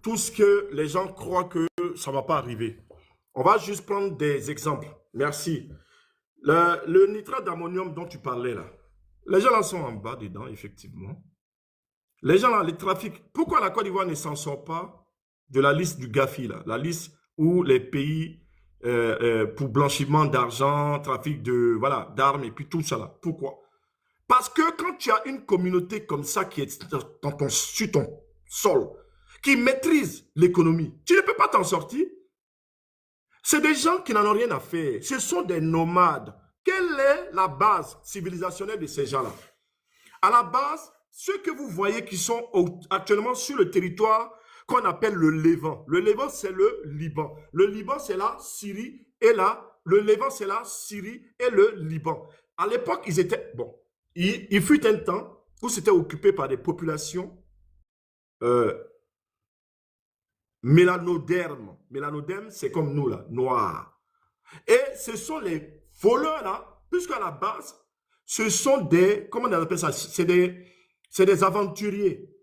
tout ce que les gens croient que ça ne va pas arriver. On va juste prendre des exemples. Merci. Le nitrate d'ammonium dont tu parlais là, les gens là sont en bas dedans, effectivement. Les gens là, les trafics, pourquoi la Côte d'Ivoire ne s'en sort pas de la liste du Gafi, là, la liste où les pays pour blanchiment d'argent, trafic de voilà d'armes et puis tout ça là. Pourquoi? Parce que quand tu as une communauté comme ça qui est sur ton sol, qui maîtrise l'économie, tu ne peux pas t'en sortir. C'est des gens qui n'en ont rien à faire. Ce sont des nomades. Quelle est la base civilisationnelle de ces gens-là? À la base, ceux que vous voyez qui sont actuellement sur le territoire qu'on appelle le Levant. Le Levant, c'est le Liban. Le Liban, c'est la Syrie. Et là, le Levant, c'est la Syrie et le Liban. À l'époque, ils étaient... Bon, il fut un temps où c'était occupé par des populations euh, mélanodermes. Mélanodermes, c'est comme nous, là, noirs. Et ce sont les voleurs, là, puisqu'à la base, ce sont des... Comment on appelle ça? C'est des aventuriers.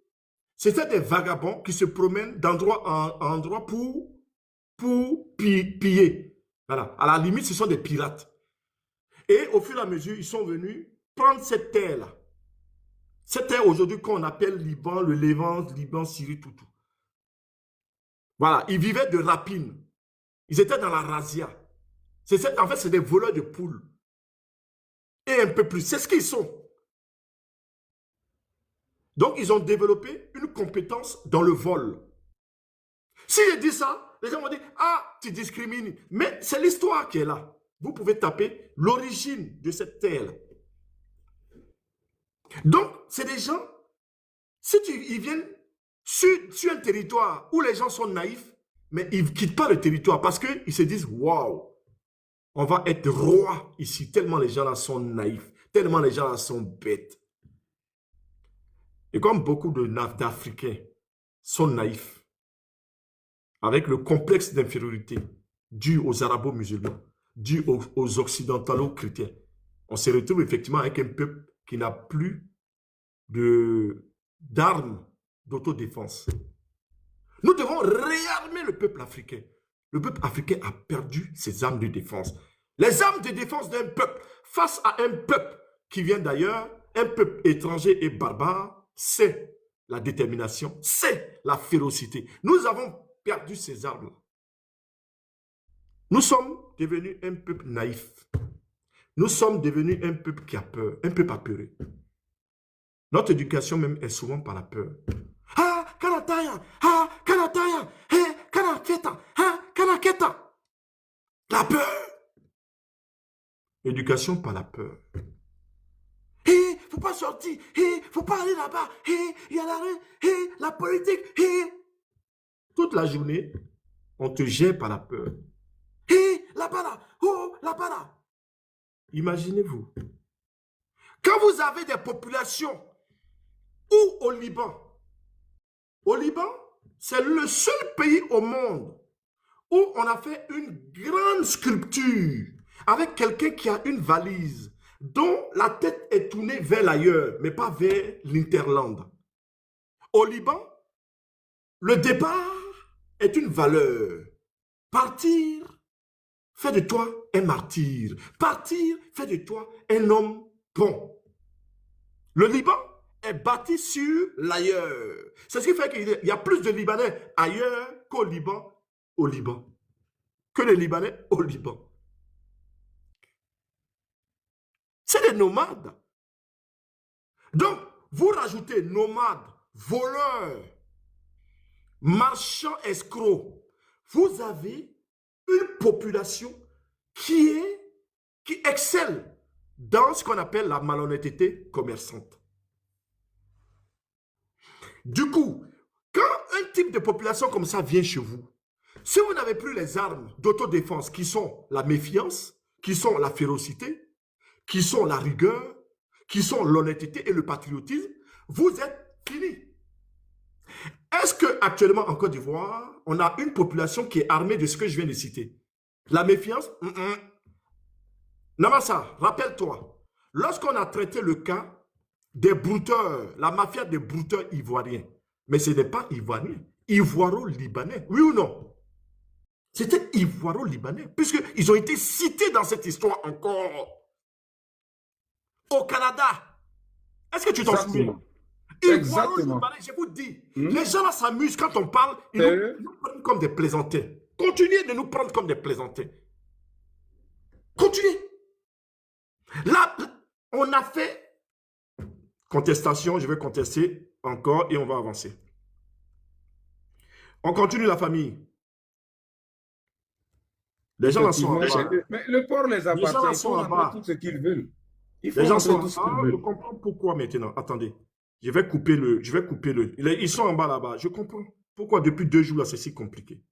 C'était des vagabonds qui se promènent d'endroit en endroit pour piller. Voilà. À la limite, ce sont des pirates. Et au fur et à mesure, ils sont venus prendre cette terre-là. Cette terre aujourd'hui qu'on appelle Liban, le Levant, Liban, Syrie, tout. Voilà. Ils vivaient de rapine. Ils étaient dans la razzia. En fait, c'est des voleurs de poules. Et un peu plus. C'est ce qu'ils sont. Donc, ils ont développé une compétence dans le vol. Si je dis ça, les gens vont dire, ah, tu discrimines. Mais c'est l'histoire qui est là. Vous pouvez taper l'origine de cette terre. Donc, c'est des gens, si ils viennent sur un territoire où les gens sont naïfs, mais ils ne quittent pas le territoire parce qu'ils se disent, waouh, on va être roi ici, tellement les gens là sont naïfs, tellement les gens là sont bêtes. Et comme beaucoup d'Africains sont naïfs, avec le complexe d'infériorité dû aux arabo-musulmans, dû aux occidentalo-chrétiens, on se retrouve effectivement avec un peuple qui n'a plus d'armes d'autodéfense. Nous devons réarmer le peuple africain. Le peuple africain a perdu ses armes de défense. Les armes de défense d'un peuple face à un peuple qui vient d'ailleurs, un peuple étranger et barbare, c'est la détermination, c'est la férocité. Nous avons perdu ces armes. Nous sommes devenus un peuple naïf. Nous sommes devenus un peuple qui a peur, un peuple apeuré. Notre éducation même est souvent par la peur. Ah, kanataya, ah, kanataya, eh, kanaketa, ah, kanaketa. La peur. Éducation par la peur. Hé, faut pas sortir, hé, faut pas aller là-bas, hé, il y a la politique, hé. Toute la journée, on te gère par la peur. Hé, là-bas là, oh, là-bas là. Imaginez-vous. Quand vous avez des populations ou au Liban, c'est le seul pays au monde où on a fait une grande sculpture avec quelqu'un qui a une valise dont la tête est tournée vers l'ailleurs, mais pas vers l'Interland. Au Liban, le départ est une valeur. Partir fait de toi un martyr. Partir fait de toi un homme bon. Le Liban est bâti sur l'ailleurs. C'est ce qui fait qu'il y a plus de Libanais ailleurs qu'au Liban, que les Libanais au Liban. C'est des nomades. Donc, vous rajoutez nomades, voleurs, marchands escrocs. Vous avez une population qui excelle dans ce qu'on appelle la malhonnêteté commerçante. Du coup, quand un type de population comme ça vient chez vous, si vous n'avez plus les armes d'autodéfense qui sont la méfiance, qui sont la férocité, qui sont la rigueur, qui sont l'honnêteté et le patriotisme, vous êtes fini. Est-ce qu'actuellement en Côte d'Ivoire, on a une population qui est armée de ce que je viens de citer? La méfiance? Namasa, rappelle-toi, lorsqu'on a traité le cas des brouteurs, la mafia des brouteurs ivoiriens, mais ce n'est pas ivoirien, ivoiro-libanais. Oui ou non? C'était ivoiro-libanais, puisqu'ils ont été cités dans cette histoire encore. Au Canada. Est-ce que tu t'en souviens? Exactement. Exactement. Ivoiro-libanais, je vous dis, Hmm? les gens là s'amusent quand on parle, C'est eux. ils nous prennent comme des plaisantins. Continuez de nous prendre comme des plaisantins. Continuez. Là, on a fait contestation, je vais contester encore et on va avancer. On continue la famille. Les gens là sont en Effectivement, c'est bas. eux. Mais le port les Les gens appartient. là Ils sont font en rentrer bas. tout ce qu'ils veulent. Ils Les font gens sont rentrer en tout ce qu'ils bas. Je veulent. comprends pourquoi maintenant. Attendez. Je vais couper le. Je vais couper le. Ils sont en bas là-bas. Je comprends. Pourquoi depuis 2 jours là, c'est si compliqué.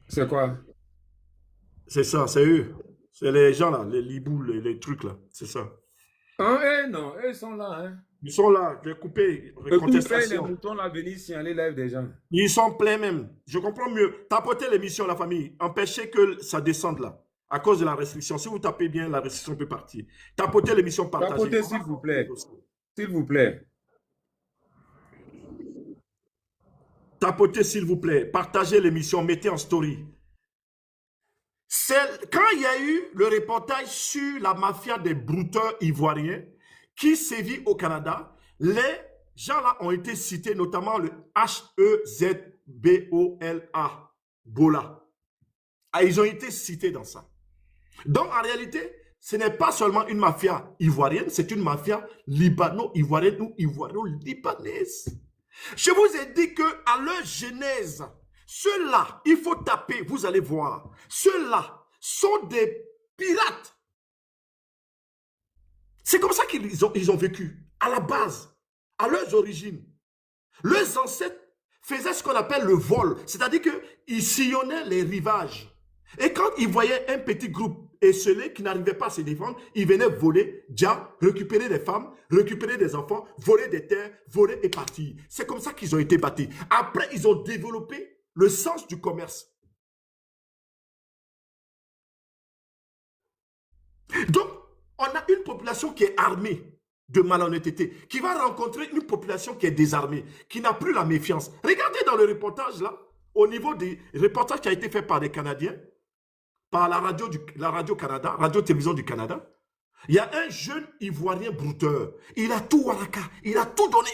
C'est quoi? C'est ça, c'est eux. C'est les gens là, les libous, les trucs là. C'est ça. Hein, non, eux, ils sont là. Hein. Ils sont là. Je vais couper. Où payent les Contestation. moutons là venir signaler live des gens? Ils sont pleins même. Je comprends mieux. Tapotez l'émission, la famille. Empêchez que ça descende là. À cause de la restriction. Si vous tapez bien, la restriction peut partir. Tapotez l'émission, partagez. Tapotez, s'il vous plaît. S'il vous plaît. Tapotez, s'il vous plaît. Partagez l'émission. Mettez en story. Quand il y a eu le reportage sur la mafia des brouteurs ivoiriens qui sévit au Canada, les gens là ont été cités, notamment le H-E-Z-B-O-L-A, Bola. Ah, ils ont été cités dans ça. Donc, en réalité, ce n'est pas seulement une mafia ivoirienne, c'est une mafia libano-ivoirienne ou ivoiro-libanaise. Je vous ai dit qu'à leur genèse, ceux-là, il faut taper, vous allez voir, ceux-là sont des pirates. C'est comme ça qu'ils ont vécu, à la base, à leurs origines. Leurs ancêtres faisaient ce qu'on appelle le vol, c'est-à-dire qu'ils sillonnaient les rivages. Et quand ils voyaient un petit groupe esselé qui n'arrivait pas à se défendre, ils venaient voler, récupérer des femmes, récupérer des enfants, voler des terres, voler et partir. C'est comme ça qu'ils ont été bâtis. Après, ils ont développé le sens du commerce. Donc, on a une population qui est armée de malhonnêteté, qui va rencontrer une population qui est désarmée, qui n'a plus la méfiance. Regardez dans le reportage là, au niveau des reportages qui a été fait par des Canadiens, par la Radio-Canada, Radio-Télévision du Canada, il y a un jeune Ivoirien brouteur. Il a tout waraka, il a tout donné.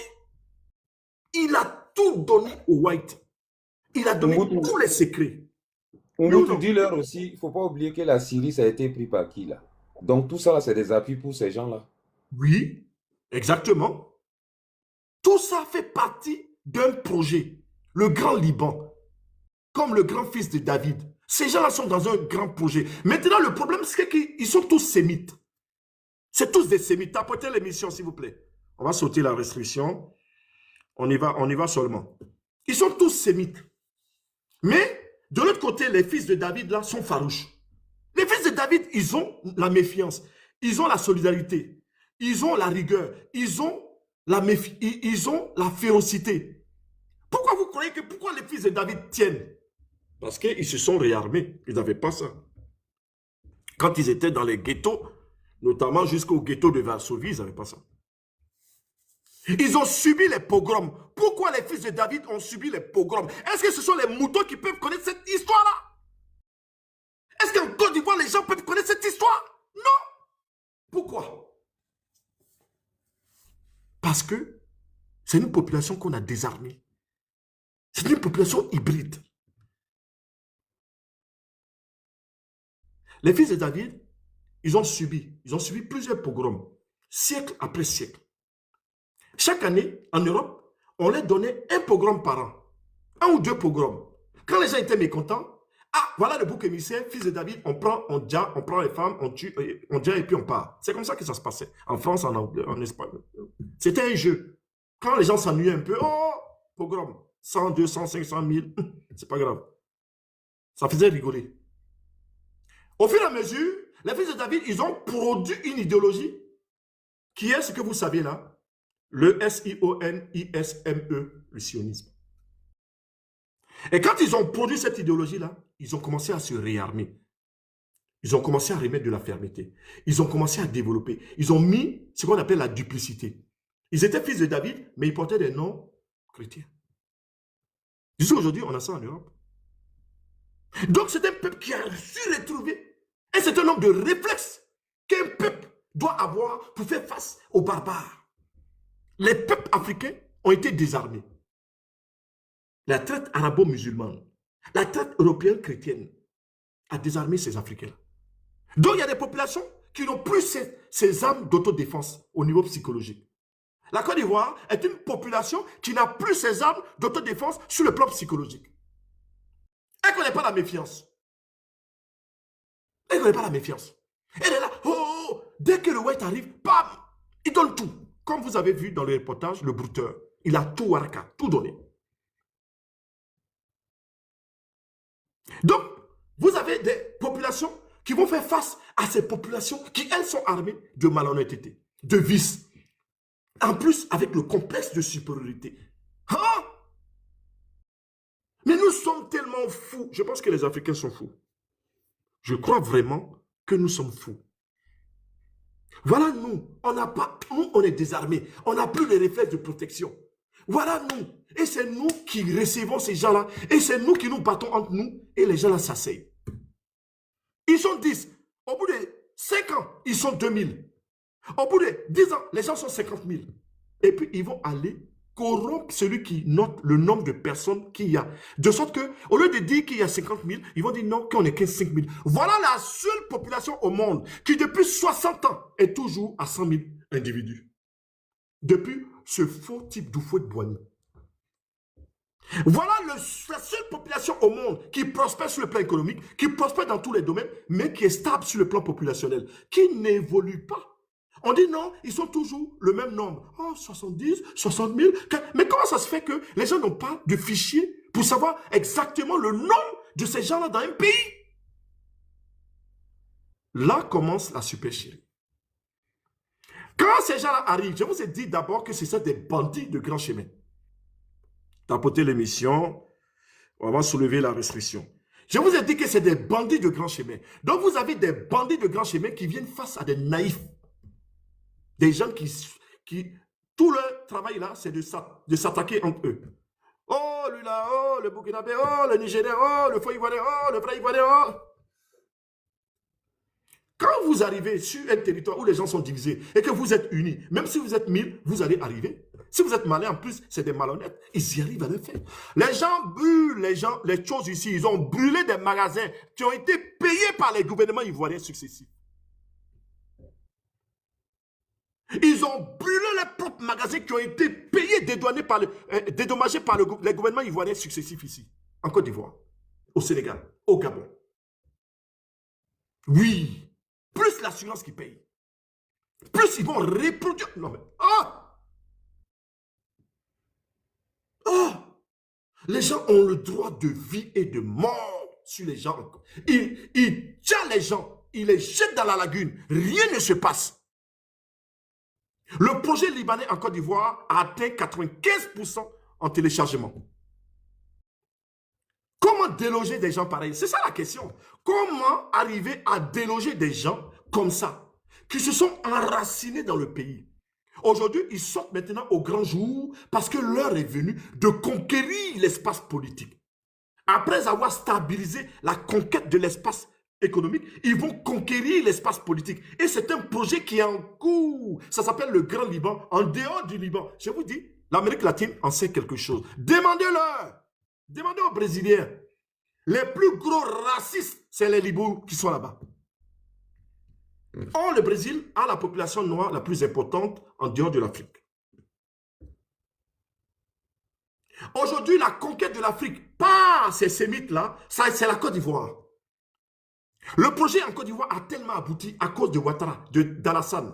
Il a tout donné au White. Il a donné tous les secrets. On dis-leur aussi, il ne faut pas oublier que la Syrie, ça a été pris par qui là? Donc tout ça, c'est des appuis pour ces gens-là. Oui, exactement. Tout ça fait partie d'un projet. Le Grand Liban, comme le grand fils de David. Ces gens-là sont dans un grand projet. Maintenant, le problème, c'est qu'ils sont tous sémites. C'est tous des sémites. Tapotez l'émission, s'il vous plaît. On va sauter la restriction. On y va seulement. Ils sont tous sémites. Mais, de l'autre côté, les fils de David, là, sont farouches. Les fils de David, ils ont la méfiance. Ils ont la solidarité. Ils ont la rigueur. Ils ont la férocité. Pourquoi vous croyez pourquoi les fils de David tiennent? Parce qu'ils se sont réarmés. Ils n'avaient pas ça. Quand ils étaient dans les ghettos, notamment jusqu'au ghetto de Varsovie, ils n'avaient pas ça. Ils ont subi les pogroms. Pourquoi les fils de David ont subi les pogroms? Est-ce que ce sont les moutons qui peuvent connaître cette histoire-là? Est-ce qu'en Côte d'Ivoire, les gens peuvent connaître cette histoire? Non. Pourquoi? Parce que c'est une population qu'on a désarmée. C'est une population hybride. Les fils de David, ils ont subi plusieurs pogroms, siècle après siècle. Chaque année, en Europe, on leur donnait un pogrom par an, 1 ou 2 pogroms. Quand les gens étaient mécontents, ah, voilà le bouc émissaire, fils de David, on prend les femmes, on tue, on tue et puis on part. C'est comme ça que ça se passait. En France, en Anglais, en Espagne. C'était un jeu. Quand les gens s'ennuyaient un peu, oh, pogrom, 100, 200, 500, 1000, c'est pas grave. Ça faisait rigoler. Au fur et à mesure, les fils de David, ils ont produit une idéologie qui est ce que vous savez là, le S-I-O-N-I-S-M-E, le sionisme. Et quand ils ont produit cette idéologie-là, ils ont commencé à se réarmer. Ils ont commencé à remettre de la fermeté. Ils ont commencé à développer. Ils ont mis ce qu'on appelle la duplicité. Ils étaient fils de David, mais ils portaient des noms chrétiens. Jusqu'aujourd'hui, on a ça en Europe. Donc, c'est un peuple qui a su retrouver un certain nombre de réflexes qu'un peuple doit avoir pour faire face aux barbares. Les peuples africains ont été désarmés. La traite arabo-musulmane, la traite européenne chrétienne a désarmé ces Africains. Donc, il y a des populations qui n'ont plus ces armes d'autodéfense au niveau psychologique. La Côte d'Ivoire est une population qui n'a plus ses armes d'autodéfense sur le plan psychologique. Elle ne connaît pas la méfiance. Elle ne connaît pas la méfiance. Elle est là, dès que le white arrive, bam, il donne tout. Comme vous avez vu dans le reportage, le brouteur, il a tout waraka, tout donné. Donc, vous avez des populations qui vont faire face à ces populations qui, elles, sont armées de malhonnêteté, de vices. En plus, avec le complexe de supériorité. Hein? Mais nous sommes tellement fous. Je pense que les Africains sont fous. Je crois vraiment que nous sommes fous. Voilà nous. On n'a pas, nous, on est désarmés. On n'a plus les réflexes de protection. Voilà nous. Et c'est nous qui recevons ces gens-là. Et c'est nous qui nous battons entre nous. Et les gens-là s'asseyent. Ils sont 10. Au bout de 5 ans, ils sont 2000. Au bout de 10 ans, les gens sont 50 000. Et puis, ils vont aller corrompre celui qui note le nombre de personnes qu'il y a. De sorte que, au lieu de dire qu'il y a 50 000, ils vont dire non, qu'on n'est que 5 000. Voilà la seule population au monde qui, depuis 60 ans, est toujours à 100 000 individus. Depuis ce faux type d'Houphouët-Boigny. Voilà la seule population au monde qui prospère sur le plan économique, qui prospère dans tous les domaines, mais qui est stable sur le plan populationnel, qui n'évolue pas. On dit non, ils sont toujours le même nombre. Oh, 70, 60 000. Mais comment ça se fait que les gens n'ont pas de fichier pour savoir exactement le nombre de ces gens-là dans un pays? Là commence la supercherie. Quand ces gens-là arrivent, je vous ai dit d'abord que c'est ça des bandits de grand chemin. Tapoter l'émission, on va soulever la restriction. Je vous ai dit que c'est des bandits de grand chemin. Donc vous avez des bandits de grand chemin qui viennent face à des naïfs. Des gens qui tout leur travail là, c'est de s'attaquer entre eux. Oh, lui là, oh, le Burkinabé, oh, le Nigérien, oh, le faux Ivoirien, oh, le vrai Ivoirien, oh. Quand vous arrivez sur un territoire où les gens sont divisés et que vous êtes unis, même si vous êtes 1000, vous allez arriver. Si vous êtes malin, en plus, c'est des malhonnêtes. Ils y arrivent à le faire. Les gens brûlent les choses ici. Ils ont brûlé des magasins qui ont été payés par les gouvernements ivoiriens successifs. Ils ont brûlé les propres magasins qui ont été payés, dédommagés par les gouvernements ivoiriens successifs ici, en Côte d'Ivoire, au Sénégal, au Gabon. Oui, plus l'assurance qui paye, plus ils vont reproduire. Non mais, les gens ont le droit de vie et de mort sur les gens. Ils tirent les gens, ils les jettent dans la lagune, rien ne se passe. Le projet libanais en Côte d'Ivoire a atteint 95% en téléchargement. Comment déloger des gens pareils? C'est ça la question. Comment arriver à déloger des gens comme ça, qui se sont enracinés dans le pays? Aujourd'hui, ils sortent maintenant au grand jour parce que l'heure est venue de conquérir l'espace politique. Après avoir stabilisé la conquête de l'espace économique, ils vont conquérir l'espace politique. Et c'est un projet qui est en cours. Ça s'appelle le Grand Liban, en dehors du Liban. Je vous dis, l'Amérique latine en sait quelque chose. Demandez-leur. Demandez aux Brésiliens. Les plus gros racistes, c'est les Libous qui sont là-bas. Or, le Brésil a la population noire la plus importante en dehors de l'Afrique. Aujourd'hui, la conquête de l'Afrique par ces sémites-là, c'est la Côte d'Ivoire. Le projet en Côte d'Ivoire a tellement abouti à cause de Ouattara, d'Alassane,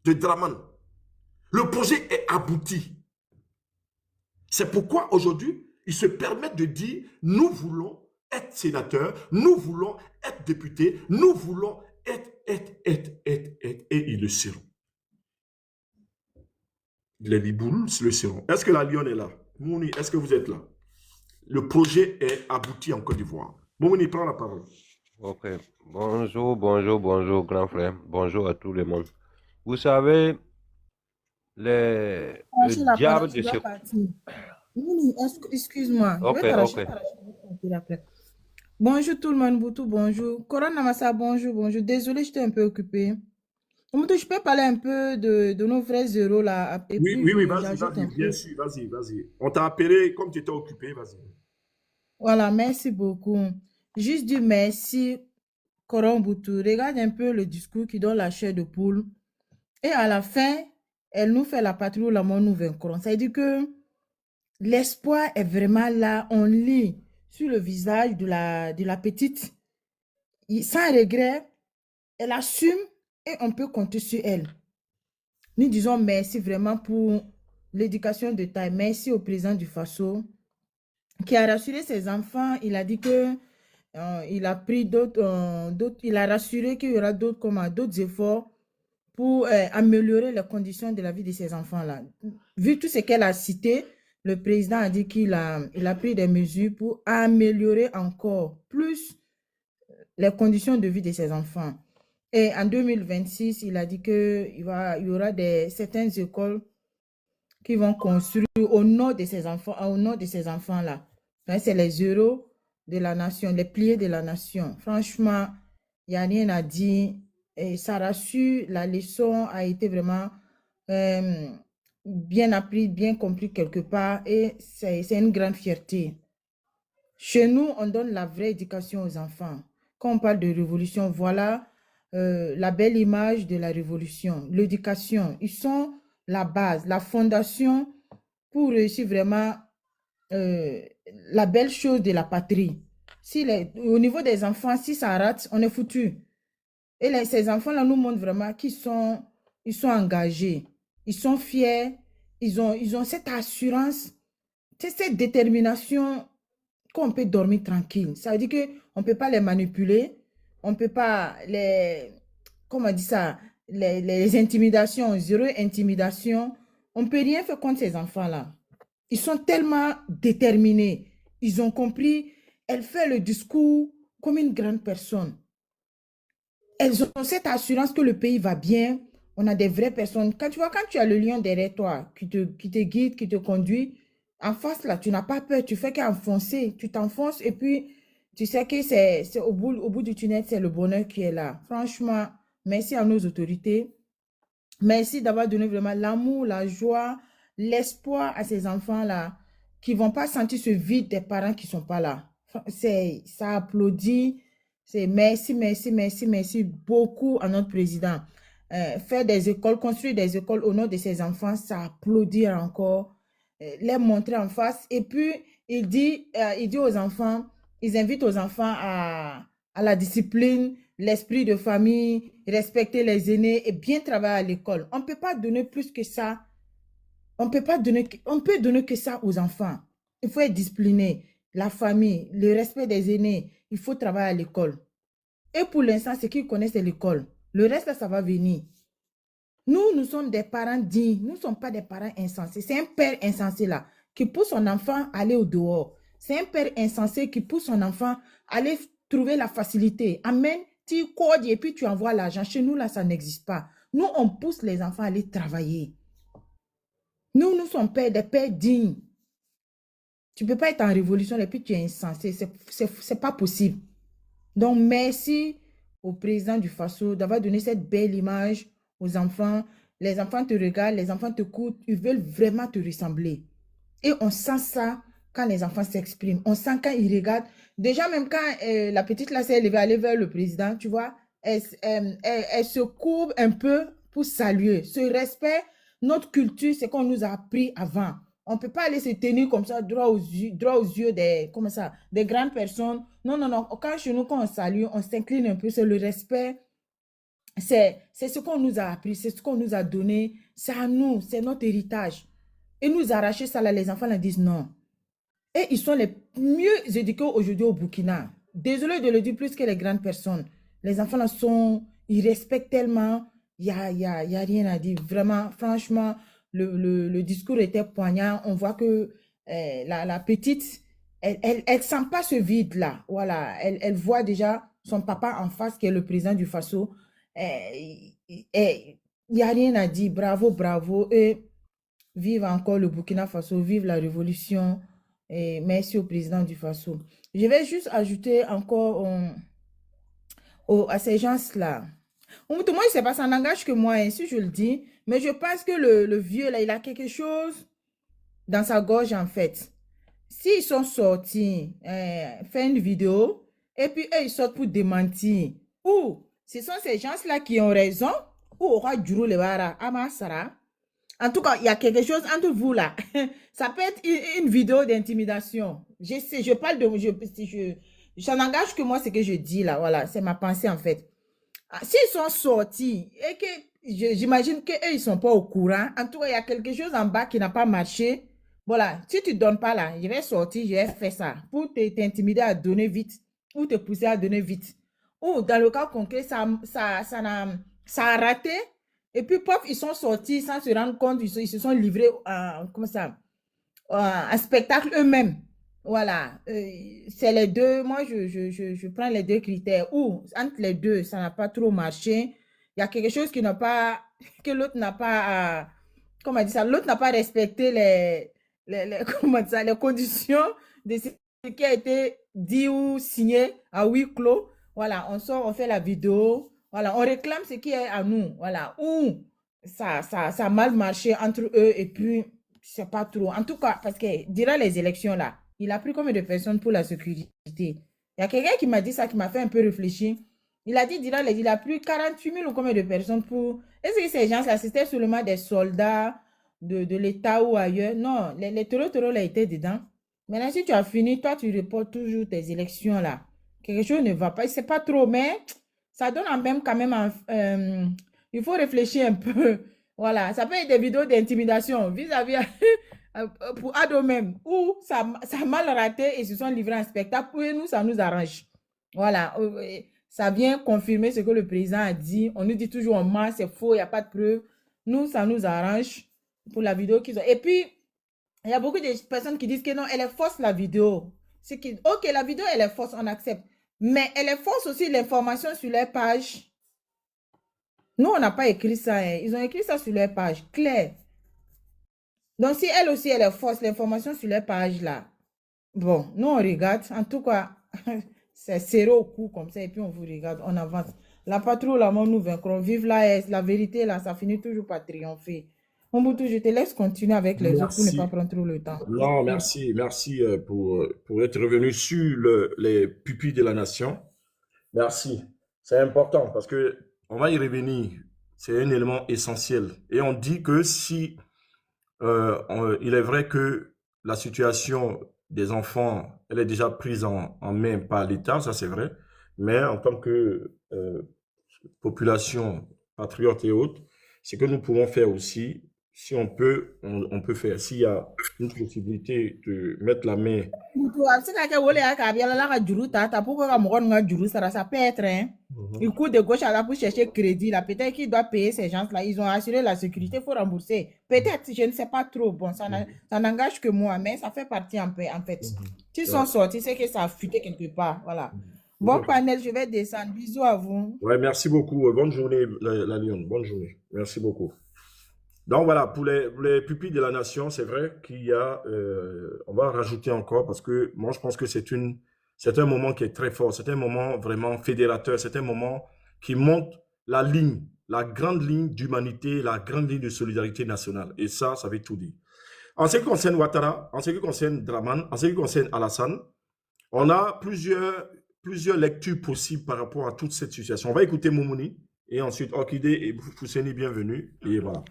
de Draman. Le projet est abouti. C'est pourquoi aujourd'hui, ils se permettent de dire, nous voulons être sénateurs, nous voulons être députés, nous voulons être, et ils le seront. Les Libouls le seront. Est-ce que la Lyon est là? Mouni, est-ce que vous êtes là? Le projet est abouti en Côte d'Ivoire. Mouni, prends la parole. Ok. Bonjour, bonjour, bonjour, grand frère. Bonjour à tout le monde. Vous savez, le diable de ce... Oui, excuse-moi, je Ok, vais t'arracher. ok. Je vais t'arracher après. Bonjour tout le monde, Boutou, bonjour. Corona Massa, bonjour, bonjour. Désolée, j'étais un peu occupée. Boutou, je peux parler un peu de nos vrais euros là, et Oui, puis oui, oui, vas-y, j'ajoute vas-y, un bien peu. sûr, vas-y, vas-y. On t'a appelé comme tu étais occupé, vas-y. Voilà, merci beaucoup. Juste du merci, Coron Boutou. Regarde un peu le discours qui donne la chair de poule. Et à la fin, elle nous fait la patrie où la mort nous vaincrons. Ça veut dire que l'espoir est vraiment là. On lit sur le visage de la petite. Sans regret, elle assume et on peut compter sur elle. Nous disons merci vraiment pour l'éducation de taille. Merci au président du Faso qui a rassuré ses enfants. Il a dit que il a pris il a rassuré qu'il y aura d'autres efforts pour améliorer les conditions de la vie de ces enfants-là. Vu tout ce qu'elle a cité, le président a dit il a pris des mesures pour améliorer encore plus les conditions de vie de ses enfants. Et en 2026, il a dit qu'il il y aura certaines écoles qui vont construire au nom de ces enfants, au nom de ces enfants-là. C'est les euros de la nation, les piliers de la nation. Franchement, il n'y a rien à dire. Et ça rassure, la leçon a été vraiment euh, bien apprise, bien compris quelque part. Et c'est une grande fierté. Chez nous, on donne la vraie éducation aux enfants. Quand on parle de révolution, voilà la belle image de la révolution. L'éducation, ils sont la base, la fondation pour réussir vraiment euh, la belle chose de la patrie. Au niveau des enfants, si ça rate, on est foutu. Et ces enfants-là nous montrent vraiment ils sont engagés, ils sont fiers, ils ont cette assurance, cette détermination qu'on peut dormir tranquille. Ça veut dire qu'on ne peut pas les manipuler, on ne peut pas comment on dit ça, les intimidations, zéro intimidation. On ne peut rien faire contre ces enfants-là. Ils sont tellement déterminés. Ils ont compris. Elle fait le discours comme une grande personne. Elles ont cette assurance que le pays va bien. On a des vraies personnes. Quand tu as le lion derrière toi qui te guide, qui te conduit, en face là, tu n'as pas peur. Tu fais qu'enfoncer. Tu t'enfonces et puis tu sais que c'est au bout du tunnel, c'est le bonheur qui est là. Franchement, merci à nos autorités. Merci d'avoir donné vraiment l'amour, la joie, l'espoir à ces enfants-là qui ne vont pas sentir ce vide des parents qui ne sont pas là. Ça applaudit. C'est merci, merci, merci, merci beaucoup à notre président. Faire des écoles, construire des écoles au nom de ses enfants, ça applaudit encore. Les montrer en face. Et puis, il dit aux enfants, ils invitent aux enfants à la discipline, l'esprit de famille, respecter les aînés et bien travailler à l'école. On ne peut pas donner plus que ça. On peut donner que ça aux enfants. Il faut être discipliné. La famille, le respect des aînés, il faut travailler à l'école. Et pour l'instant, ce qu'ils connaissent, c'est l'école. Le reste, ça va venir. Nous sommes des parents dignes. Nous ne sommes pas des parents insensés. C'est un père insensé là qui pousse son enfant à aller au dehors. C'est un père insensé qui pousse son enfant à aller trouver la facilité. Amen. Tu codes et puis tu envoies l'argent. Chez nous, là, ça n'existe pas. Nous, on pousse les enfants à aller travailler. Nous sommes des pères dignes. Tu ne peux pas être en révolution et puis tu es insensé. Ce n'est pas possible. Donc, merci au président du Faso d'avoir donné cette belle image aux enfants. Les enfants te regardent, les enfants te écoutent, ils veulent vraiment te ressembler. Et on sent ça quand les enfants s'expriment. On sent quand ils regardent. Déjà, même quand la petite là s'est élevée, aller vers le président, tu vois, elle se courbe un peu pour saluer. Ce respect, notre culture, c'est qu'on nous a appris avant. On ne peut pas aller se tenir comme ça, droit aux yeux des, comment ça, des grandes personnes. Non, non, non. Quand chez nous, quand on salue, on s'incline un peu. C'est le respect. C'est ce qu'on nous a appris, c'est ce qu'on nous a donné. C'est à nous, c'est notre héritage. Et nous arracher ça, là, les enfants là, disent non. Et ils sont les mieux éduqués aujourd'hui au Burkina. Désolé de le dire plus que les grandes personnes. Les enfants là ils respectent tellement. Il y a rien à dire. Vraiment, franchement, le discours était poignant. On voit que la petite, elle sent pas ce vide-là. Voilà, elle voit déjà son papa en face, qui est le président du Faso. Il n'y a rien à dire. Bravo, bravo. Et Vive encore le Burkina Faso, vive la révolution. Et merci au président du Faso. Je vais juste ajouter encore à ces gens-là. Moi, je ne sais pas, ça n'engage que moi, si je le dis. Mais je pense que le vieux, là, il a quelque chose dans sa gorge, en fait. S'ils sont sortis, faire une vidéo, et puis eux, ils sortent pour démentir. Ou, ce sont ces gens-là qui ont raison, ou aura du le bara, Amasara. En tout cas, il y a quelque chose entre vous là. Ça peut être une vidéo d'intimidation. Je sais, je parle de... ça n'engage que moi ce que je dis là. Voilà, c'est ma pensée en fait. S'ils sont sortis et que j'imagine qu'eux, ils ne sont pas au courant. En tout cas, il y a quelque chose en bas qui n'a pas marché. Voilà, si tu ne donnes pas là, je vais sortir, je vais faire ça pour t'intimider à donner vite ou te pousser à donner vite. Ou dans le cas concret, ça a raté. Et puis, paf, ils sont sortis sans se rendre compte, ils se sont livrés comme ça, un spectacle eux-mêmes. Voilà, c'est les deux. Moi, je prends les deux critères. Ou entre les deux, ça n'a pas trop marché. Il y a quelque chose qui n'a pas, que l'autre n'a pas, comment on dit ça, l'autre n'a pas respecté comment ça, les conditions de ce qui a été dit ou signé à huis clos. Voilà, on sort, on fait la vidéo. Voilà, on réclame ce qui est à nous. Voilà, ou ça a mal marché entre eux et puis, c'est pas trop. En tout cas, parce que durant les élections là, il a pris combien de personnes pour la sécurité? Il y a quelqu'un qui m'a dit ça, qui m'a fait un peu réfléchir. Il a dit, il a pris 48 000 ou combien de personnes pour... Est-ce que ces gens-là, c'était seulement des soldats de l'État ou ailleurs? Non, les taureaux là étaient dedans. Maintenant, si tu as fini, toi, tu reportes toujours tes élections là. Quelque chose ne va pas. C'est pas trop, mais ça donne quand même... il faut réfléchir un peu. Voilà, ça peut être des vidéos d'intimidation vis-à-vis pour ado même, où ça a mal raté et ils se sont livrés en spectacle. Pour nous, ça nous arrange. Voilà, ça vient confirmer ce que le président a dit. On nous dit toujours on ment, c'est faux, il n'y a pas de preuves. Nous, ça nous arrange pour la vidéo qu'ils ont. Et puis, il y a beaucoup de personnes qui disent que non, elle est fausse la vidéo. Ok, la vidéo, elle est fausse, on accepte. Mais elle est fausse aussi l'information sur leur page. Nous, on n'a pas écrit ça. Hein. Ils ont écrit ça sur leur page, clair. Donc, si elle aussi, elle est fausse, l'information sur leur page là. Bon, nous, on regarde. En tout cas, c'est serré au cou comme ça et puis on vous regarde, on avance. La patrouille, là, nous vaincrons. Vive la vérité, là, ça finit toujours par triompher. Mobutu, je te laisse continuer avec les autres pour ne pas prendre trop le temps. Non, merci pour être revenu sur les pupilles de la nation. Merci. C'est important parce que on va y revenir. C'est un élément essentiel. Et on dit que si il est vrai que la situation des enfants, elle est déjà prise en main par l'État, ça c'est vrai. Mais en tant que population patriote et autres, ce que nous pouvons faire aussi, si on peut faire. S'il y a une possibilité de mettre la main. Ça peut être, hein. Il court de gauche à droite pour chercher crédit. Là, peut-être qu'il doit payer ces gens-là. Ils ont assuré la sécurité, il faut rembourser. Peut-être, je ne sais pas trop. Bon, ça n'engage que moi, mais ça fait partie en fait. S'ils sont sortis, c'est que ça a fuité quelque part. Voilà. Bon panel, je vais descendre. Bisous à vous. Ouais, merci beaucoup. Bonne journée, la Lyon. Bonne journée. Merci beaucoup. Donc voilà, pour les pupilles de la nation, c'est vrai qu'il y a, on va rajouter encore parce que moi je pense que c'est un moment qui est très fort, c'est un moment vraiment fédérateur, c'est un moment qui montre la ligne, la grande ligne d'humanité, la grande ligne de solidarité nationale. Et ça veut tout dire. En ce qui concerne Ouattara, en ce qui concerne Draman, en ce qui concerne Alassane, on a plusieurs lectures possibles par rapport à toute cette situation. On va écouter Moumouni et ensuite Okide et Fousseni, bienvenue. Et voilà.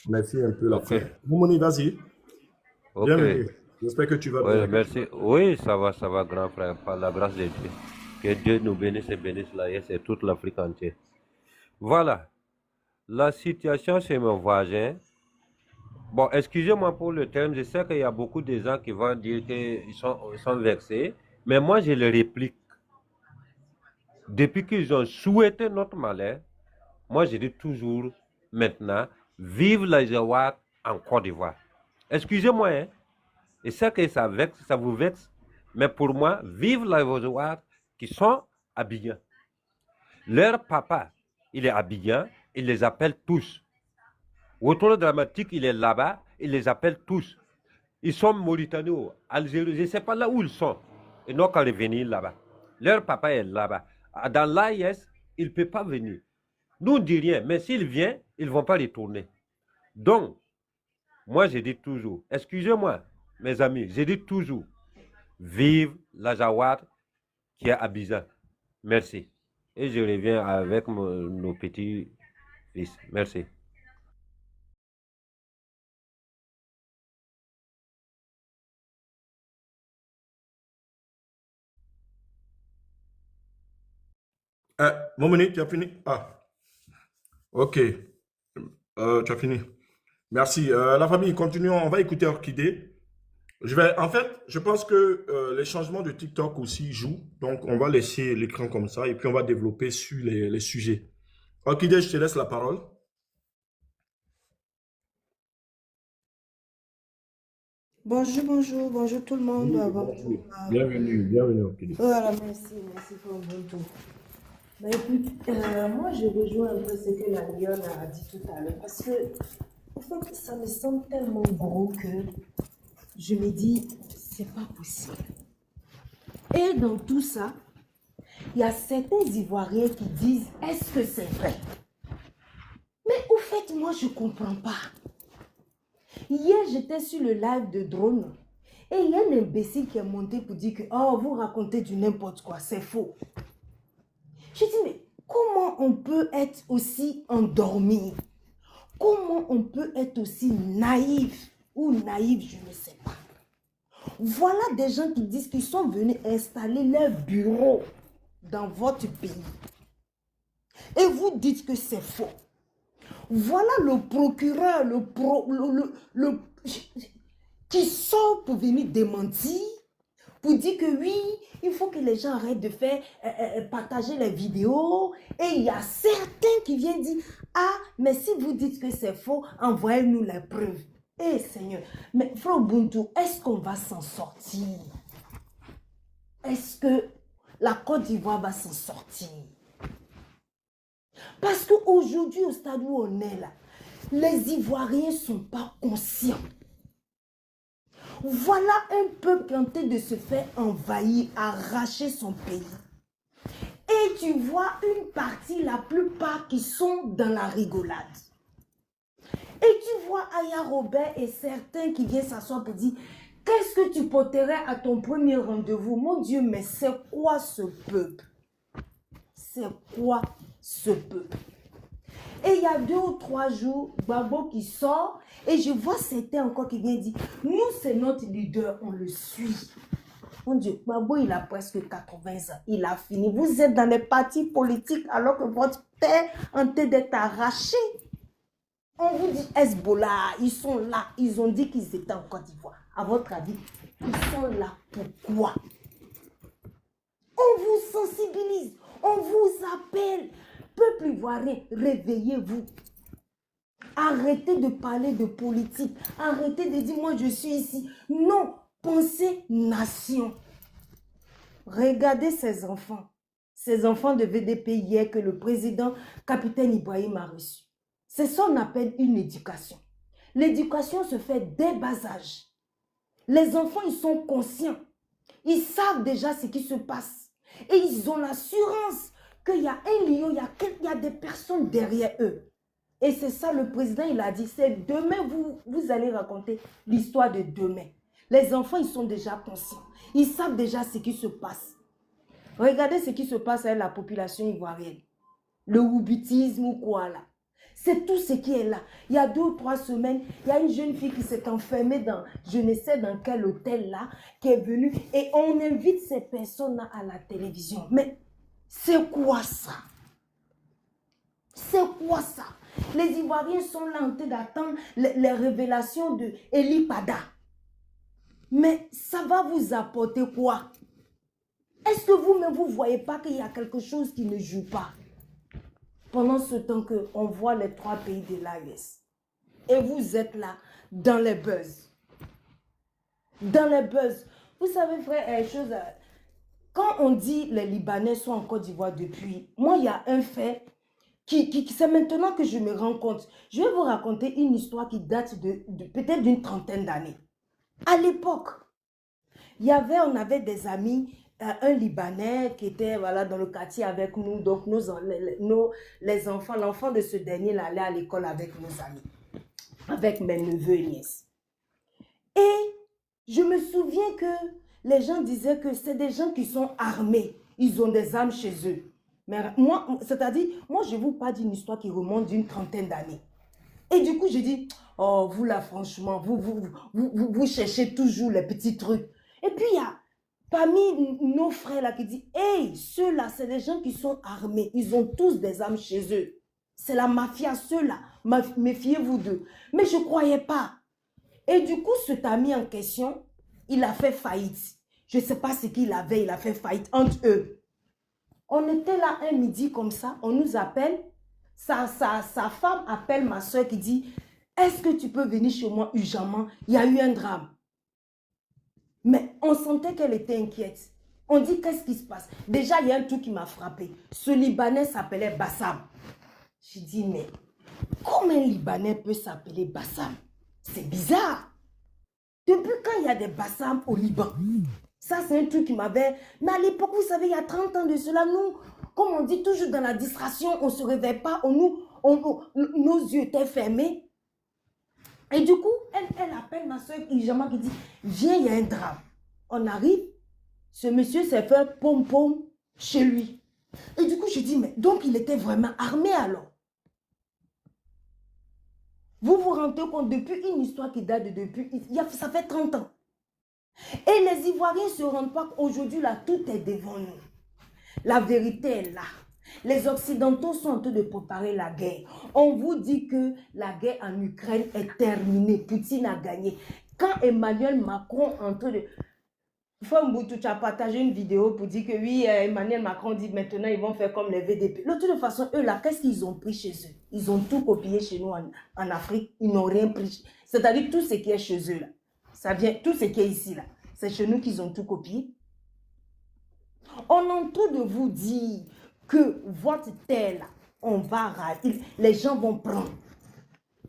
Merci un peu la fin. Moumouni, vas-y. Ok. Bienvenue. J'espère que tu vas bien. Merci. Oui, ça va, grand frère, par la grâce de Dieu. Que Dieu nous bénisse et bénisse la et c'est toute l'Afrique entière. Voilà. La situation chez mon voisin. Bon, excusez-moi pour le terme. Je sais qu'il y a beaucoup de gens qui vont dire qu'ils sont vexés. Mais moi, je le réplique. Depuis qu'ils ont souhaité notre malheur, moi, je dis toujours maintenant, vive les Aouates en Côte d'Ivoire. Excusez-moi, hein. Et c'est que ça vous vexe, mais pour moi, vive les Aouates qui sont Abidjan. Leur papa, il est Abidjan, il les appelle tous. Autour dramatique, il est là-bas, il les appelle tous. Ils sont Mauritaniens, Algériens, je ne sais pas là où ils sont. Ils n'ont qu'à revenir là-bas. Leur papa est là-bas. Dans l'AIS, il ne peut pas venir. Nous, on ne dit rien, mais s'il vient, ils ne vont pas retourner. Donc, moi, je dis toujours, excusez-moi, mes amis, je dis toujours, vive la Jawad qui est à Abidjan. Merci. Et je reviens avec nos petits fils. Merci. Momoni, tu as fini? Ah, ok. Tu as fini. Merci. La famille, continuons. On va écouter Orchidée. En fait, je pense que les changements de TikTok aussi jouent. Donc, on va laisser l'écran comme ça et puis on va développer sur les sujets. Orchidée, je te laisse la parole. Bonjour, bonjour, bonjour tout le monde. Oui, Bonjour. bonjour. Bienvenue, bienvenue, Orchidée. Voilà, merci pour le bon tour. Mais écoute, moi je rejoins un peu ce que la lionne a dit tout à l'heure parce que, en fait, ça me semble tellement gros que je me dis, c'est pas possible. Et dans tout ça, il y a certains Ivoiriens qui disent, est-ce que c'est vrai? Mais au fait, moi je comprends pas. Hier, j'étais sur le live de Drone et il y a un imbécile qui est monté pour dire que oh, vous racontez du n'importe quoi, c'est faux. Je dis, mais comment on peut être aussi endormi? Comment on peut être aussi naïf ou naïf, je ne sais pas. Voilà des gens qui disent qu'ils sont venus installer leur bureau dans votre pays. Et vous dites que c'est faux. Voilà le procureur, qui sort pour venir démentir, pour dire que oui, il faut que les gens arrêtent de faire partager les vidéos. Et il y a certains qui viennent dire, ah, mais si vous dites que c'est faux, envoyez-nous les preuves. Eh Seigneur, mais frère Ubuntu, est-ce qu'on va s'en sortir? Est-ce que la Côte d'Ivoire va s'en sortir? Parce qu'aujourd'hui, au stade où on est là, les Ivoiriens ne sont pas conscients. Voilà un peuple tenté de se faire envahir, arracher son pays. Et tu vois une partie, la plupart qui sont dans la rigolade. Et tu vois Aya Robert et certains qui viennent s'asseoir pour dire, qu'est-ce que tu porterais à ton premier rendez-vous? Mon Dieu, mais c'est quoi ce peuple? C'est quoi ce peuple? Et il y a 2 ou 3 jours, Gbagbo qui sort et je vois certains encore qui viennent dire, nous c'est notre leader, on le suit. Mon Dieu, Gbagbo il a presque 80 ans, il a fini. Vous êtes dans les partis politiques alors que votre père est en train d'être arraché. On vous dit Hezbollah, ils sont là, ils ont dit qu'ils étaient en Côte d'Ivoire. À votre avis, ils sont là pourquoi? On vous sensibilise, on vous appelle. Peuple ivoirien, réveillez-vous. Arrêtez de parler de politique. Arrêtez de dire, moi je suis ici. Non, pensez nation. Regardez ces enfants. Ces enfants de VDP hier que le président capitaine Ibrahim a reçu. C'est ça qu'on appelle une éducation. L'éducation se fait dès bas âge. Les enfants, ils sont conscients. Ils savent déjà ce qui se passe. Et ils ont l'assurance qu'il y a un lion, il y a des personnes derrière eux. Et c'est ça, le président, il a dit, c'est demain, vous allez raconter l'histoire de demain. Les enfants, ils sont déjà conscients. Ils savent déjà ce qui se passe. Regardez ce qui se passe avec la population ivoirienne. Le woubitisme ou quoi là. C'est tout ce qui est là. Il y a 2 ou 3 semaines, il y a une jeune fille qui s'est enfermée dans, je ne sais dans quel hôtel là, qui est venue et on invite ces personnes-là à la télévision. Mais c'est quoi ça? C'est quoi ça? Les Ivoiriens sont là en train d'attendre les révélations de Eli Pada. Mais ça va vous apporter quoi? Est-ce que vous-même, vous ne voyez pas qu'il y a quelque chose qui ne joue pas? Pendant ce temps qu'on voit les 3 pays de l'AES. Et vous êtes là, dans les buzz. Dans les buzz. Vous savez, frère, quand on dit les Libanais sont en Côte d'Ivoire depuis, moi, il y a un fait C'est maintenant que je me rends compte. Je vais vous raconter une histoire qui date de peut-être d'une trentaine d'années. À l'époque, on avait des amis, un Libanais qui était voilà, dans le quartier avec nous. Donc, les enfants, l'enfant de ce dernier là, allait à l'école avec nos amis, avec mes neveux et nièces. Et je me souviens que les gens disaient que c'est des gens qui sont armés. Ils ont des armes chez eux. Mais moi, c'est-à-dire, moi, je vous parle d'une histoire qui remonte d'une trentaine d'années. Et du coup, j'ai dit, oh, vous là, franchement, vous cherchez toujours les petits trucs. Et puis, il y a parmi nos frères là qui disent, hey, ceux-là, c'est des gens qui sont armés. Ils ont tous des armes chez eux. C'est la mafia, ceux-là. Méfiez-vous d'eux. Mais je ne croyais pas. Et du coup, cet ami en question, il a fait faillite. Je ne sais pas ce qu'il avait, il a fait faillite entre eux. On était là un midi comme ça, on nous appelle. Sa femme appelle ma soeur qui dit, est-ce que tu peux venir chez moi urgemment? Il y a eu un drame. Mais on sentait qu'elle était inquiète. On dit, qu'est-ce qui se passe? Déjà, il y a un truc qui m'a frappé. Ce Libanais s'appelait Bassam. J'ai dit, mais comment un Libanais peut s'appeler Bassam? C'est bizarre. Depuis quand il y a des Bassam au Liban? Ça, c'est un truc qui m'avait... Mais à l'époque, vous savez, il y a 30 ans de cela, nous, comme on dit toujours dans la distraction, on ne se réveille pas, nos yeux étaient fermés. Et du coup, elle appelle ma soeur qui dit, viens, il y a un drame. On arrive, ce monsieur s'est fait pom-pom chez lui. Et du coup, je dis, mais donc il était vraiment armé alors. Vous vous rendez compte, depuis une histoire qui date ça fait 30 ans. Et les Ivoiriens ne se rendent pas qu'aujourd'hui, là, tout est devant nous. La vérité est là. Les Occidentaux sont en train de préparer la guerre. On vous dit que la guerre en Ukraine est terminée. Poutine a gagné. Quand Emmanuel Macron est en train de... Famboutou, tu as partagé une vidéo pour dire que oui, Emmanuel Macron dit maintenant ils vont faire comme les VDP. De toute façon, eux là, qu'est-ce qu'ils ont pris chez eux? Ils ont tout copié chez nous en Afrique. Ils n'ont rien pris. C'est-à-dire tout ce qui est chez eux là. Ça vient, tout ce qui est ici là. C'est chez nous qu'ils ont tout copié. On est en train de vous dire que votre terre là, on va rater. Les gens vont prendre.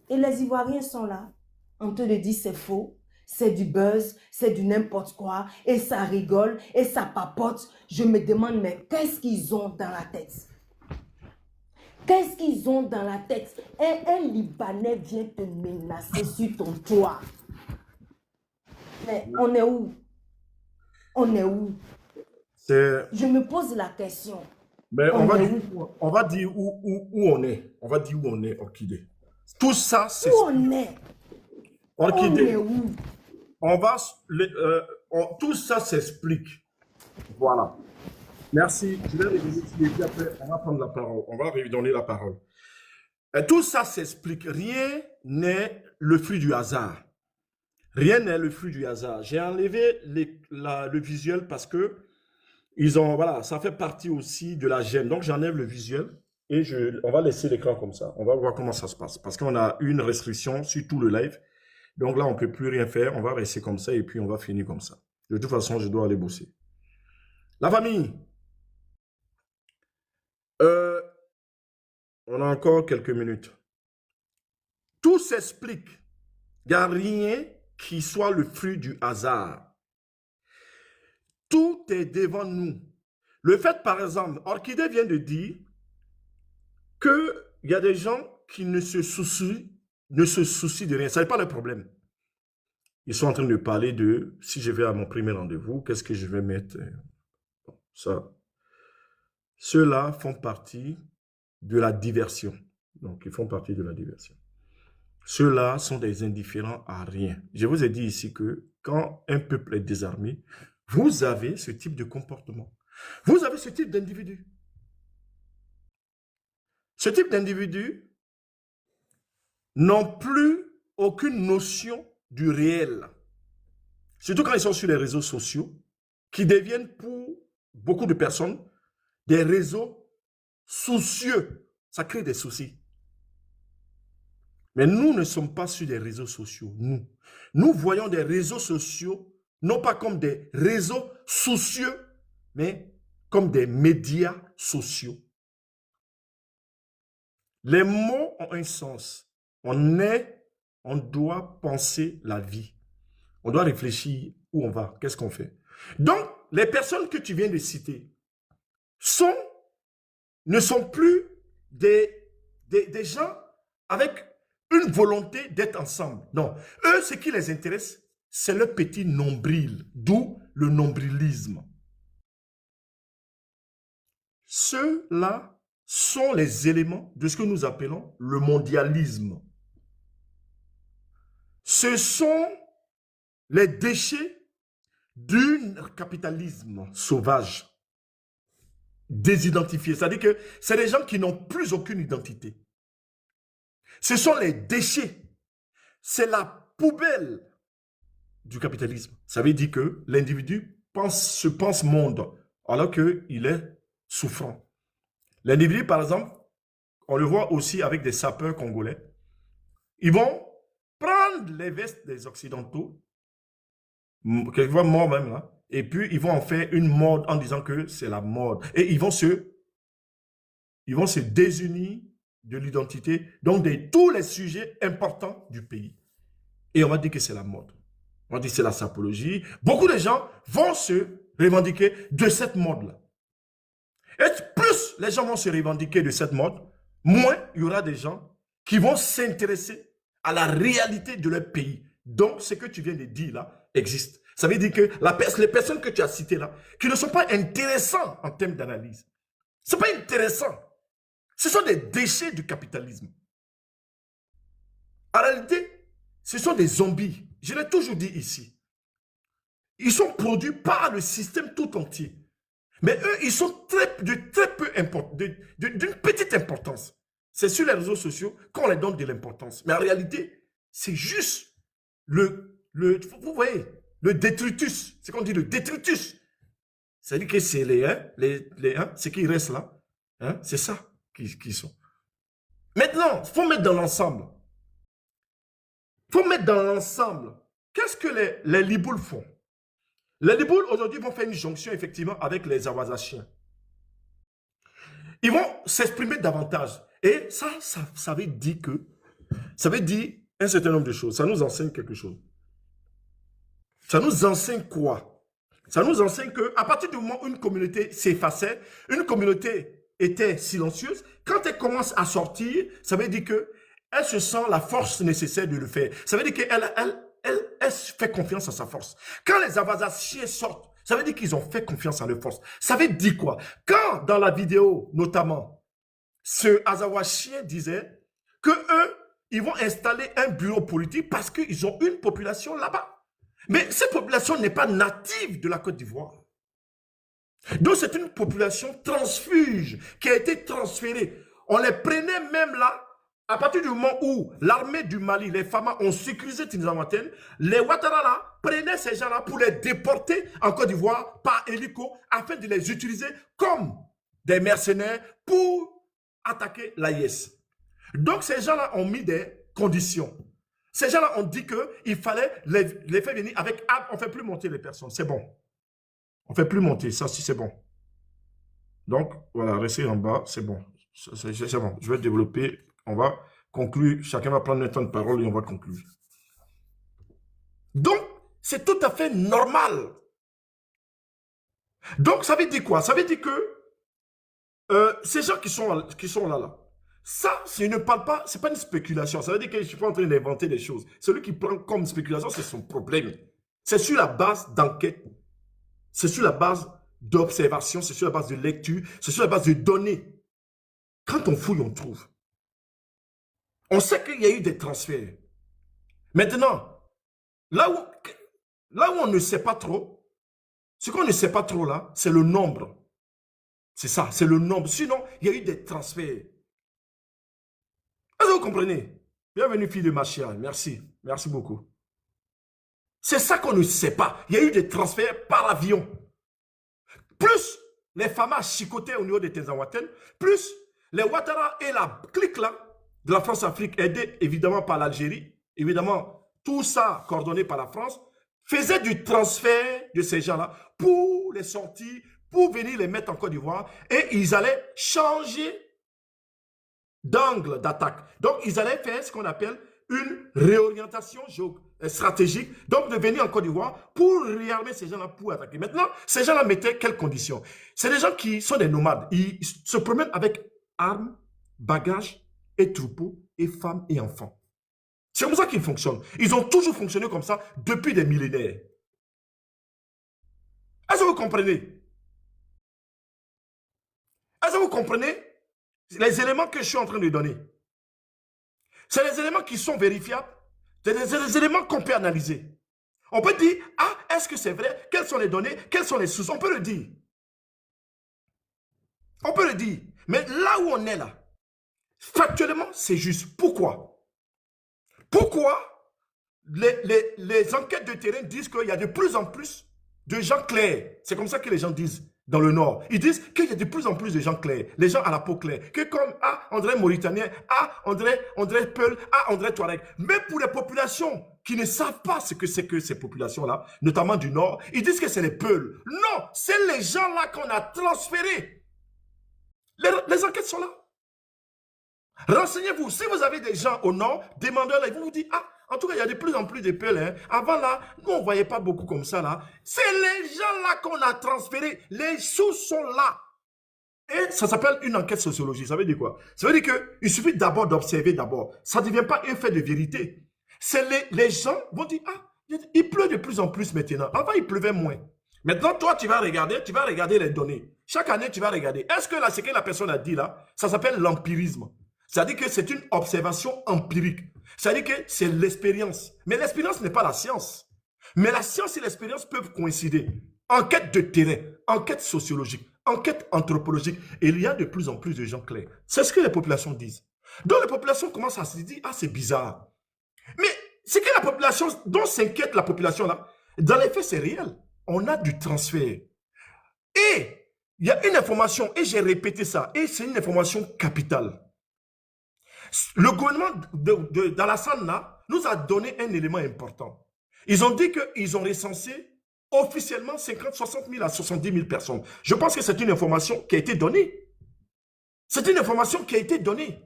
Et les Ivoiriens sont là, en train de dire c'est faux. C'est du buzz, c'est du n'importe quoi, et ça rigole, et ça papote. Je me demande, mais qu'est-ce qu'ils ont dans la tête? Qu'est-ce qu'ils ont dans la tête? Un Libanais vient te menacer sur ton toit. Mais on est où? On est où? Je me pose la question. Mais on va dire où on est. On va dire où on est, Orchidée. Tout ça, c'est... Où on est? Orchidée. On est où? Tout ça s'explique. Voilà. Merci. Je vais revenir et puis après, on va prendre la parole. On va redonner la parole. Et tout ça s'explique. Rien n'est le fruit du hasard. Rien n'est le fruit du hasard. J'ai enlevé le visuel parce que voilà, ça fait partie aussi de la gêne. Donc, j'enlève le visuel et on va laisser l'écran comme ça. On va voir comment ça se passe. Parce qu'on a une restriction sur tout le live. Donc là, on ne peut plus rien faire. On va rester comme ça et puis on va finir comme ça. De toute façon, je dois aller bosser. La famille. On a encore quelques minutes. Tout s'explique. Il n'y a rien qui soit le fruit du hasard. Tout est devant nous. Le fait, par exemple, Orchidée vient de dire qu'il y a des gens qui ne se soucient de rien. Ça n'est pas le problème. Ils sont en train de parler de si je vais à mon premier rendez-vous, qu'est-ce que je vais mettre. Ça. Ceux-là font partie de la diversion. Donc, ils font partie de la diversion. Ceux-là sont des indifférents à rien. Je vous ai dit ici que quand un peuple est désarmé, vous avez ce type de comportement. Vous avez ce type d'individu. Ce type d'individus n'ont plus aucune notion du réel. Surtout quand ils sont sur les réseaux sociaux, qui deviennent pour beaucoup de personnes des réseaux soucieux. Ça crée des soucis. Mais nous ne sommes pas sur des réseaux sociaux. Nous voyons des réseaux sociaux, non pas comme des réseaux soucieux, mais comme des médias sociaux. Les mots ont un sens. On doit penser la vie. On doit réfléchir où on va, qu'est-ce qu'on fait. Donc, les personnes que tu viens de citer ne sont plus des gens avec une volonté d'être ensemble. Non, eux, ce qui les intéresse, c'est le petit nombril, d'où le nombrilisme. Ceux-là sont les éléments de ce que nous appelons le mondialisme. Ce sont les déchets d'un capitalisme sauvage, désidentifié. C'est-à-dire que c'est des gens qui n'ont plus aucune identité. Ce sont les déchets. C'est la poubelle du capitalisme. Ça veut dire que l'individu se pense monde alors qu'il est souffrant. L'individu, par exemple, on le voit aussi avec des sapeurs congolais. Ils vont prendre les vestes des Occidentaux, quelquefois morts même, là, et puis ils vont en faire une mode en disant que c'est la mode. Et ils vont se désunir de l'identité, donc de tous les sujets importants du pays. Et on va dire que c'est la mode. On va dire que c'est la sapologie. Beaucoup de gens vont se revendiquer de cette mode-là. Et plus les gens vont se revendiquer de cette mode, moins il y aura des gens qui vont s'intéresser à la réalité de leur pays. Donc, ce que tu viens de dire là existe. Ça veut dire que les personnes que tu as citées là, qui ne sont pas intéressantes en termes d'analyse, ce n'est pas intéressant. Ce sont des déchets du capitalisme. En réalité, ce sont des zombies. Je l'ai toujours dit ici. Ils sont produits par le système tout entier. Mais eux, ils sont d'une petite importance. C'est sur les réseaux sociaux qu'on leur donne de l'importance. Mais en réalité, c'est juste vous voyez, le détritus. C'est qu'on dit le détritus. C'est-à-dire que c'est ce qui reste là. Hein, c'est ça qui sont. Maintenant, il faut mettre dans l'ensemble. Qu'est-ce que les Libouls font? Les Libouls, aujourd'hui, vont faire une jonction, effectivement, avec les Awazachiens. Ils vont s'exprimer davantage. Et ça veut dire un certain nombre de choses. Ça nous enseigne quelque chose. Ça nous enseigne quoi? Ça nous enseigne qu'à partir du moment où une communauté s'effaçait, une communauté était silencieuse, quand elle commence à sortir, ça veut dire qu'elle se sent la force nécessaire de le faire. Ça veut dire qu'elle fait confiance à sa force. Quand les Awazachiens sortent, ça veut dire qu'ils ont fait confiance à leur force. Ça veut dire quoi? Quand, dans la vidéo, notamment, ce Azawachien disait que eux, ils vont installer un bureau politique parce qu'ils ont une population là-bas. Mais cette population n'est pas native de la Côte d'Ivoire. Donc c'est une population transfuge qui a été transférée. On les prenait même là, à partir du moment où l'armée du Mali, les Fama ont sécurisé Tinzawatène, les Ouattara là prenaient ces gens-là pour les déporter en Côte d'Ivoire par hélico afin de les utiliser comme des mercenaires pour attaquer l'AIS. Donc ces gens-là ont mis des conditions. Ces gens-là ont dit qu'il fallait les faire venir avec armes. On ne fait plus monter les personnes, c'est bon. On ne fait plus monter, ça si c'est bon. Donc voilà, restez en bas, c'est bon. C'est bon, je vais développer, on va conclure. Chacun va prendre un temps de parole et on va conclure. Donc, c'est tout à fait normal. Donc, ça veut dire quoi? Ça veut dire que ces gens qui sont là, ça, je ne parle pas, ce n'est pas une spéculation. Ça veut dire que je ne suis pas en train d'inventer des choses. Celui qui prend comme spéculation, c'est son problème. C'est sur la base d'enquête. C'est sur la base d'observation. C'est sur la base de lecture. C'est sur la base de données. Quand on fouille, on trouve. On sait qu'il y a eu des transferts. Maintenant, là où on ne sait pas trop, ce qu'on ne sait pas trop là, c'est le nombre. C'est ça, c'est le nombre. Sinon, il y a eu des transferts. Est-ce que vous comprenez? Bienvenue, fille de Machia. Merci. Merci beaucoup. C'est ça qu'on ne sait pas. Il y a eu des transferts par avion. Plus les Fama chicotaient au niveau de Tinzawatène, plus les Ouattara et la clique là, de la France-Afrique, aidée évidemment par l'Algérie, évidemment, tout ça coordonné par la France, faisait du transfert de ces gens-là pour les sortir, pour venir les mettre en Côte d'Ivoire, et ils allaient changer d'angle d'attaque. Donc, ils allaient faire ce qu'on appelle une réorientation stratégique, donc de venir en Côte d'Ivoire pour réarmer ces gens-là pour attaquer. Maintenant, ces gens-là mettaient quelles conditions? C'est des gens qui sont des nomades. Ils se promènent avec armes, bagages et troupeaux, et femmes et enfants. C'est comme ça qu'ils fonctionnent. Ils ont toujours fonctionné comme ça depuis des millénaires. Est-ce que vous comprenez? Est-ce que vous comprenez les éléments que je suis en train de donner? C'est des éléments qui sont vérifiables. C'est des éléments qu'on peut analyser. On peut dire, ah, est-ce que c'est vrai? Quelles sont les données? Quelles sont les sources? On peut le dire. On peut le dire. Mais là où on est là, factuellement, c'est juste. Pourquoi? Pourquoi les enquêtes de terrain disent qu'il y a de plus en plus de gens clairs? C'est comme ça que les gens disent dans le Nord. Ils disent qu'il y a de plus en plus de gens clairs, les gens à la peau claire, que comme André Mauritanien, André Peul, André Touareg. Mais pour les populations qui ne savent pas ce que c'est que ces populations-là, notamment du Nord, ils disent que c'est les Peuls. Non, c'est les gens-là qu'on a transférés. Les enquêtes sont là. Renseignez-vous. Si vous avez des gens au Nord, demandez-leur, ils vont vous dire, en tout cas, il y a de plus en plus de Peuls. Hein. Avant là, nous, on ne voyait pas beaucoup comme ça là. C'est les gens-là qu'on a transférés. Les sources sont là. Et ça s'appelle une enquête sociologique. Ça veut dire quoi? Ça veut dire qu'il suffit d'abord d'observer d'abord. Ça ne devient pas un fait de vérité. C'est les gens vont dire, il pleut de plus en plus maintenant. Avant, il pleuvait moins. Maintenant, toi, tu vas regarder les données. Chaque année, tu vas regarder. Est-ce que là, ce que la personne a dit là, ça s'appelle l'empirisme. C'est-à-dire que c'est une observation empirique. C'est-à-dire que c'est l'expérience. Mais l'expérience n'est pas la science. Mais la science et l'expérience peuvent coïncider. Enquête de terrain, enquête sociologique, enquête anthropologique. Et il y a de plus en plus de gens clairs. C'est ce que les populations disent. Donc les populations commencent à se dire, c'est bizarre. Mais ce que la population, dont s'inquiète la population là, dans les faits, c'est réel. On a du transfert. Et il y a une information, et j'ai répété ça, et c'est une information capitale. Le gouvernement d'Alassane là nous a donné un élément important. Ils ont dit qu'ils ont recensé officiellement 50, 60 000 à 70 000 personnes. Je pense que c'est une information qui a été donnée. C'est une information qui a été donnée.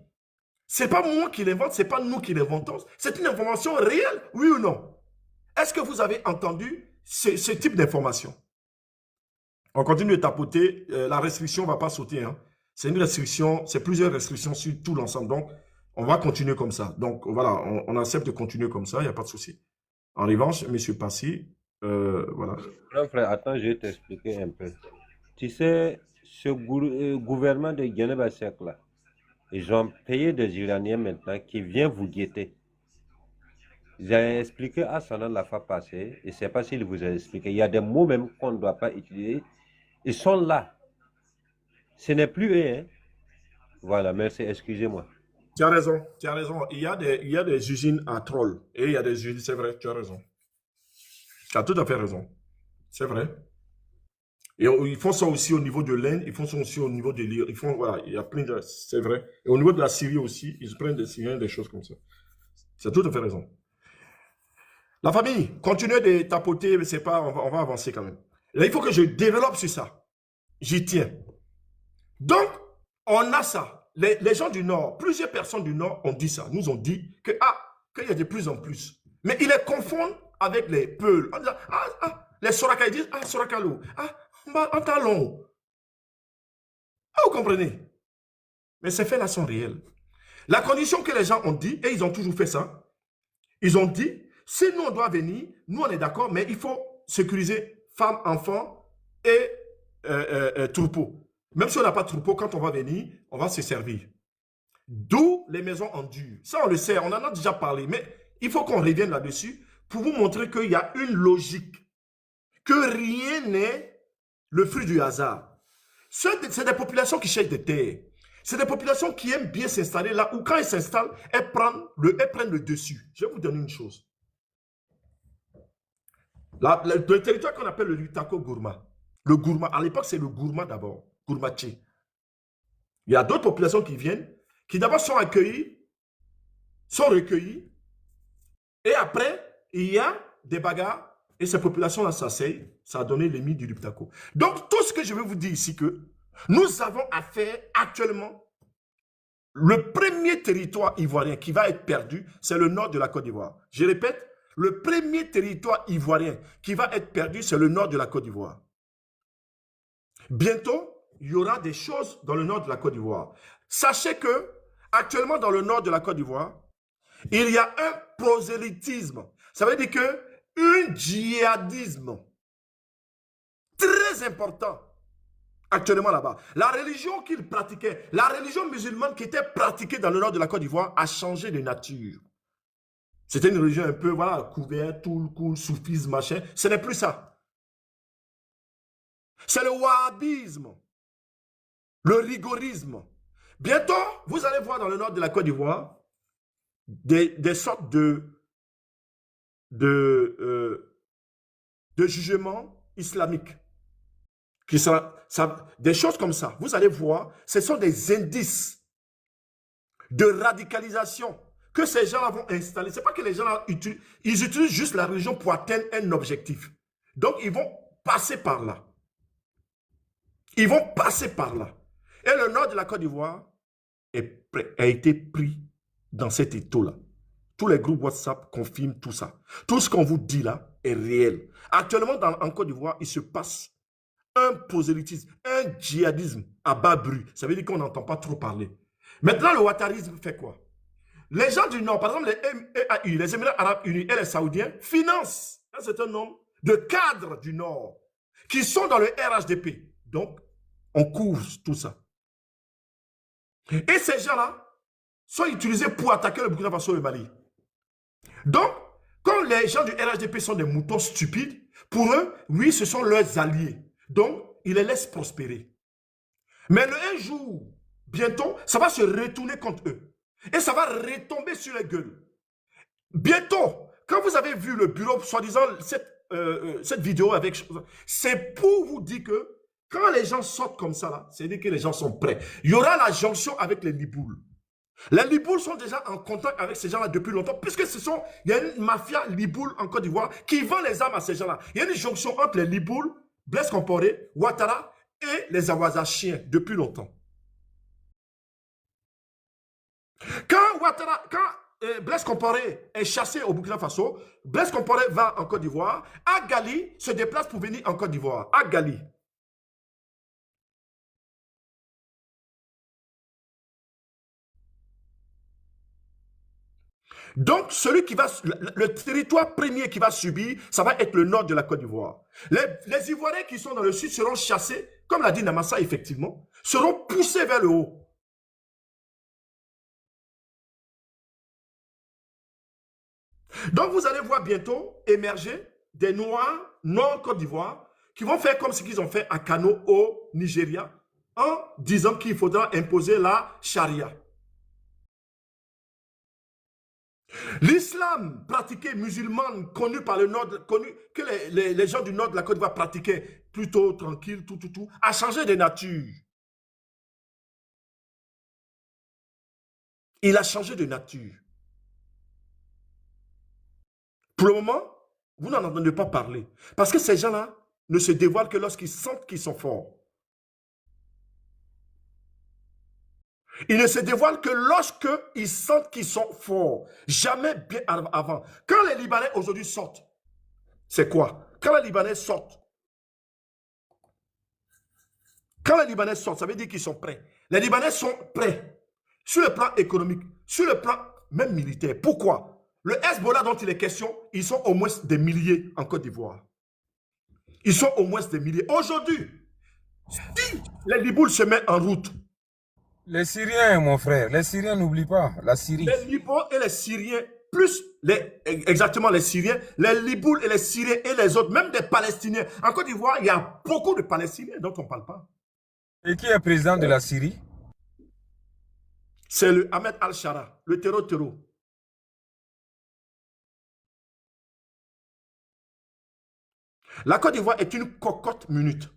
Ce n'est pas moi qui l'invente, ce n'est pas nous qui l'inventons. C'est une information réelle, oui ou non? Est-ce que vous avez entendu ce type d'information? On continue de tapoter. La restriction ne va pas sauter. Hein. C'est une restriction, c'est plusieurs restrictions sur tout l'ensemble. Donc, on va continuer comme ça. Donc, voilà, on accepte de continuer comme ça, il n'y a pas de souci. En revanche, M. Passy, voilà. Grand frère, attends, je vais t'expliquer un peu. Tu sais, ce gouvernement de Guinée-Bissau là, ils ont payé des Iraniens maintenant qui viennent vous guetter. J'ai expliqué à Sanan la fois passée, et je ne sais pas s'il vous a expliqué, il y a des mots même qu'on ne doit pas utiliser. Ils sont là. Ce n'est plus eux. Hein. Voilà, merci, excusez-moi. Tu as raison, tu as raison. Il y a des usines à troll. Et il y a des usines, c'est vrai, tu as raison. Tu as tout à fait raison. C'est vrai. Et ils font ça aussi au niveau de l'Inde, ils font ça aussi au niveau de l'Iran. Ils font, voilà, il y a plein de... C'est vrai. Et au niveau de la Syrie aussi, ils prennent des Syriens, des choses comme ça. Tu as tout à fait raison. La famille, continuez de tapoter, mais c'est pas, on va avancer quand même. Là, il faut que je développe sur ça. J'y tiens. Donc, on a ça. Les gens du Nord, plusieurs personnes du Nord ont dit ça, nous ont dit que, qu'il y a de plus en plus. Mais ils les confondent avec les Peuls. On dit, les Soraka, ils disent, Sorakalo, en talon. Vous comprenez? Mais ces faits-là sont réels. La condition que les gens ont dit, et ils ont toujours fait ça, ils ont dit, si nous on doit venir, nous on est d'accord, mais il faut sécuriser femmes, enfants et troupeaux. Même si on n'a pas de troupeau, quand on va venir, on va se servir. D'où les maisons en dur. Ça, on le sait, on en a déjà parlé, mais il faut qu'on revienne là-dessus pour vous montrer qu'il y a une logique, que rien n'est le fruit du hasard. C'est des populations qui cherchent des terres. C'est des populations qui aiment bien s'installer là où quand elles s'installent, elles prennent le dessus. Je vais vous donner une chose. Le territoire qu'on appelle le Lutako Gourma. Le Gourma, à l'époque, c'est le Gourma d'abord. Gourmatier. Il y a d'autres populations qui viennent, qui d'abord sont accueillies, sont recueillies, et après, il y a des bagarres, et ces populations-là s'asseyent, ça a donné les mythes du Lutako. Donc, tout ce que je veux vous dire ici, que nous avons affaire actuellement Le premier territoire ivoirien qui va être perdu, c'est le nord de la Côte d'Ivoire. Je répète, le premier territoire ivoirien qui va être perdu, c'est le nord de la Côte d'Ivoire. Bientôt, il y aura des choses dans le nord de la Côte d'Ivoire. Sachez que, actuellement, dans le nord de la Côte d'Ivoire, il y a un prosélytisme. Ça veut dire que un djihadisme très important actuellement là-bas. La religion qu'ils pratiquaient, la religion musulmane qui était pratiquée dans le nord de la Côte d'Ivoire a changé de nature. C'était une religion un peu, voilà, couverte, tout le cool, soufisme, machin. Ce n'est plus ça. C'est le wahhabisme, le rigorisme. Bientôt, vous allez voir dans le nord de la Côte d'Ivoire des sortes de jugements islamiques. Des choses comme ça. Vous allez voir, ce sont des indices de radicalisation que ces gens-là vont installer. Ce n'est pas que les gens-là ils utilisent juste la religion pour atteindre un objectif. Donc, ils vont passer par là. Ils vont passer par là. Et le nord de la Côte d'Ivoire a été pris dans cet étau-là. Tous les groupes WhatsApp confirment tout ça. Tout ce qu'on vous dit là est réel. Actuellement, en Côte d'Ivoire, il se passe un prosélytisme, un djihadisme à bas bruit. Ça veut dire qu'on n'entend pas trop parler. Maintenant, le ouattarisme fait quoi? Les gens du Nord, par exemple les EAU, les Émirats Arabes Unis et les Saoudiens, financent un certain nombre de cadres du Nord qui sont dans le RHDP. Donc, on couvre tout ça. Et ces gens-là sont utilisés pour attaquer le Burkina Faso et le Mali. Donc, quand les gens du RHDP sont des moutons stupides, pour eux, oui, ce sont leurs alliés. Donc, ils les laissent prospérer. Mais un jour, bientôt, ça va se retourner contre eux. Et ça va retomber sur les gueules. Bientôt, quand vous avez vu le bureau, soi-disant, cette vidéo avec... C'est pour vous dire que quand les gens sortent comme ça, là, c'est-à-dire que les gens sont prêts. Il y aura la jonction avec les Libouls. Les Libouls sont déjà en contact avec ces gens-là depuis longtemps, puisque il y a une mafia Liboul en Côte d'Ivoire qui vend les armes à ces gens-là. Il y a une jonction entre les Libouls, Blaise Compaoré, Ouattara et les Awaza-chiens depuis longtemps. Quand Blaise Compaoré est chassé au Burkina Faso, Blaise Compaoré va en Côte d'Ivoire, Agali se déplace pour venir en Côte d'Ivoire. Agali. Donc, le territoire premier qui va subir, ça va être le nord de la Côte d'Ivoire. Les Ivoiriens qui sont dans le sud seront chassés, comme l'a dit Namassa, effectivement, seront poussés vers le haut. Donc, vous allez voir bientôt émerger des Noirs, nord Côte d'Ivoire, qui vont faire comme ce qu'ils ont fait à Kano, au Nigeria, en disant qu'il faudra imposer la charia. L'islam pratiqué musulman, connu par le nord, que les gens du nord de la Côte d'Ivoire pratiquaient plutôt tranquille, tout, a changé de nature. Il a changé de nature. Pour le moment, vous n'en entendez pas parler. Parce que ces gens-là ne se dévoilent que lorsqu'ils sentent qu'ils sont forts. Ils ne se dévoilent que lorsqu'ils sentent qu'ils sont forts. Jamais bien avant. Quand les Libanais aujourd'hui sortent, c'est quoi? Quand les Libanais sortent, ça veut dire qu'ils sont prêts. Les Libanais sont prêts. Sur le plan économique, sur le plan même militaire. Pourquoi? Le Hezbollah dont il est question, ils sont au moins des milliers en Côte d'Ivoire. Ils sont au moins des milliers. Aujourd'hui, si les Libouls se mettent en route, les Syriens, mon frère, les Syriens, n'oublie pas, la Syrie. Les Libans et les Syriens, plus exactement les Syriens, les Libouls et les Syriens et les autres, même des Palestiniens. En Côte d'Ivoire, il y a beaucoup de Palestiniens dont on ne parle pas. Et qui est président de la Syrie? C'est le Ahmed Al-Shara, le terreau. La Côte d'Ivoire est une cocotte minute.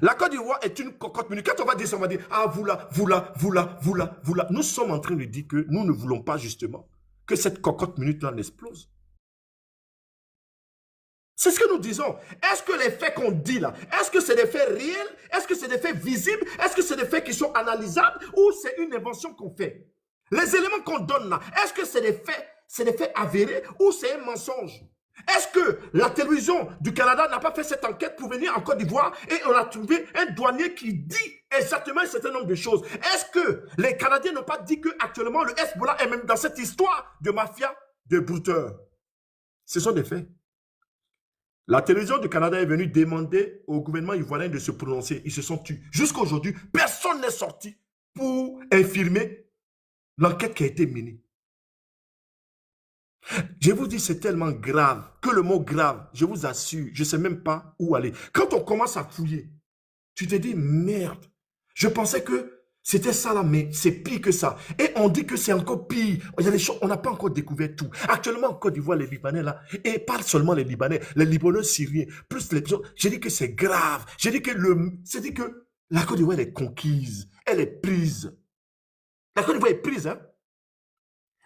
La Côte d'Ivoire est une cocotte minute. Quand on va dire ça, on va dire, ah, vous là. Nous sommes en train de dire que nous ne voulons pas justement que cette cocotte minute-là n'explose. C'est ce que nous disons. Est-ce que les faits qu'on dit là, est-ce que c'est des faits réels? Est-ce que c'est des faits visibles? Est-ce que c'est des faits qui sont analysables? Ou c'est une invention qu'on fait? Les éléments qu'on donne là, est-ce que c'est des faits avérés ou c'est un mensonge? Est-ce que la télévision du Canada n'a pas fait cette enquête pour venir en Côte d'Ivoire et on a trouvé un douanier qui dit exactement un certain nombre de choses? Est-ce que les Canadiens n'ont pas dit qu'actuellement le Hezbollah est même dans cette histoire de mafia de brouteurs? Ce sont des faits. La télévision du Canada est venue demander au gouvernement ivoirien de se prononcer. Ils se sont tus. Jusqu'à aujourd'hui, personne n'est sorti pour infirmer l'enquête qui a été menée. Je vous dis, c'est tellement grave que le mot grave, je vous assure, je ne sais même pas où aller. Quand on commence à fouiller, tu te dis, merde, je pensais que c'était ça là, mais c'est pire que ça. Et on dit que c'est encore pire. Il y a des choses, on n'a pas encore découvert tout. Actuellement, en Côte d'Ivoire, les Libanais là, et pas seulement les Libanais, les Libanais syriens, plus les gens, j'ai dit que c'est grave. J'ai dit que la Côte d'Ivoire est conquise, elle est prise. La Côte d'Ivoire est prise, hein.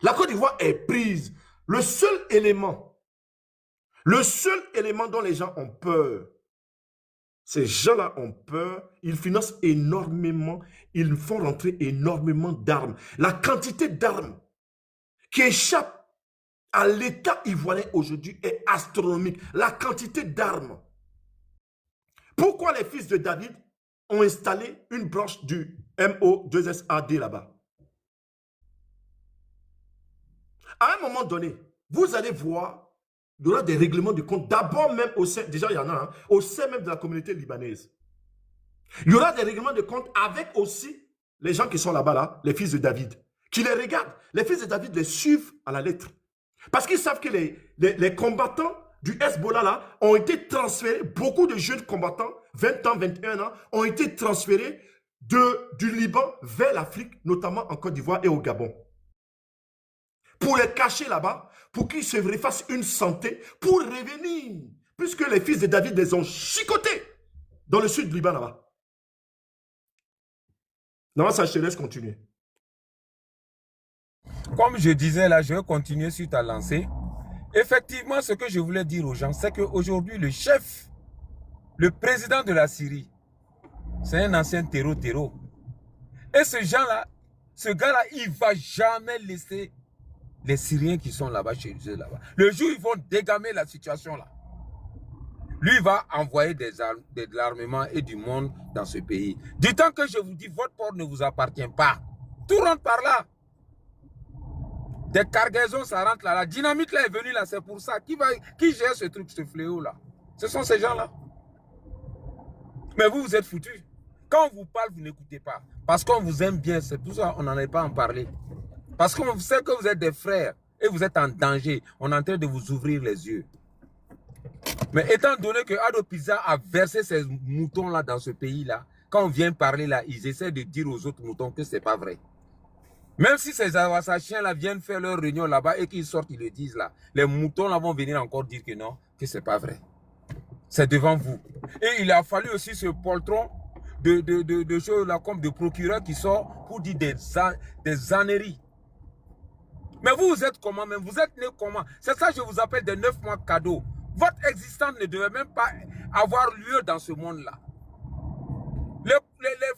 La Côte d'Ivoire est prise. Le seul élément dont les gens ont peur, ces gens-là ont peur, ils financent énormément, ils font rentrer énormément d'armes. La quantité d'armes qui échappe à l'État ivoirien aujourd'hui est astronomique. La quantité d'armes. Pourquoi les fils de David ont installé une branche du MO2SAD là-bas? À un moment donné, vous allez voir, il y aura des règlements de compte, d'abord même au sein, déjà il y en a, hein, au sein même de la communauté libanaise. Il y aura des règlements de compte avec aussi les gens qui sont là-bas, là, les fils de David, qui les regardent. Les fils de David les suivent à la lettre. Parce qu'ils savent que les combattants du Hezbollah là, ont été transférés, beaucoup de jeunes combattants, 20 ans, 21 ans, ont été transférés du Liban vers l'Afrique, notamment en Côte d'Ivoire et au Gabon. Pour les cacher là-bas, pour qu'ils se refassent une santé, pour revenir, puisque les fils de David les ont chicotés dans le sud du Liban là-bas. Non, ça, je te laisse continuer. Comme je disais là, je vais continuer sur ta lancée. Effectivement, ce que je voulais dire aux gens, c'est qu'aujourd'hui, le chef, le président de la Syrie, c'est un ancien terreau. Et ce gars-là, il ne va jamais laisser les Syriens qui sont là-bas, chez eux là-bas. Le jour où ils vont dégamer la situation là, lui va envoyer de l'armement et du monde dans ce pays. Du temps que je vous dis, votre port ne vous appartient pas. Tout rentre par là. Des cargaisons, ça rentre là. La dynamite là est venue là, c'est pour ça. Qui gère ce truc, ce fléau là? Ce sont ces gens-là. Mais vous êtes foutus. Quand on vous parle, vous n'écoutez pas. Parce qu'on vous aime bien, c'est pour ça qu'on n'en est pas en parler. Parce qu'on sait que vous êtes des frères et vous êtes en danger. On est en train de vous ouvrir les yeux. Mais étant donné que Ado Pizza a versé ces moutons-là dans ce pays-là, quand on vient parler là, ils essaient de dire aux autres moutons que ce n'est pas vrai. Même si ces Awasachiens-là viennent faire leur réunion là-bas et qu'ils sortent, ils le disent là, les moutons-là vont venir encore dire que non, que ce n'est pas vrai. C'est devant vous. Et il a fallu aussi ce poltron de choses là, comme de procureur qui sort pour dire des âneries. Mais vous êtes comment même? Vous êtes né comment? C'est ça que je vous appelle des 9 mois cadeaux. Votre existence ne devait même pas avoir lieu dans ce monde-là. Les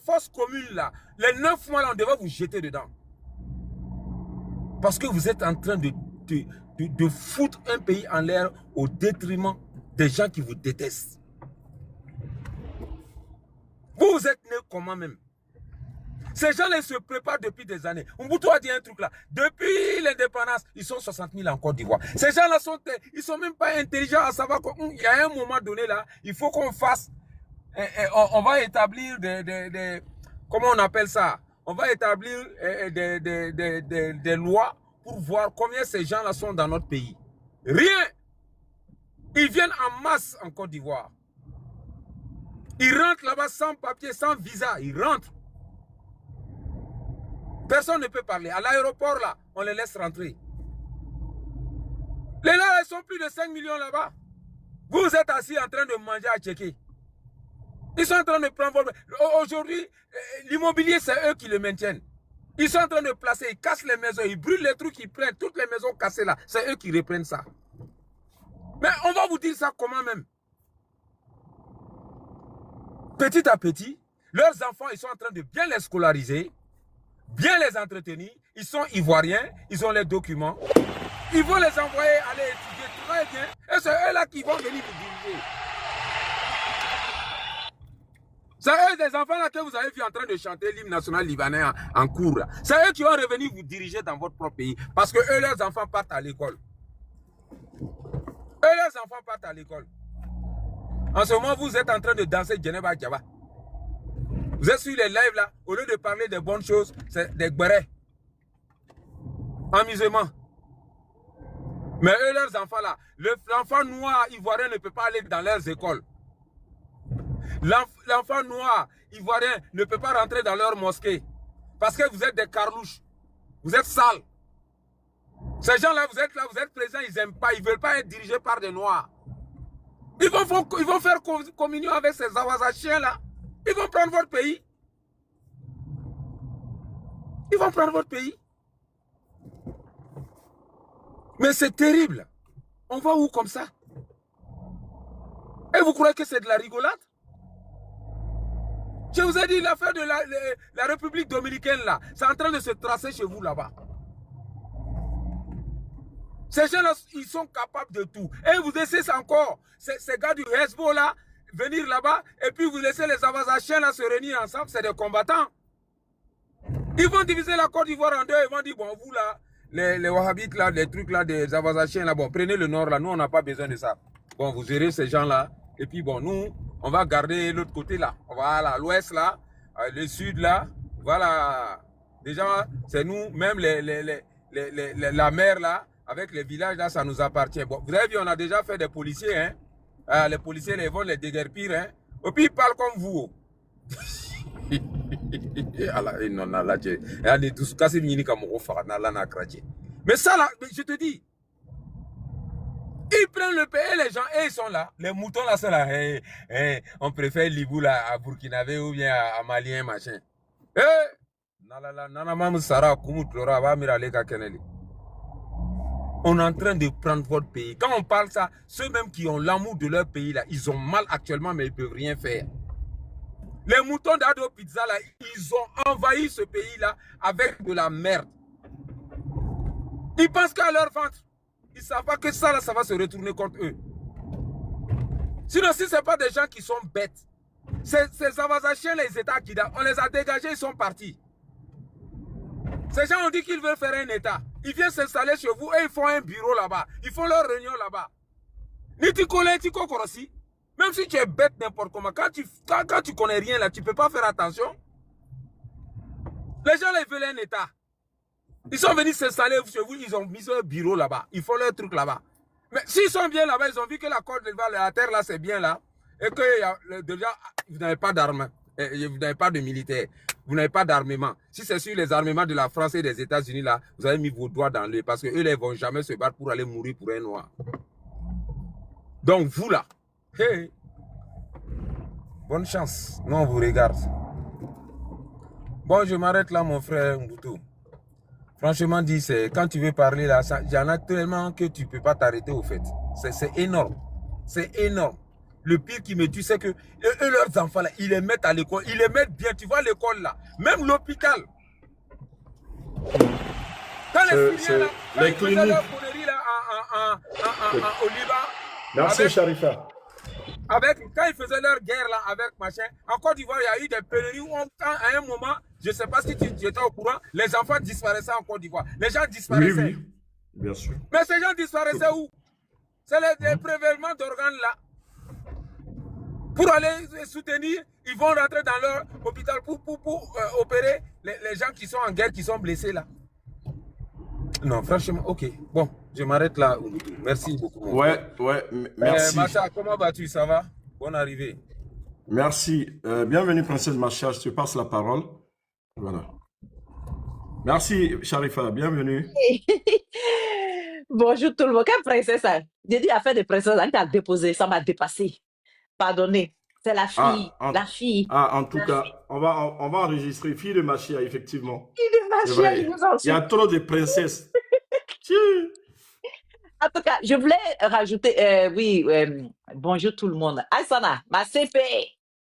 forces communes là, les 9 mois là, on devait vous jeter dedans. Parce que vous êtes en train de foutre un pays en l'air au détriment des gens qui vous détestent. Vous êtes né comment même? Ces gens-là se préparent depuis des années. Mobutu a dit un truc là. Depuis l'indépendance, ils sont 60 000 en Côte d'Ivoire. Ces gens-là ils sont même pas intelligents à savoir qu'il y a un moment donné là, il faut qu'on fasse, on va établir comment on appelle ça? On va établir des lois pour voir combien ces gens-là sont dans notre pays. Rien. Ils viennent en masse en Côte d'Ivoire. Ils rentrent là-bas sans papier, sans visa. Ils rentrent. Personne ne peut parler. À l'aéroport, là, on les laisse rentrer. Les là, ils sont plus de 5 millions là-bas. Vous êtes assis en train de manger à checker. Ils sont en train de prendre votre... Aujourd'hui, l'immobilier, c'est eux qui le maintiennent. Ils sont en train de placer, ils cassent les maisons, ils brûlent les trucs, ils prennent toutes les maisons cassées là. C'est eux qui reprennent ça. Mais on va vous dire ça comment même? Petit à petit, leurs enfants, ils sont en train de bien les scolariser, bien les entretenir. Ils sont ivoiriens, ils ont les documents. Ils vont les envoyer aller étudier très bien. Et c'est eux là qui vont venir vous diriger. C'est eux des enfants là que vous avez vu en train de chanter l'hymne national libanais en cours. C'est eux qui vont revenir vous diriger dans votre propre pays. Parce que eux, leurs enfants partent à l'école. Eux, leurs enfants partent à l'école. En ce moment, vous êtes en train de danser Djeneba Djaba. Vous êtes sur les lives là, au lieu de parler des bonnes choses, c'est des guérets. Amusement. Mais eux, leurs enfants là, l'enfant noir ivoirien ne peut pas aller dans leurs écoles. L'enfant noir ivoirien ne peut pas rentrer dans leur mosquée. Parce que vous êtes des carlouches. Vous êtes sales. Ces gens-là, vous êtes là, vous êtes présents, ils n'aiment pas, ils ne veulent pas être dirigés par des noirs. Ils vont faire communion avec ces Awazachiens là. Ils vont prendre votre pays. Ils vont prendre votre pays. Mais c'est terrible. On va où comme ça? Et vous croyez que c'est de la rigolade? Je vous ai dit, l'affaire de la République dominicaine là, c'est en train de se tracer chez vous là-bas. Ces gens-là, ils sont capables de tout. Et vous laissez encore ces gars du Hezbollah venir là-bas, et puis vous laissez les Awazachiens là se réunir ensemble, c'est des combattants. Ils vont diviser la Côte d'Ivoire en deux, ils vont dire, bon, vous là, les Wahhabites là, les trucs là, des Awazachiens là, bon, prenez le nord là, nous on n'a pas besoin de ça. Bon, vous gérez ces gens là, et puis bon, nous, on va garder l'autre côté là. Voilà, l'ouest là, le sud là, voilà. Déjà, c'est nous, même la mer là, avec les villages là, ça nous appartient. Bon, vous avez vu, on a déjà fait des policiers, hein. Les policiers, ils vont les déguerpir, hein. Et puis ils parlent comme vous. Mais ça là, je te dis, ils prennent le pays, les gens, et ils sont là. Les moutons là sont là. Hey, hey, on préfère Libou là à Burkinabé ou bien à Malien, machin. On est en train de prendre votre pays. Quand on parle ça, ceux-mêmes qui ont l'amour de leur pays là, ils ont mal actuellement, mais ils ne peuvent rien faire. Les moutons d'Ado Pizza là, ils ont envahi ce pays là avec de la merde. Ils pensent qu'à leur ventre. Ils ne savent pas que ça là, ça va se retourner contre eux. Sinon, si ce n'est pas des gens qui sont bêtes, ces Awazachiens, les États Kida, on les a dégagés, ils sont partis. Ces gens ont dit qu'ils veulent faire un État. Ils viennent s'installer chez vous et ils font un bureau là-bas. Ils font leur réunion là-bas. Même si tu es bête n'importe comment, quand tu connais rien là, tu ne peux pas faire attention. Les gens là, ils veulent un État. Ils sont venus s'installer chez vous, ils ont mis leur bureau là-bas. Ils font leur truc là-bas. Mais s'ils sont bien là-bas, ils ont vu que la côte de la terre là, c'est bien là. Et que déjà, vous n'avez pas d'armes. Vous n'avez pas de militaires. Vous n'avez pas d'armement. Si c'est sur les armements de la France et des États-Unis là, vous avez mis vos doigts dans l'œil. Parce qu'eux, ils ne vont jamais se battre pour aller mourir pour un noir. Donc vous là, hey, bonne chance. Nous, on vous regarde. Bon, je m'arrête là, mon frère Mboutou. Franchement dit, quand tu veux parler là, il y en a tellement que tu ne peux pas t'arrêter au fait. C'est énorme. C'est énorme. Le pire qui me tue, c'est que eux, leurs enfants là, ils les mettent à l'école. Ils les mettent bien. Tu vois l'école là. Même l'hôpital. Quand les Syriens là, quand ils faisaient leur connerie là au Liban. Merci Sharifa. Quand ils faisaient leur guerre là avec machin, en Côte d'Ivoire, il y a eu des pénuries où à un moment, je ne sais pas si tu étais au courant, les enfants disparaissaient en Côte d'Ivoire. Les gens disparaissaient. Oui, oui, bien sûr. Mais ces gens disparaissaient où? C'est les prélèvements d'organes là. Pour aller soutenir, ils vont rentrer dans leur hôpital pour opérer les gens qui sont en guerre, qui sont blessés là. Non, franchement, ok. Bon, je m'arrête là. Merci beaucoup. Ouais, merci. Macha, comment vas-tu? Ça va? Bonne arrivée. Merci. Bienvenue, princesse Macha. Je te passe la parole. Voilà. Merci, Sharifa. Bienvenue. Bonjour tout le monde. Quelle princesse? J'ai dit affaire de princesse, elle t'a déposé, ça m'a dépassé. Pardonnez. C'est la fille. La fille. En tout cas, on va enregistrer fille de Machia, effectivement. Fille de Machia, il y a trop de princesses. En tout cas, je voulais rajouter, oui, bonjour tout le monde. Aïsana, ma CP,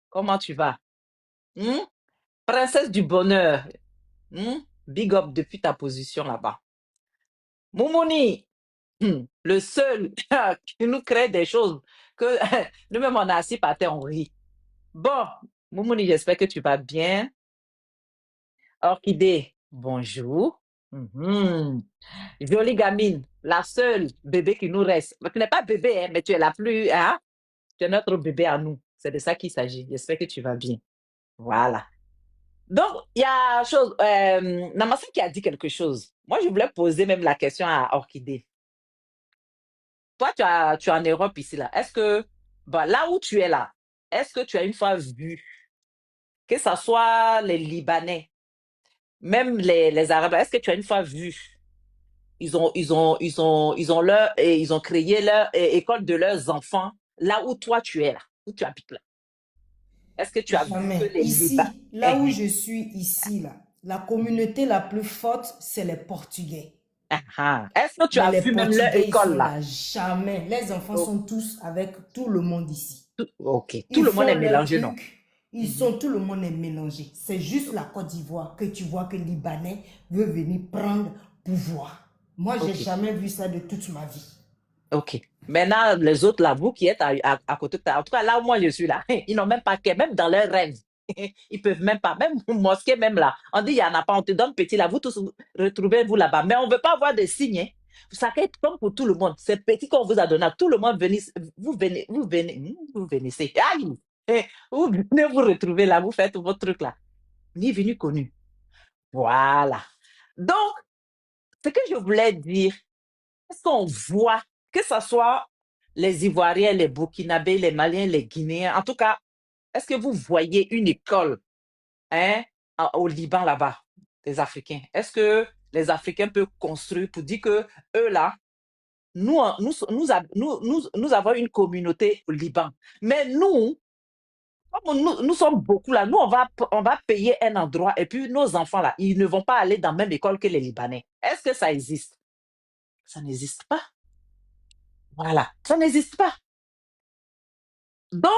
comment tu vas? Hmm? Princesse du bonheur. Hmm? Big up depuis ta position là-bas. Moumouni, le seul qui nous crée des choses que nous-mêmes on a assis par terre, on rit. Bon, Moumouni, j'espère que tu vas bien. Orchidée, bonjour. Jolie gamine, la seule bébé qui nous reste. Tu n'es pas bébé, hein, mais tu es la plus, hein? Tu es notre bébé à nous. C'est de ça qu'il s'agit. J'espère que tu vas bien. Voilà. Donc, il y a chose, Namasa qui a dit quelque chose. Moi, je voulais poser même la question à Orchidée. Toi, tu es en Europe ici, là. Est-ce que, là où tu es là, est-ce que tu as une fois vu que ce soit les Libanais, même les Arabes, est-ce que tu as une fois vu ils ont créé leur école de leurs enfants là où toi tu es là, où tu habites là. Est-ce que tu as vu que Jamais. les Ici, Libanais? là où je suis, ici, là, la communauté la plus forte, c'est les Portugais. Est-ce que tu Mais as les vu même leur Portugais, ils école sont là? là. Jamais. Les enfants Oh, sont tous avec tout le monde ici. ok. Tout Ils le monde est font leur mélangé, non? truc. Ils sont, tout le monde est mélangé. C'est juste la Côte d'Ivoire que tu vois que Libanais veut venir prendre pouvoir. Moi, j'ai Ok. jamais vu ça de toute ma vie. Ok. Maintenant, les autres là, vous qui êtes à côté de toi, en tout cas là où moi je suis là, ils n'ont même pas qu'à, même dans leurs rêves. Ils peuvent même pas, même mosquée, même là. On dit, il n'y en a pas, on te donne petit là, vous tous retrouvez-vous là-bas. Mais on ne veut pas avoir des signes. Hein. Ça peut être comme pour tout le monde. C'est petit qu'on vous a donné. Tout le monde venez, vous venez, c'est. Aïe! Vous venez vous retrouver là, vous faites votre truc là. Ni venu connu. Voilà. Donc, ce que je voulais dire, est-ce qu'on voit que ce soit les Ivoiriens, les Burkinabés, les Maliens, les Guinéens, en tout cas, est-ce que vous voyez une école hein, au Liban là-bas, des Africains? Est-ce que les Africains peuvent construire pour dire que eux là, nous avons une communauté au Liban. Mais nous, comme nous sommes beaucoup là, nous, on va payer un endroit et puis nos enfants là, ils ne vont pas aller dans la même école que les Libanais. Est-ce que ça existe? Ça n'existe pas. Voilà, ça n'existe pas. Donc,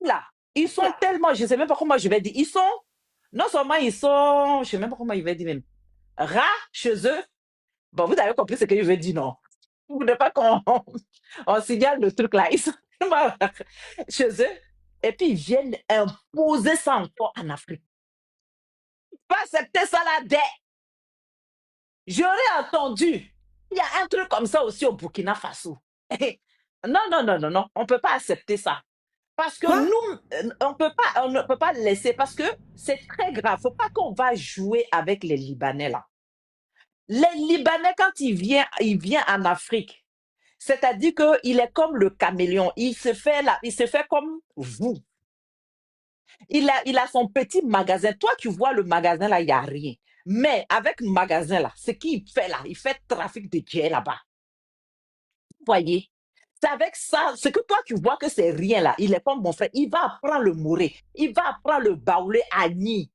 là, ils sont tellement, je ne sais même pas comment je vais dire, ils sont, non seulement ils sont, je ne sais même pas comment il va dire même, rats chez eux. Bon, vous avez compris ce que je veux dire, non? Vous ne voulez pas qu'on on signale le truc là, ils sont tellement rares chez eux. Et puis, ils viennent imposer ça encore en Afrique. Pas accepter ça là, j'aurais entendu. Il y a un truc comme ça aussi au Burkina Faso. Non, non, non, non, non, on ne peut pas accepter ça. Parce que Quoi? nous, on ne peut pas laisser, parce que c'est très grave. Il ne faut pas qu'on va jouer avec les Libanais là. Les Libanais, quand il vient en Afrique, c'est-à-dire qu'il est comme le caméléon. Il se fait comme vous. Il a son petit magasin. Toi, tu vois le magasin là, il n'y a rien. Mais avec le magasin là, ce qu'il fait là, il fait trafic de biens là-bas. Vous voyez? C'est avec ça, ce que toi tu vois que c'est rien là, il est comme mon frère, il va apprendre le Mouré, il va apprendre le Baoulé à Ni.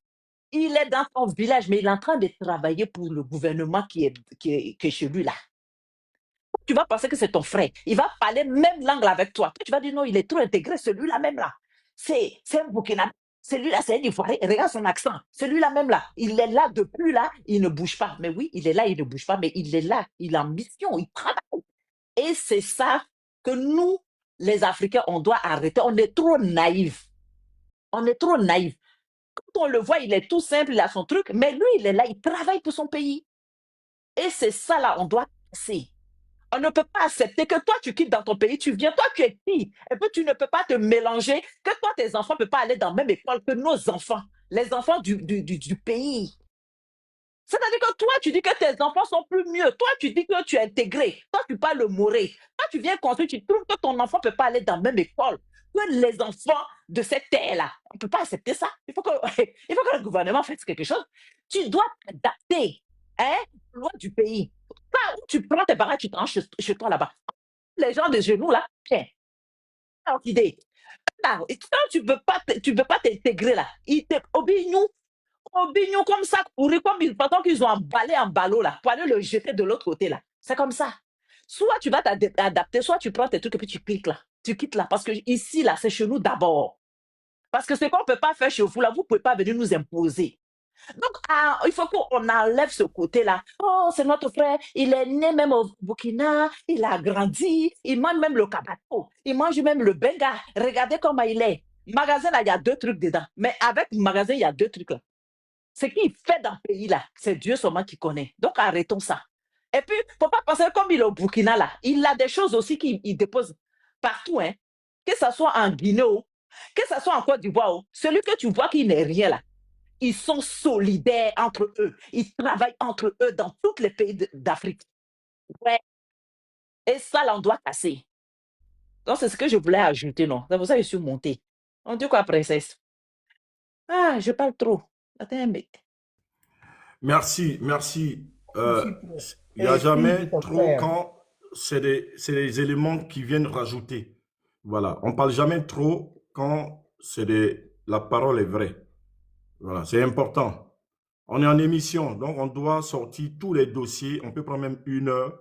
Il est dans son village, mais il est en train de travailler pour le gouvernement qui est chez lui là. Tu vas penser que c'est ton frère. Il va parler même langue avec toi. Tu vas dire non, il est trop intégré, celui-là même là. C'est un Burkinabé. Celui-là, c'est un Ivoirien. Regarde son accent. Celui-là même là, il est là depuis là, il ne bouge pas. Mais oui, il est là, il ne bouge pas, mais il est là, il est en mission, il travaille. Et c'est ça que nous, les Africains, on doit arrêter. On est trop naïfs. On est trop naïfs. Quand on le voit, il est tout simple, il a son truc, mais lui, il est là, il travaille pour son pays. Et c'est ça là, on doit casser. On ne peut pas accepter que toi, tu quittes dans ton pays, tu viens, toi, tu es petit, et puis tu ne peux pas te mélanger, que toi, tes enfants ne peuvent pas aller dans la même école que nos enfants, les enfants du pays. C'est-à-dire que toi, tu dis que tes enfants sont plus mieux. Toi, tu dis que tu es intégré. Toi, tu parles le moré. Toi, tu viens construire, tu trouves que ton enfant ne peut pas aller dans la même école que les enfants de cette terre-là. On ne peut pas accepter ça. Il faut que le gouvernement fasse quelque chose. Tu dois t'adapter loin du pays. Là où tu prends tes parents, tu te rends chez toi là-bas. Les gens de genoux, là, tiens, idée. Là, tu ne peux pas t'intégrer là. Ils t'obéissent au bignon comme ça, pourri, comme pendant qu'ils ont emballé en ballot là, pour aller le jeter de l'autre côté là. C'est comme ça. Soit tu vas t'adapter, soit tu prends tes trucs et puis tu cliques là. Tu quittes là. Parce que ici, là, c'est chez nous d'abord. Parce que ce qu'on ne peut pas faire chez vous, là, vous ne pouvez pas venir nous imposer. Donc, il faut qu'on enlève ce côté-là. Oh, c'est notre frère, il est né même au Burkina, il a grandi, il mange même le kabato, il mange même le benga. Regardez comment il est. Magasin, là, il y a 2 trucs dedans. Mais avec le magasin, il y a 2 trucs là. Ce qu'il fait dans le pays, là, c'est Dieu seulement qui connaît. Donc, arrêtons ça. Et puis, il ne faut pas penser comme il est au Burkina, là. Il a des choses aussi qu'il dépose partout, hein. Que ce soit en Guinée, que ce soit en Côte d'Ivoire, celui que tu vois qui n'est rien, là, ils sont solidaires entre eux. Ils travaillent entre eux dans tous les pays d'Afrique. Ouais. Et ça, là, on doit casser. Donc, c'est ce que je voulais ajouter, non? C'est pour ça que je suis montée. On dit quoi, princesse? Ah, je parle trop. Attends, mais... Merci, merci. Super. Il n'y a Et jamais puis, ton trop frère. quand c'est des éléments qui viennent rajouter. Voilà. On ne parle jamais trop quand la parole est vraie. Voilà, c'est important. On est en émission, donc on doit sortir tous les dossiers. On peut prendre même 1 heure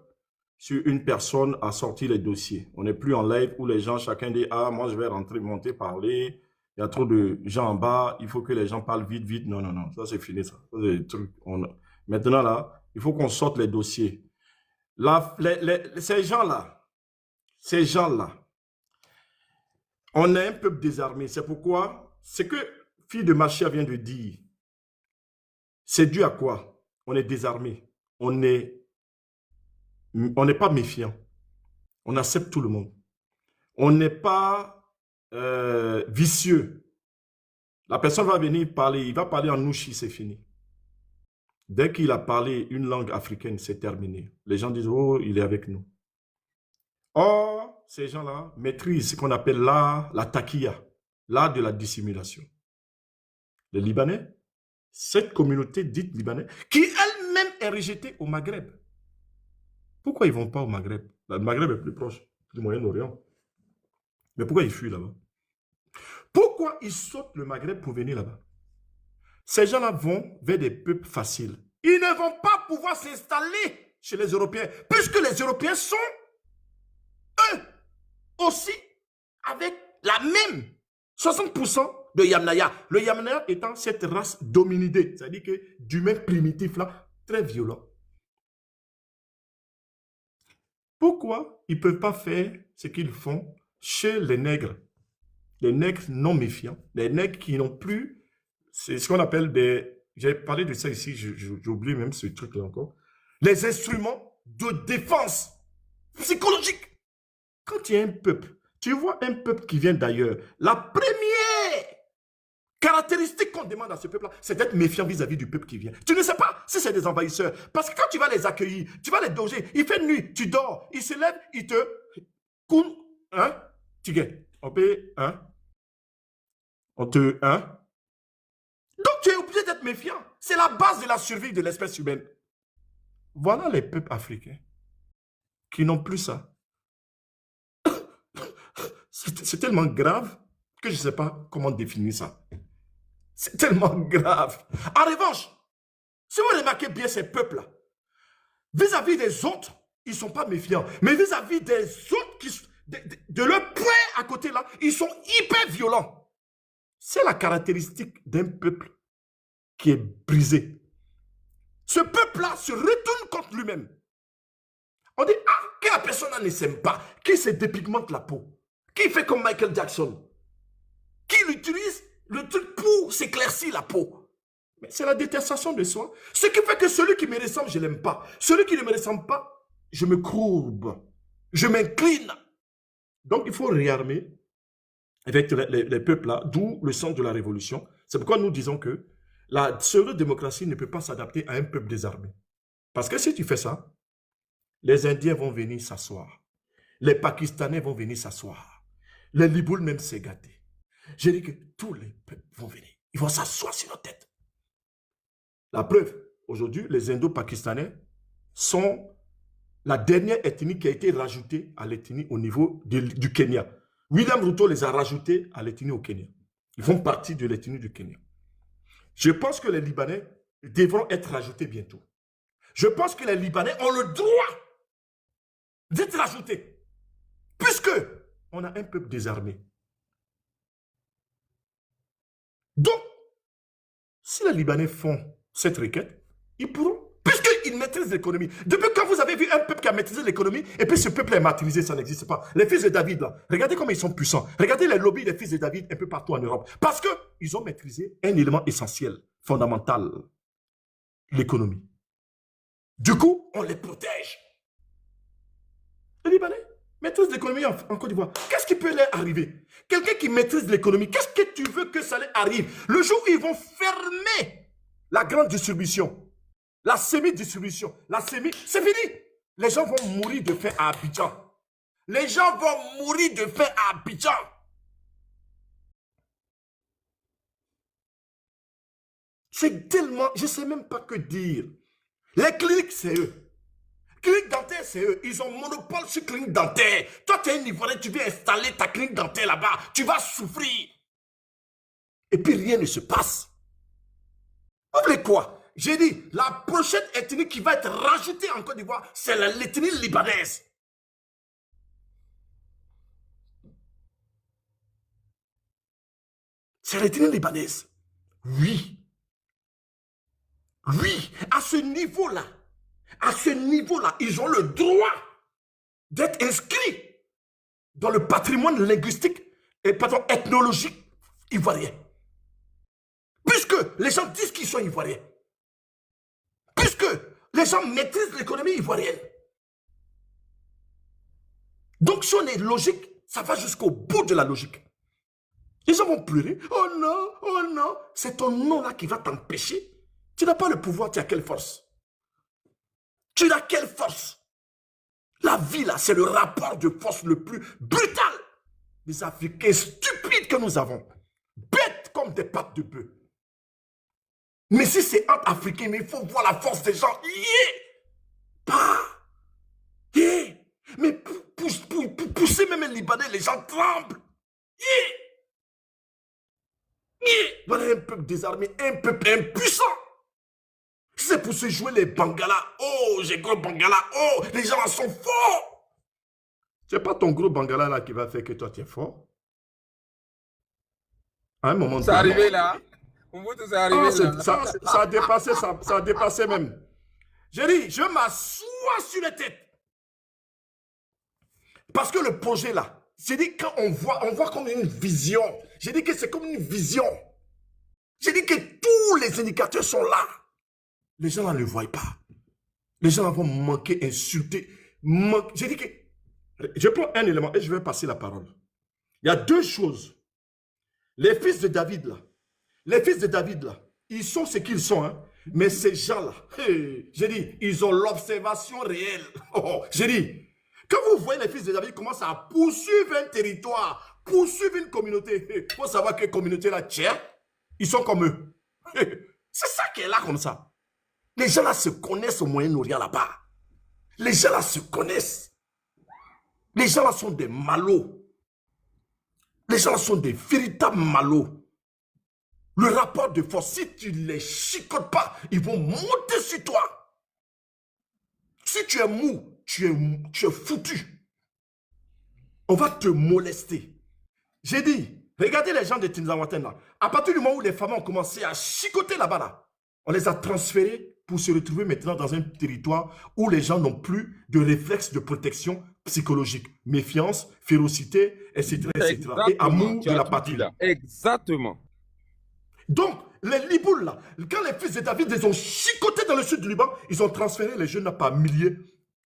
sur une personne à sortir les dossiers. On n'est plus en live où les gens, chacun dit, ah, moi je vais rentrer, monter, parler. Il y a trop de gens en bas, il faut que les gens parlent vite, vite. Non, non, non, ça c'est fini ça. Ça, c'est des trucs, Maintenant là, il faut qu'on sorte les dossiers. Là, ces gens-là, on est un peuple désarmé. C'est pourquoi, ce que Fille de Machia vient de dire, c'est dû à quoi? On est désarmé. On n'est pas méfiant. On accepte tout le monde. On n'est pas vicieux. La personne va venir parler, il va parler en nouchi, c'est fini. Dès qu'il a parlé une langue africaine, c'est terminé. Les gens disent, oh, il est avec nous. Or, ces gens-là maîtrisent ce qu'on appelle la taquilla, l'art de la dissimulation. Les Libanais, cette communauté dite Libanais, qui elle-même est rejetée au Maghreb. Pourquoi ils ne vont pas au Maghreb? Le Maghreb est plus proche du Moyen-Orient. Mais pourquoi ils fuient là-bas? Pourquoi ils sautent le Maghreb pour venir là-bas? Ces gens-là vont vers des peuples faciles. Ils ne vont pas pouvoir s'installer chez les Européens, puisque les Européens sont, eux, aussi, avec la même 60% de Yamnaya. Le Yamnaya étant cette race dominidée, c'est-à-dire que d'humains primitifs là, très violents. Pourquoi ils ne peuvent pas faire ce qu'ils font chez les nègres non méfiants, les nègres qui n'ont plus, c'est ce qu'on appelle des, j'ai parlé de ça ici, j'oublie même ce truc-là encore, les instruments de défense psychologique. Quand tu es un peuple, tu vois un peuple qui vient d'ailleurs, la première caractéristique qu'on demande à ce peuple-là, c'est d'être méfiant vis-à-vis du peuple qui vient. Tu ne sais pas si c'est des envahisseurs. Parce que quand tu vas les accueillir, tu vas les doger, il fait nuit, tu dors, ils se lèvent, ils te coulent, hein, tu gagnes. On peut, hein, hein. Donc tu es obligé d'être méfiant. C'est la base de la survie de l'espèce humaine. Voilà les peuples africains qui n'ont plus ça. C'est tellement grave que je ne sais pas comment définir ça. C'est tellement grave. En revanche, si vous remarquez bien ces peuples-là, vis-à-vis des autres, ils ne sont pas méfiants. Mais vis-à-vis des autres, de leur point à côté là, ils sont hyper violents. C'est la caractéristique d'un peuple qui est brisé. Ce peuple-là se retourne contre lui-même. On dit, ah, que la personne ne s'aime pas, qui se dépigmente la peau, qui fait comme Michael Jackson, qui utilise le truc pour s'éclaircir la peau. Mais c'est la détestation de soi. Ce qui fait que celui qui me ressemble, je ne l'aime pas. Celui qui ne me ressemble pas, je me courbe. Je m'incline. Donc, il faut réarmer avec les peuples-là, d'où le sens de la révolution. C'est pourquoi nous disons que la pseudo-démocratie ne peut pas s'adapter à un peuple désarmé. Parce que si tu fais ça, les Indiens vont venir s'asseoir. Les Pakistanais vont venir s'asseoir. Les Libouls même s'est gâtés. J'ai dit que tous les peuples vont venir. Ils vont s'asseoir sur nos têtes. La preuve, aujourd'hui, les Indo-Pakistanais sont la dernière ethnie qui a été rajoutée à l'ethnie au niveau du Kenya. William Ruto les a rajoutés à l'ethnie au Kenya. Ils font partie de l'ethnie du Kenya. Je pense que les Libanais devront être rajoutés bientôt. Je pense que les Libanais ont le droit Dites rajouter. Puisque on a un peuple désarmé. Donc, si les Libanais font cette requête, ils pourront. Puisqu'ils maîtrisent l'économie. Depuis quand vous avez vu un peuple qui a maîtrisé l'économie, et puis ce peuple est martyrisé, ça n'existe pas. Les fils de David, là, regardez comment ils sont puissants. Regardez les lobbies des fils de David un peu partout en Europe. Parce qu'ils ont maîtrisé un élément essentiel, fondamental, l'économie. Du coup, on les protège. Les Libanais maîtrisent l'économie en Côte d'Ivoire. Qu'est-ce qui peut leur arriver? Quelqu'un qui maîtrise l'économie, qu'est-ce que tu veux que ça leur arrive? Le jour où ils vont fermer la grande distribution, la semi-distribution, c'est fini. Les gens vont mourir de faim à Abidjan. Les gens vont mourir de faim à Abidjan. C'est tellement, je ne sais même pas que dire. Les cliniques, c'est eux. Clinique dentaire, c'est eux. Ils ont monopole sur clinique dentaire. Toi, tu es un Ivoirien, tu viens installer ta clinique dentaire là-bas. Tu vas souffrir. Et puis, rien ne se passe. Vous voulez quoi? J'ai dit, la prochaine ethnie qui va être rajoutée en Côte d'Ivoire, c'est l'ethnie libanaise. C'est l'ethnie libanaise. Oui. Oui. À ce niveau-là, ils ont le droit d'être inscrits dans le patrimoine linguistique et pardon, ethnologique ivoirien. Puisque les gens disent qu'ils sont ivoiriens. Puisque les gens maîtrisent l'économie ivoirienne. Donc si on est logique, ça va jusqu'au bout de la logique. Les gens vont pleurer. Oh non, oh non. C'est ton nom là qui va t'empêcher. Tu n'as pas le pouvoir, tu as quelle force? Tu as quelle force? La vie là, c'est le rapport de force le plus brutal des Africains stupides que nous avons. Bêtes comme des pattes de bœuf. Mais si c'est entre Africains, mais il faut voir la force des gens. Mais pousser même les Libanais, les gens tremblent. Voilà un peuple désarmé, un peuple impuissant. C'est pour se jouer les Bangalas. Oh, j'ai gros Bangala. Oh, les gens là sont forts. C'est pas ton gros Bangala là qui va faire que toi tu es fort. À un moment donné. C'est arrivé là. C'est arrivé là. Ça a dépassé même. J'ai dit, je m'assois sur les têtes. Parce que le projet là, j'ai dit quand on voit comme une vision. J'ai dit que c'est comme une vision. J'ai dit que tous les indicateurs sont là. Les gens là ne le voient pas. Les gens là vont manquer, insulter. J'ai dit que... Je prends un élément et je vais passer la parole. Il y a deux choses. Les fils de David là, ils sont ce qu'ils sont, hein. Mais ces gens-là, j'ai dit, ils ont l'observation réelle. J'ai dit, quand vous voyez les fils de David commencent à poursuivre un territoire, poursuivre une communauté, il faut savoir que communauté là, tiens, ils sont comme eux. C'est ça qui est là comme ça. Les gens là se connaissent au Moyen-Orient là-bas. Les gens là se connaissent. Les gens là sont des malauds. Les gens là sont des véritables malauds. Le rapport de force, si tu ne les chicotes pas, ils vont monter sur toi. Si tu es mou, tu es foutu. On va te molester. J'ai dit, regardez les gens de Tinzaouaten là. À partir du moment où les femmes ont commencé à chicoter là-bas, là, on les a transférés pour se retrouver maintenant dans un territoire où les gens n'ont plus de réflexes de protection psychologique. Méfiance, férocité, etc. Exactement. Et amour de la patrie. Exactement. Donc, les Libouls, là, quand les fils de David les ont chicotés dans le sud du Liban, ils ont transféré les jeunes par milliers.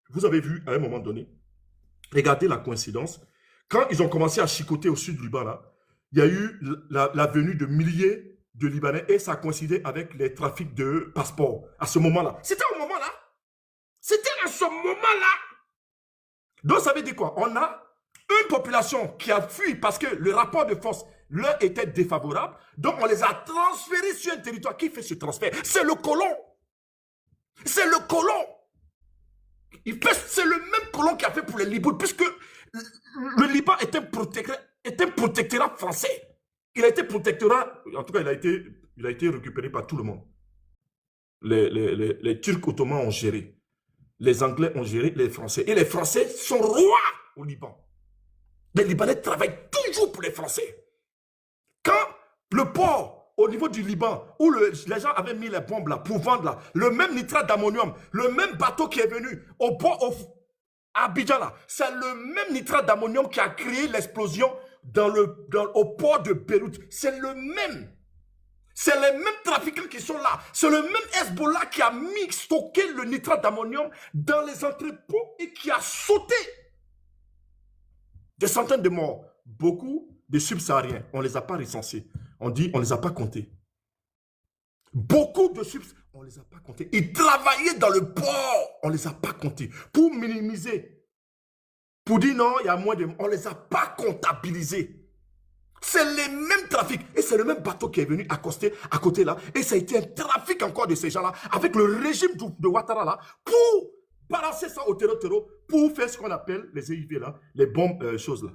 Vous avez vu, à un moment donné, regardez la coïncidence, quand ils ont commencé à chicoter au sud du Liban, là, il y a eu la venue de milliers de Libanais et ça a coïncidé avec les trafics de passeports. À ce moment-là. C'était au moment-là. C'était à ce moment-là. Donc, ça veut dire quoi? On a une population qui a fui parce que le rapport de force leur était défavorable. Donc, on les a transférés sur un territoire. Qui fait ce transfert? C'est le colon. C'est le colon. C'est le même colon qui a fait pour les Libouls, puisque le Liban est un protectorat français. Il a été protectorat, en tout cas, il a été récupéré par tout le monde. Les Turcs ottomans ont géré. les Anglais ont géré les Français. Et les Français sont rois au Liban. Les Libanais travaillent toujours pour les Français. Quand le port au niveau du Liban, où les gens avaient mis les bombes là pour vendre là, le même nitrate d'ammonium, le même bateau qui est venu au port à Abidjan là, c'est le même nitrate d'ammonium qui a créé l'explosion au port de Beyrouth. C'est le même. C'est les mêmes trafiquants qui sont là. C'est le même Hezbollah qui a stocké le nitrate d'ammonium dans les entrepôts et qui a sauté. Des centaines de morts. Beaucoup de subsahariens, on ne les a pas recensés. On dit on ne les a pas comptés. Beaucoup de subsahariens, on ne les a pas comptés. Ils travaillaient dans le port, on ne les a pas comptés. Pour minimiser. Pour dire non, il y a moins de... On ne les a pas comptabilisés. C'est les mêmes trafics. Et c'est le même bateau qui est venu accoster à côté là. Et ça a été un trafic encore de ces gens-là avec le régime de Ouattara là pour balancer ça au terreau pour faire ce qu'on appelle les EIV là, les bombes choses là.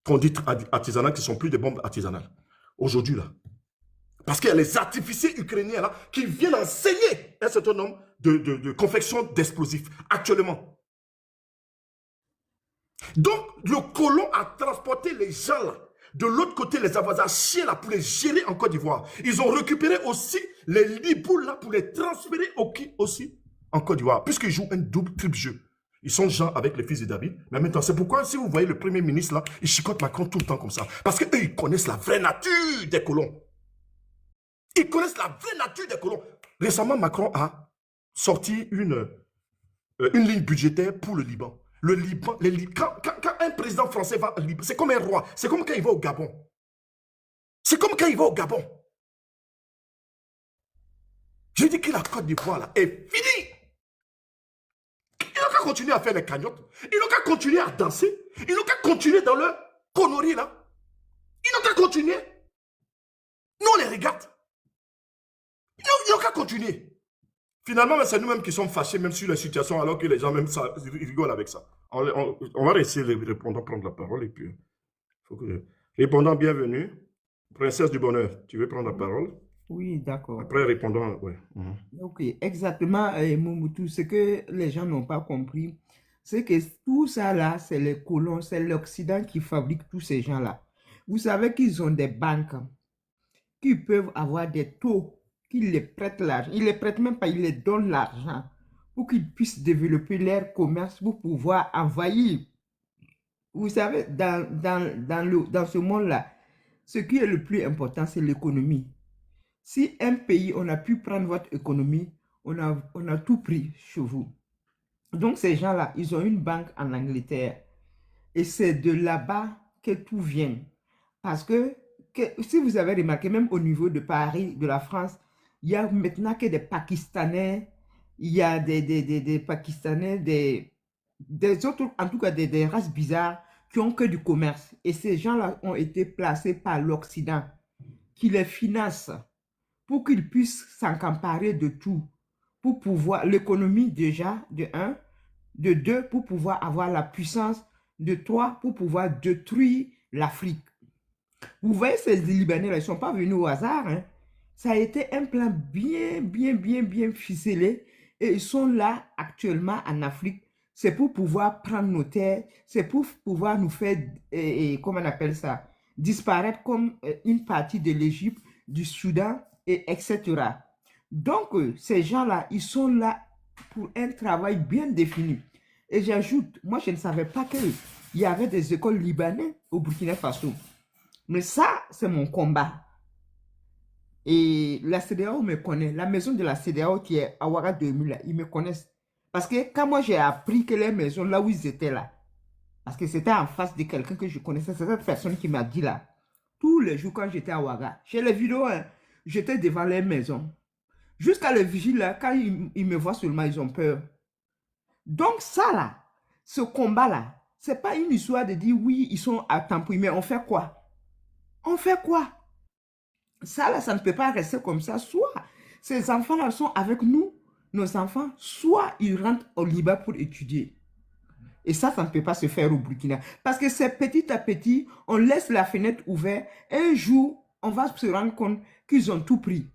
Qu'on dit artisanales qui ne sont plus des bombes artisanales. Aujourd'hui là. Parce qu'il y a les artificiers ukrainiens là qui viennent enseigner un certain nombre de confections d'explosifs actuellement. Donc le colon a transporté les gens là. De l'autre côté, les Avazachiens là pour les gérer en Côte d'Ivoire. Ils ont récupéré aussi les Libouls là pour les transférer aussi en Côte d'Ivoire. Puisqu'ils jouent un double, triple jeu. Ils sont gens avec les fils de David. Mais maintenant, c'est pourquoi si vous voyez le premier ministre là, il chicote Macron tout le temps comme ça. Parce qu'eux, ils connaissent la vraie nature des colons. Ils connaissent la vraie nature des colons. Récemment, Macron a sorti une ligne budgétaire pour le Liban. Le Liban, quand un président français va au Liban, c'est comme un roi. C'est comme quand il va au Gabon. C'est comme quand il va au Gabon. Je dis que la Côte d'Ivoire là est finie. Ils n'ont qu'à continuer à faire les cagnottes. Ils n'ont qu'à continuer à danser. Ils n'ont qu'à continuer dans leur connerie là. Ils n'ont qu'à continuer. Nous on les regarde. Ils n'ont qu'à continuer. Finalement, c'est nous-mêmes qui sommes fâchés, même sur la situation, alors que les gens même ça, ils rigolent avec ça. On va essayer de répondre, prendre la parole. Et puis, répondant, bienvenue. Princesse du bonheur, tu veux prendre la parole? Oui, d'accord. Après, répondant, oui. Ok, exactement, Moumoutou, ce que les gens n'ont pas compris, c'est que tout ça là, c'est les colons, c'est l'Occident qui fabrique tous ces gens-là. Vous savez qu'ils ont des banques qui peuvent avoir des taux, qui les prêtent l'argent. Ils ne les prêtent même pas, ils les donnent l'argent pour qu'ils puissent développer leur commerce, pour pouvoir envahir. Vous savez, dans ce monde-là, ce qui est le plus important, c'est l'économie. Si un pays, on a pu prendre votre économie, on a tout pris chez vous. Donc ces gens-là, ils ont une banque en Angleterre. Et c'est de là-bas que tout vient. Parce que si vous avez remarqué, même au niveau de Paris, de la France, il y a maintenant que des Pakistanais, il y a des Pakistanais, des autres, en tout cas des races bizarres qui ont que du commerce. Et ces gens-là ont été placés par l'Occident, qui les finance pour qu'ils puissent s'emparer de tout, pour pouvoir, l'économie déjà, de 1, de 2, pour pouvoir avoir la puissance, de 3, pour pouvoir détruire l'Afrique. Vous voyez, ces Libanais, ils ne sont pas venus au hasard, hein. Ça a été un plan bien ficelé et ils sont là actuellement en Afrique. C'est pour pouvoir prendre nos terres, c'est pour pouvoir nous faire, comment on appelle ça, disparaître comme une partie de l'Égypte, du Soudan, etc. Donc, ces gens-là, ils sont là pour un travail bien défini. Et j'ajoute, moi je ne savais pas qu'il y avait des écoles libanaises au Burkina Faso. Mais ça, c'est mon combat. Et la CEDEAO me connaît. La maison de la CEDEAO qui est à Ouaga 2000, là, ils me connaissent. Parce que quand moi j'ai appris que les maisons, là où ils étaient là, parce que c'était en face de quelqu'un que je connaissais, c'est cette personne qui m'a dit là, tous les jours quand j'étais à Ouaga, chez les vidéos, hein, j'étais devant les maisons. Jusqu'à les vigiles, là, quand ils me voient seulement, ils ont peur. Donc ça là, ce combat là, c'est pas une histoire de dire oui, ils sont à Tampouille, mais on fait quoi? On fait quoi? Ça là, ça ne peut pas rester comme ça. Soit ces enfants-là sont avec nous, nos enfants, soit ils rentrent au Liban pour étudier. Et ça ne peut pas se faire au Burkina. Parce que c'est petit à petit, on laisse la fenêtre ouverte. Un jour, on va se rendre compte qu'ils ont tout pris.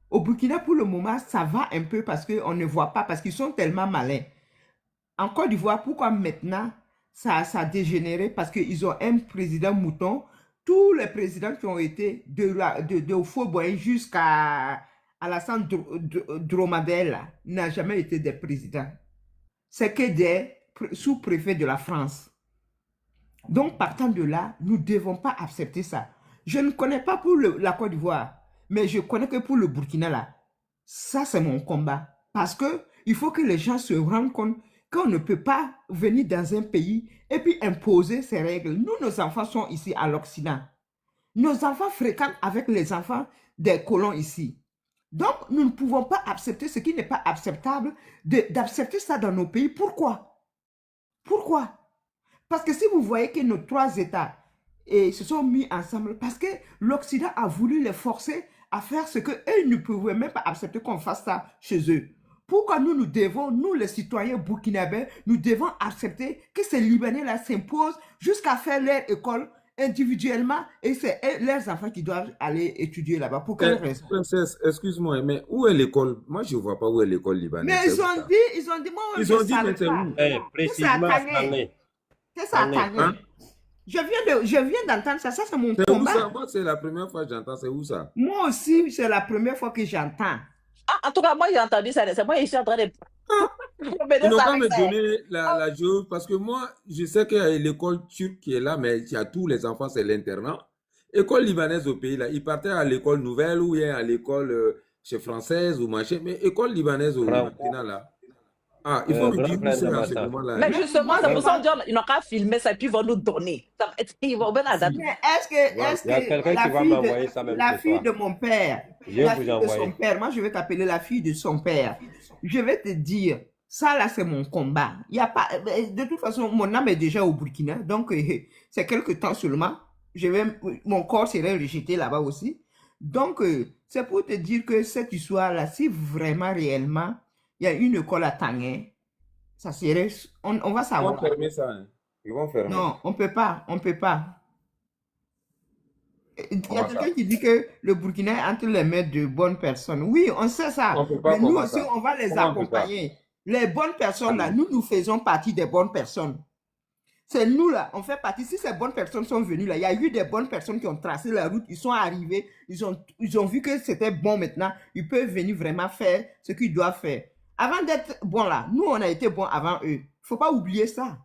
Au Burkina, pour le moment, ça va un peu parce qu'on ne voit pas, parce qu'ils sont tellement malins. En Côte d'Ivoire, pourquoi maintenant ça a dégénéré? Parce qu'ils ont un président mouton. Tous les présidents qui ont été de Faubourg jusqu'à Alassane Dromadaire là, n'ont jamais été des présidents. C'est que des sous-préfets de la France. Donc, partant de là, nous ne devons pas accepter ça. Je ne connais pas pour la Côte d'Ivoire, mais je connais que pour le Burkina là. Ça, c'est mon combat. Parce que il faut que les gens se rendent compte qu'on ne peut pas venir dans un pays et puis imposer ses règles. Nous, nos enfants sont ici à l'Occident. Nos enfants fréquentent avec les enfants des colons ici. Donc, nous ne pouvons pas accepter ce qui n'est pas acceptable, d'accepter ça dans nos pays. Pourquoi? Pourquoi? Parce que si vous voyez que nos trois États se sont mis ensemble, parce que l'Occident a voulu les forcer à faire ce qu'eux ne pouvaient même pas accepter qu'on fasse ça chez eux. Pourquoi nous devons, nous les citoyens burkinabés, nous devons accepter que ces Libanais-là s'imposent jusqu'à faire leur école individuellement et c'est leurs enfants qui doivent aller étudier là-bas. Pour quelle raison? Princesse, excuse-moi, mais où est l'école? Moi, je ne vois pas où est l'école libanaise. Mais ils ont dit, moi, ils ont dit, mais c'est où? Précisément à Tanger. C'est ça, Tanger. Je viens d'entendre ça, c'est mon combat. C'est où ça? Moi, c'est la première fois que j'entends, c'est où ça? Moi aussi, c'est la première fois que j'entends. En tout cas, moi, j'ai entendu ça. C'est moi, je suis en train de... Ils n'ont pas me donné la géo, parce que moi, je sais qu'il y a l'école turque qui est là, mais il y a tous les enfants, c'est l'internat. École libanaise au pays, là, ils partaient à l'école nouvelle ou bien à l'école chez française ou machin, mais école libanaise au Burkina, là. Ah, il faut me dire où c'est à ce moment-là. Mais justement, c'est pour ça qu'ils n'ont qu'à filmer ça et puis ils vont nous donner. Ils vont bien adapter. Mais est-ce que la fille de mon père, la fille de son père, moi je vais t'appeler la fille de son père, je vais te dire, ça là c'est mon combat. Il y a pas, de toute façon, mon âme est déjà au Burkina, donc c'est quelques temps seulement. Mon corps serait rejeté là-bas aussi. Donc, c'est pour te dire que cette histoire-là, si vraiment, réellement, il y a une école à Tanger, ça serait... On va savoir. Ils vont fermer ça. Hein. Ils vont fermer. Non, on ne peut pas. On ne peut pas. Il y a quelqu'un qui dit que le Burkina est entre les mains de bonnes personnes. Oui, on sait ça. Mais nous aussi, on va les accompagner. Les bonnes personnes, là, nous faisons partie des bonnes personnes. C'est nous, là, on fait partie. Si ces bonnes personnes sont venues, là, il y a eu des bonnes personnes qui ont tracé la route, ils sont arrivés, ils ont vu que c'était bon maintenant, ils peuvent venir vraiment faire ce qu'ils doivent faire. Avant d'être bons, là, nous, on a été bons avant eux. Il ne faut pas oublier ça.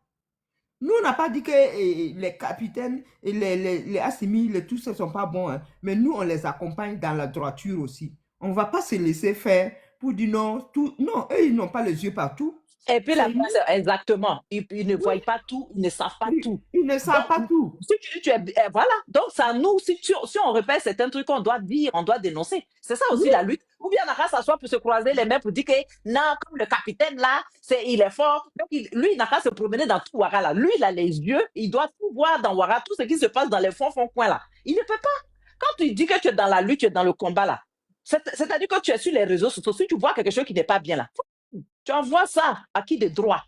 Nous, on n'a pas dit que les capitaines, et les Assimi, tous ce ne sont pas bons, hein, mais nous, on les accompagne dans la droiture aussi. On ne va pas se laisser faire pour dire non, non, eux, ils n'ont pas les yeux partout. Et puis la place, exactement, ils ne voient pas tout, ils ne savent pas tout. Ils ne savent pas tout. Si tu es, voilà, donc ça nous, si on repère certains trucs qu'on doit dire, on doit dénoncer. C'est ça aussi la lutte. Ou bien on n'a qu'à s'asseoir pour se croiser les mains pour dire que non, comme le capitaine là, il est fort. Donc lui, il n'a qu'à se promener dans tout Ouara là. Lui, il a les yeux, il doit tout voir dans Ouara, tout ce qui se passe dans les fonds coins là. Il ne peut pas. Quand tu dis que tu es dans la lutte, tu es dans le combat là, c'est-à-dire que tu es sur les réseaux sociaux, si tu vois quelque chose qui n'est pas bien là, tu envoies ça à qui de droit.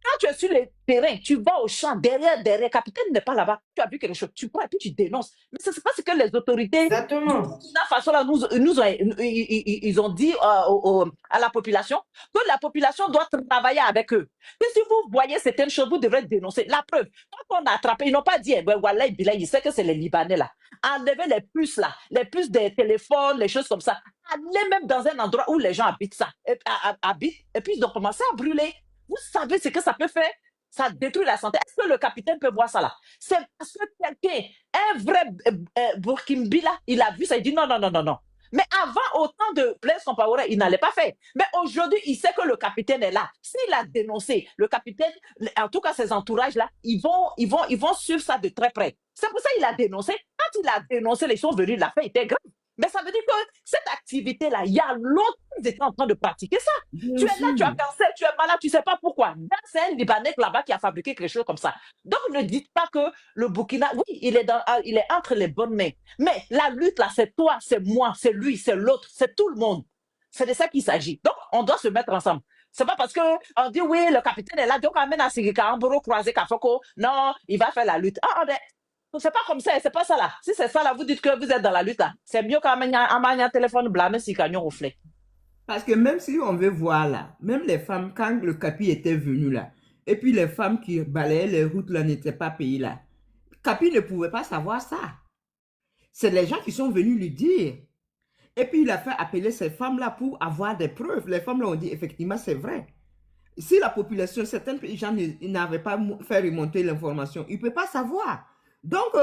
Quand tu es sur le terrain, tu vas au champ, derrière, capitaine n'est pas là-bas, tu as vu quelque chose, tu prends et puis tu dénonces. Mais ce n'est pas ce que les autorités, de la façon là, ils ont dit à la population que la population doit travailler avec eux. Que si vous voyez certaines choses, vous devrez dénoncer. La preuve, quand on a attrapé, ils n'ont pas dit, voilà, il sait que c'est les Libanais là. Enlever les puces là, les puces des téléphones, les choses comme ça. Aller même dans un endroit où les gens habitent ça, et puis ils ont commencé à brûler. Vous savez ce que ça peut faire? Ça détruit la santé. Est-ce que le capitaine peut voir ça là? C'est parce que quelqu'un, un vrai Burkimbi là, il a vu ça, il dit non. Mais avant, au temps de Blaise Compaoré, il n'allait pas faire. Mais aujourd'hui, il sait que le capitaine est là. S'il a dénoncé, le capitaine, en tout cas ses entourages là, ils vont suivre ça de très près. C'est pour ça qu'il a dénoncé. Quand il a dénoncé, les choses venues, la fin était grave. Mais ça veut dire que cette activité-là, il y a longtemps qu'ils étaient en train de pratiquer ça. Tu es là, tu as cancer, tu es malade, tu ne sais pas pourquoi. C'est un Libanais là-bas qui a fabriqué quelque chose comme ça. Donc, ne dites pas que le Burkina, oui, il est entre les bonnes mains. Mais la lutte, là, c'est toi, c'est moi, c'est lui, c'est l'autre, c'est tout le monde. C'est de ça qu'il s'agit. Donc, on doit se mettre ensemble. C'est pas parce qu'on dit, oui, le capitaine est là, donc on amène à Sigika, Amboro, croiser Kafoko. Non, il va faire la lutte. c'est pas comme ça, c'est pas ça là. Si c'est ça là, vous dites que vous êtes dans la lutte là. C'est mieux qu'un téléphone blâme si cagnon reflet. Parce que même si on veut voir là, même les femmes, quand le Capi était venu là, et puis les femmes qui balayaient les routes là n'étaient pas payées là, Capi ne pouvait pas savoir ça. C'est les gens qui sont venus lui dire. Et puis il a fait appeler ces femmes-là pour avoir des preuves. Les femmes-là ont dit effectivement c'est vrai. Si la population, certains gens n'avaient pas fait remonter l'information, ils ne peuvent pas savoir. Donc,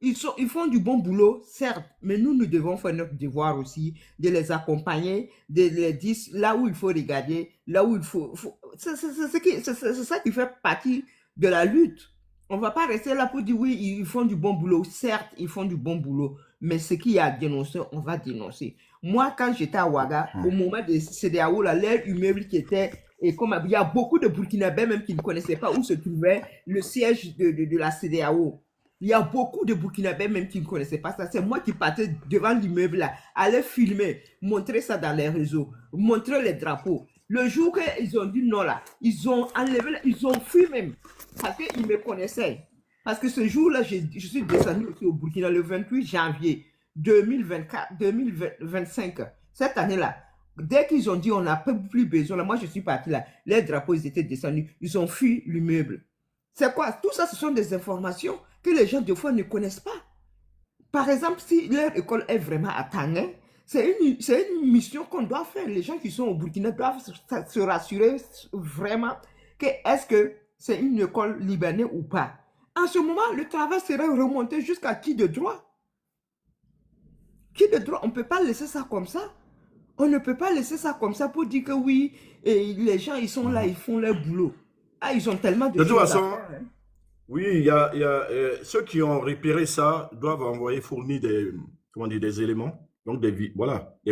ils font du bon boulot, certes, mais nous devons faire notre devoir aussi, de les accompagner, de les dire là où il faut regarder, là où il faut... C'est ça qui fait partie de la lutte. On ne va pas rester là pour dire oui, ils font du bon boulot. Certes, ils font du bon boulot, mais ce qu'il y a à dénoncer, on va dénoncer. Moi, quand j'étais à Ouaga, au moment de CEDEAO, l'air immeuble qui était... Et comme il y a beaucoup de Burkinabés même qui ne connaissaient pas où se trouvait le siège de la CEDEAO. Il y a beaucoup de Burkinabés même qui ne connaissaient pas ça. C'est moi qui partais devant l'immeuble là, aller filmer, montrer ça dans les réseaux, montrer les drapeaux. Le jour qu'ils ont dit non là, ils ont enlevé, ils ont fui même, parce qu'ils me connaissaient. Parce que ce jour-là, je suis descendu aussi au Burkina le 28 janvier 2025, cette année-là. Dès qu'ils ont dit on n'a plus besoin, là, moi je suis parti là, les drapeaux ils étaient descendus, ils ont fui l'immeuble. C'est quoi? Tout ça, ce sont des informations que les gens des fois ne connaissent pas. Par exemple, si leur école est vraiment à Tanguay, c'est une mission qu'on doit faire. Les gens qui sont au Burkina doivent se rassurer vraiment que est-ce que c'est une école libanaise ou pas. En ce moment, le travail serait remonté jusqu'à qui de droit? Qui de droit? On ne peut pas laisser ça comme ça. On ne peut pas laisser ça comme ça pour dire que oui, et les gens, ils sont là, ils font leur boulot. Ah, ils ont tellement de choses à faire, hein. Oui, il y a ceux qui ont repéré ça doivent fournir des éléments, donc des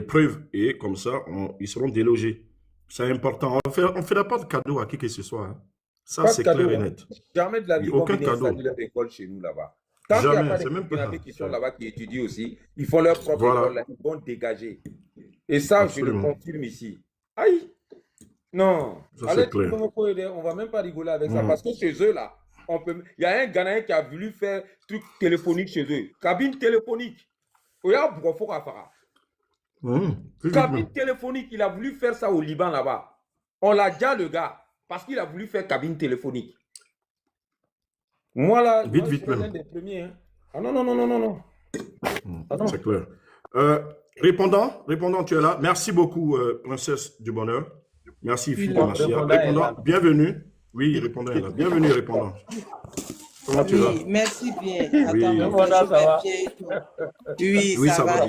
preuves, et comme ça, ils seront délogés. C'est important. On ne fera pas de cadeau à qui que ce soit. Hein. Ça, c'est clair et net. Jamais de la vie, aucun cadeau. cadeau. L'école chez nous là-bas. Tant qu'il n'y a pas des Burkinabés qui sont là-bas, qui étudient aussi, ils font leur propre école, là, ils vont dégager. Et ça, absolument, je le confirme ici. Aïe! Non. Ça, allez, on ne va même pas rigoler avec ça, parce que chez eux, là, il y a un Ghanéen qui a voulu faire truc téléphonique chez eux. Cabine téléphonique. Cabine téléphonique, il a voulu faire ça au Liban là-bas. On l'a déjà le gars, parce qu'il a voulu faire cabine téléphonique. Moi là, vite je suis l'un des premiers. Hein. Ah non. C'est clair. Répondant, tu es là. Merci beaucoup, princesse du bonheur. Merci, fille de Machia. Répondant, bienvenue. Oui, répondant est là. Bienvenue, répondant. Comment tu vas? Merci bien. Oui, attends, ça va. Oui, ça va.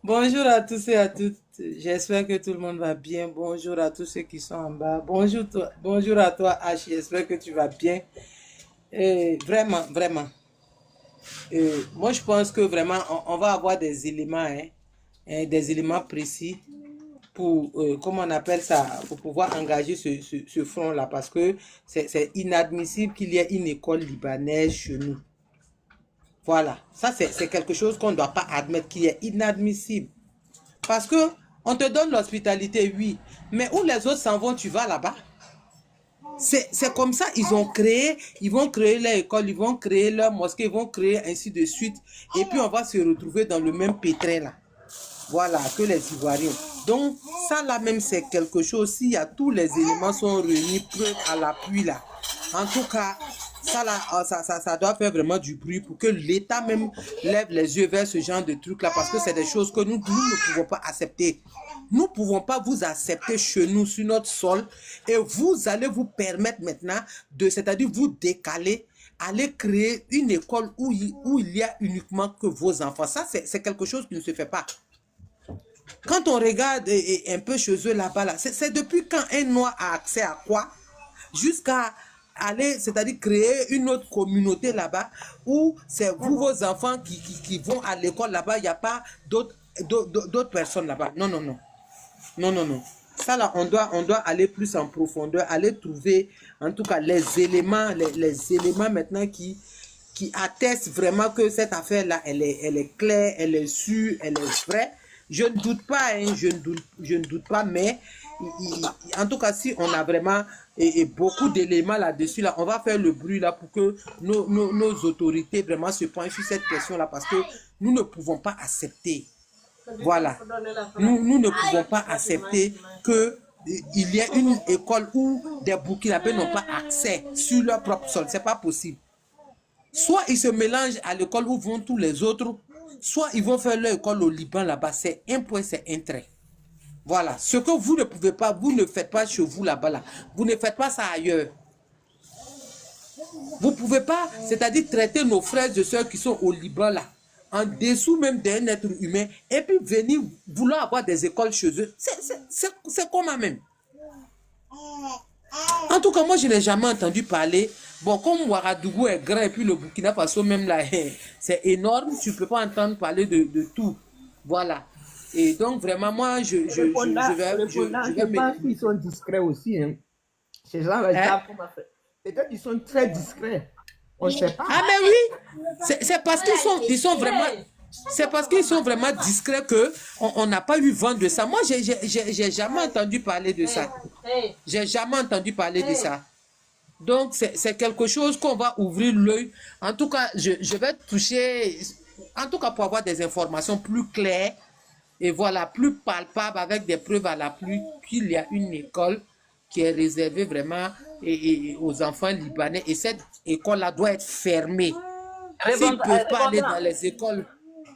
Bonjour à tous et à toutes. J'espère que tout le monde va bien. Bonjour à tous ceux qui sont en bas. Bonjour à toi, H. J'espère que tu vas bien. Vraiment. Moi, je pense que vraiment, on va avoir des éléments, des éléments précis pour, comment on appelle ça, pour pouvoir engager ce front-là, parce que c'est inadmissible qu'il y ait une école libanaise chez nous. Voilà, ça c'est quelque chose qu'on ne doit pas admettre, qui est inadmissible. Parce que on te donne l'hospitalité, oui, mais où les autres s'en vont, tu vas là-bas. C'est comme ça, ils vont créer leur école, ils vont créer leur mosquée, ils vont créer ainsi de suite. Et puis on va se retrouver dans le même pétrin là. Voilà, que les Ivoiriens. Donc ça là même c'est quelque chose, s'il y a tous les éléments sont réunis, preuve à l'appui là. En tout cas, ça là, ça doit faire vraiment du bruit pour que l'État même lève les yeux vers ce genre de trucs là, parce que c'est des choses que nous ne pouvons pas accepter. Nous ne pouvons pas vous accepter chez nous, sur notre sol, et vous allez vous permettre maintenant c'est-à-dire vous décaler, aller créer une école où il y a uniquement que vos enfants. Ça, c'est quelque chose qui ne se fait pas. Quand on regarde un peu chez eux là-bas, là, c'est depuis quand un Noir a accès à quoi? Jusqu'à aller, c'est-à-dire créer une autre communauté là-bas, où c'est vous, vos enfants qui vont à l'école là-bas, il n'y a pas d'autres personnes là-bas. Non. Ça là, on doit aller plus en profondeur, aller trouver en tout cas les éléments maintenant qui attestent vraiment que cette affaire-là, elle est claire, elle est sûre, elle est vraie. Je ne doute pas, je ne doute pas, mais en tout cas, si on a vraiment et beaucoup d'éléments là-dessus. Là. On va faire le bruit là pour que nos autorités vraiment se penchent sur cette question-là parce que nous ne pouvons pas accepter. Voilà. Nous ne pouvons pas accepter que il y ait une école où des Burkinabés n'ont pas accès sur leur propre sol. C'est pas possible. Soit ils se mélangent à l'école où vont tous les autres, soit ils vont faire leur école au Liban là-bas. C'est un point, c'est un trait. Voilà. Ce que vous ne pouvez pas, vous ne faites pas chez vous là-bas. Là. Vous ne faites pas ça ailleurs. Vous ne pouvez pas, c'est-à-dire traiter nos frères et sœurs qui sont au Liban là, en dessous même d'un être humain, et puis venir vouloir avoir des écoles chez eux. C'est comment même? En tout cas, moi, je n'ai jamais entendu parler. Bon, comme Ouagadougou est grand et puis le Burkina Faso même là, c'est énorme, tu ne peux pas entendre parler de tout. Voilà. Et donc, vraiment, moi, je pense qu'ils sont discrets aussi. Hein. Ces gens-là, ils savent comment faire. Peut-être qu'ils sont très discrets. On ne sait pas. Ah, mais oui! C'est parce qu'ils sont vraiment... C'est parce qu'ils sont vraiment discrets qu'on n'a pas eu vent de ça. Moi, j'ai jamais entendu parler de ça. J'ai jamais entendu parler de ça. Donc, c'est quelque chose qu'on va ouvrir l'œil. En tout cas, je vais toucher, en tout cas pour avoir des informations plus claires et voilà, plus palpables avec des preuves à l'appui qu'il y a une école qui est réservée vraiment aux enfants libanais. Et cette école-là doit être fermée. S'ils ne peuvent pas aller dans les écoles...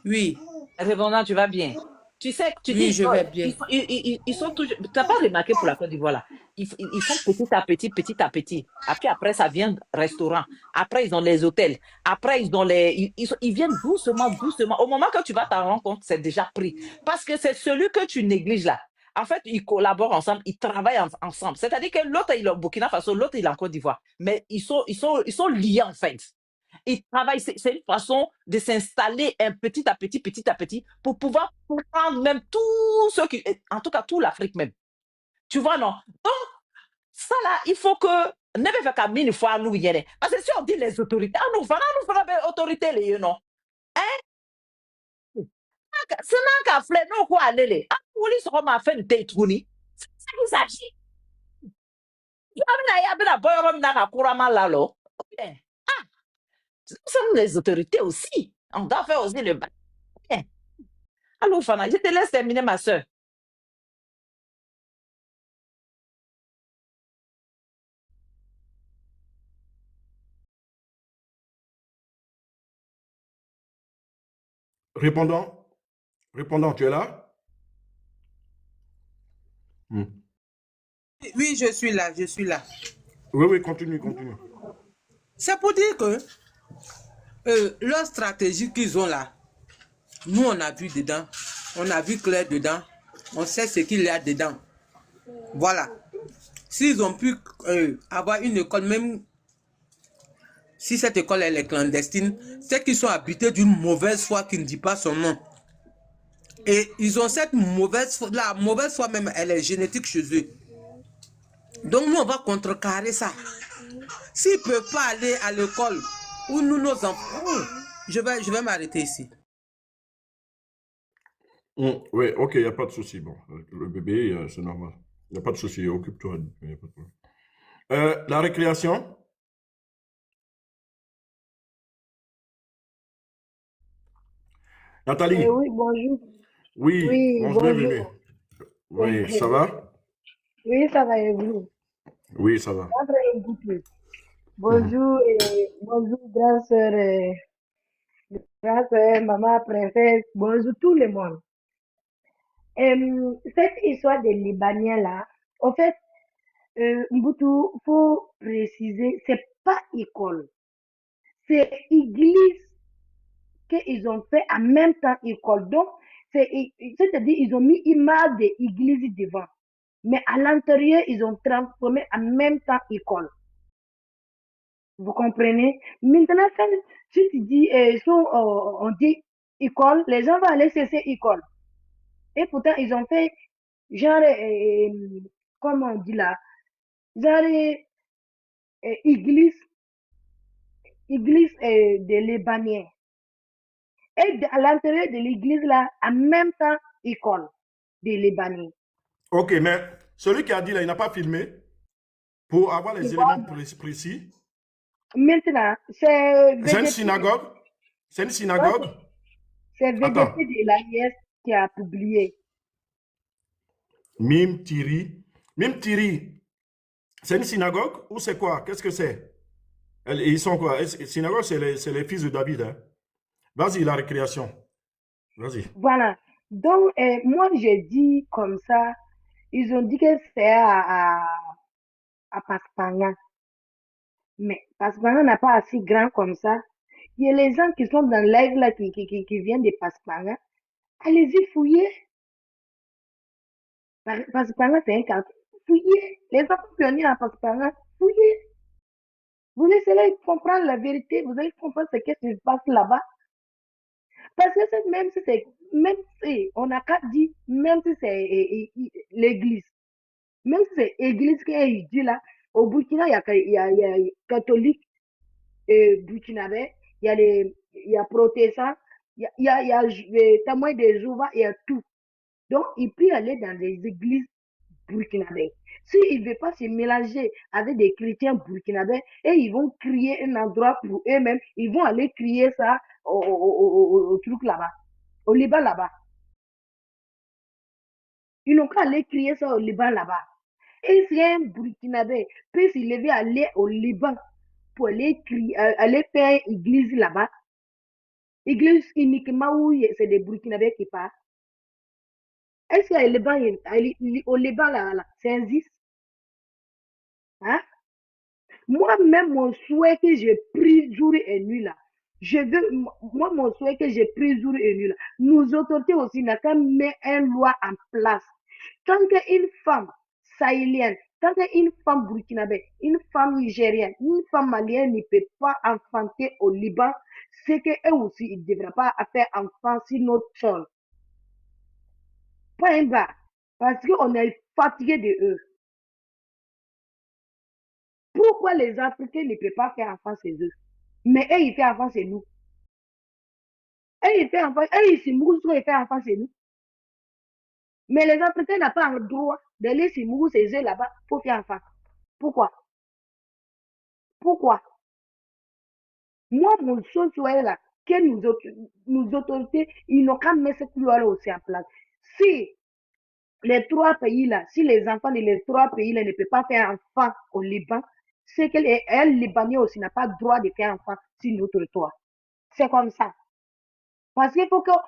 Oui. Répondant, tu vas bien. Tu sais, tu Oui, dis, je vais bien. ils sont toujours. Tu n'as pas remarqué pour la Côte d'Ivoire là. Ils font petit à petit, petit à petit. Après, ça vient restaurant. Après, ils ont les hôtels. Après, ils ont ils viennent doucement, doucement. Au moment que tu vas t'en rendre compte, c'est déjà pris. Parce que c'est celui que tu négliges là. En fait, ils collaborent ensemble, ils travaillent ensemble. C'est-à-dire que l'autre, il est au Burkina Faso, l'autre, il est en Côte d'Ivoire. Mais ils sont liés en fait. Ils travaillent, c'est une façon de s'installer petit à petit, pour pouvoir prendre même tout ce qui, en tout cas, tout l'Afrique même. Tu vois, non? Donc, ça là, il faut que, ne me fait qu'à mine fois nous y aller. Parce que si on dit les autorités, nous faisons des autorités, les non? Hein? C'est n'a qu'à faire, non, quoi, aller, ah, vous voulez se remettre à faire une tête, c'est ça qu'il s'agit. Il y a bien un boy, on a un courant mal là, là. Nous sommes les autorités aussi. On doit faire aussi le bain. Bien. Allô, Fana, je te laisse terminer, ma soeur. Répondant, tu es là? Oui, je suis là, je suis là. Oui, continue. C'est pour dire que leur stratégie qu'ils ont là, nous, on a vu dedans, on a vu clair dedans, on sait ce qu'il y a dedans. Voilà. S'ils ont pu avoir une école, même si cette école elle est clandestine, c'est qu'ils sont habités d'une mauvaise foi qui ne dit pas son nom. Et ils ont cette mauvaise foi, la mauvaise foi même, elle est génétique chez eux. Donc nous, on va contrecarrer ça. S'ils ne peuvent pas aller à l'école où nous, nos enfants... Je vais m'arrêter ici. Oui, ok, il n'y a pas de souci. Bon, le bébé, c'est normal. Il n'y a pas de souci, occupe-toi. Y a pas de problème. La récréation? Nathalie? Oui, bonjour. Oui, Oui, bonjour, bienvenue. bonjour. Oui, ça va? Oui, ça va et vous? Oui, ça va. Ça va et vous plus. Bonjour, bonjour, grande sœur, maman, princesse, bonjour tout le monde. Cette histoire des Libanais là, en fait, Mboutou, faut préciser, c'est pas école, c'est église qu'ils ont fait en même temps école. Donc, c'est-à-dire, ils ont mis image de église devant. Mais à l'intérieur, ils ont transformé en même temps école. Vous comprenez? Maintenant, si tu dis, on dit école, les gens vont aller chercher école. Et pourtant, ils ont fait genre, comment on dit là, genre église des Libanais. Et à l'intérieur de l'église là, en même temps, école des Libanais. Ok, mais celui qui a dit là, il n'a pas filmé pour avoir les Et éléments voilà. précis. Maintenant, c'est C'est une VDP, synagogue? C'est une ouais, synagogue? c'est VDP Attends. de l'AIS qui a publié. Mime Thierry. Mime Thierry, c'est une synagogue ou c'est quoi? Qu'est-ce que c'est? Ils sont quoi? Synagogue, c'est les fils de David. Hein? Vas-y, la récréation. Vas-y. Voilà. Donc, moi, j'ai dit comme ça, ils ont dit que c'est à Paspanga. Mais Paspanga n'a pas assez grand comme ça. Il y a les gens qui sont dans l'aigle là, qui viennent de Paspanga. Allez-y, fouillez. Paspanga, c'est un quartier. Fouillez. Les enfants pionniers à Paspanga, fouillez. Vous laissez-les comprendre la vérité. Vous allez comprendre ce qui se passe là-bas. Parce que même si, on n'a qu'à dire, même si c'est l'église, même si c'est l'église qui est dit là, au Burkina, il y a catholique et burkinabé, il y a protestants, il y a témoins de Jéhovah, il y a tout. Donc, il peut aller dans des églises burkinabés. S'il ne veut pas se mélanger avec des chrétiens burkinabés, et ils vont créer un endroit pour eux-mêmes, ils vont aller crier ça au truc là-bas, au Liban là-bas. Ils n'ont qu'à aller crier ça au Liban là-bas. Et si un burkinabé peut se lever aller au Liban pour aller faire une église là-bas, église uniquement où c'est des burkinabés qui partent, est-ce qu'au Liban, au Liban là, c'est un 10? Hein? Moi-même, mon souhait que j'ai pris jour et nuit là, moi, mon souhait que j'ai pris jour et nuit là, nous autorités aussi, n'a qu'à mettre une loi en place. Tant qu'une femme sahélienne, tant qu'une femme burkinabé, une femme nigérienne, une femme malienne ne peut pas enfanter au Liban, c'est qu'eux aussi, ils ne devraient pas faire enfant sur notre sol. Point bas. Parce qu'on est fatigué de eux. Pourquoi les Africains ne peuvent pas faire enfant chez eux? Mais eux, ils font enfant chez nous. Eux, ils font enfant, eux, ils se moussent, ils font enfant chez nous. Mais les Africains n'ont pas le droit d'aller se mouiller chez eux là-bas pour faire enfant. Pourquoi? Pourquoi? Moi, mon seul souhait là, que nous autorités, ils n'ont qu'à mettre cette loi là aussi en place. Si les trois pays là, si les enfants de les trois pays là ne peuvent pas faire enfant au Liban, c'est que les Libanais aussi n'ont pas le droit de faire enfant sur notre territoire. C'est comme ça. Parce qu'il faut quand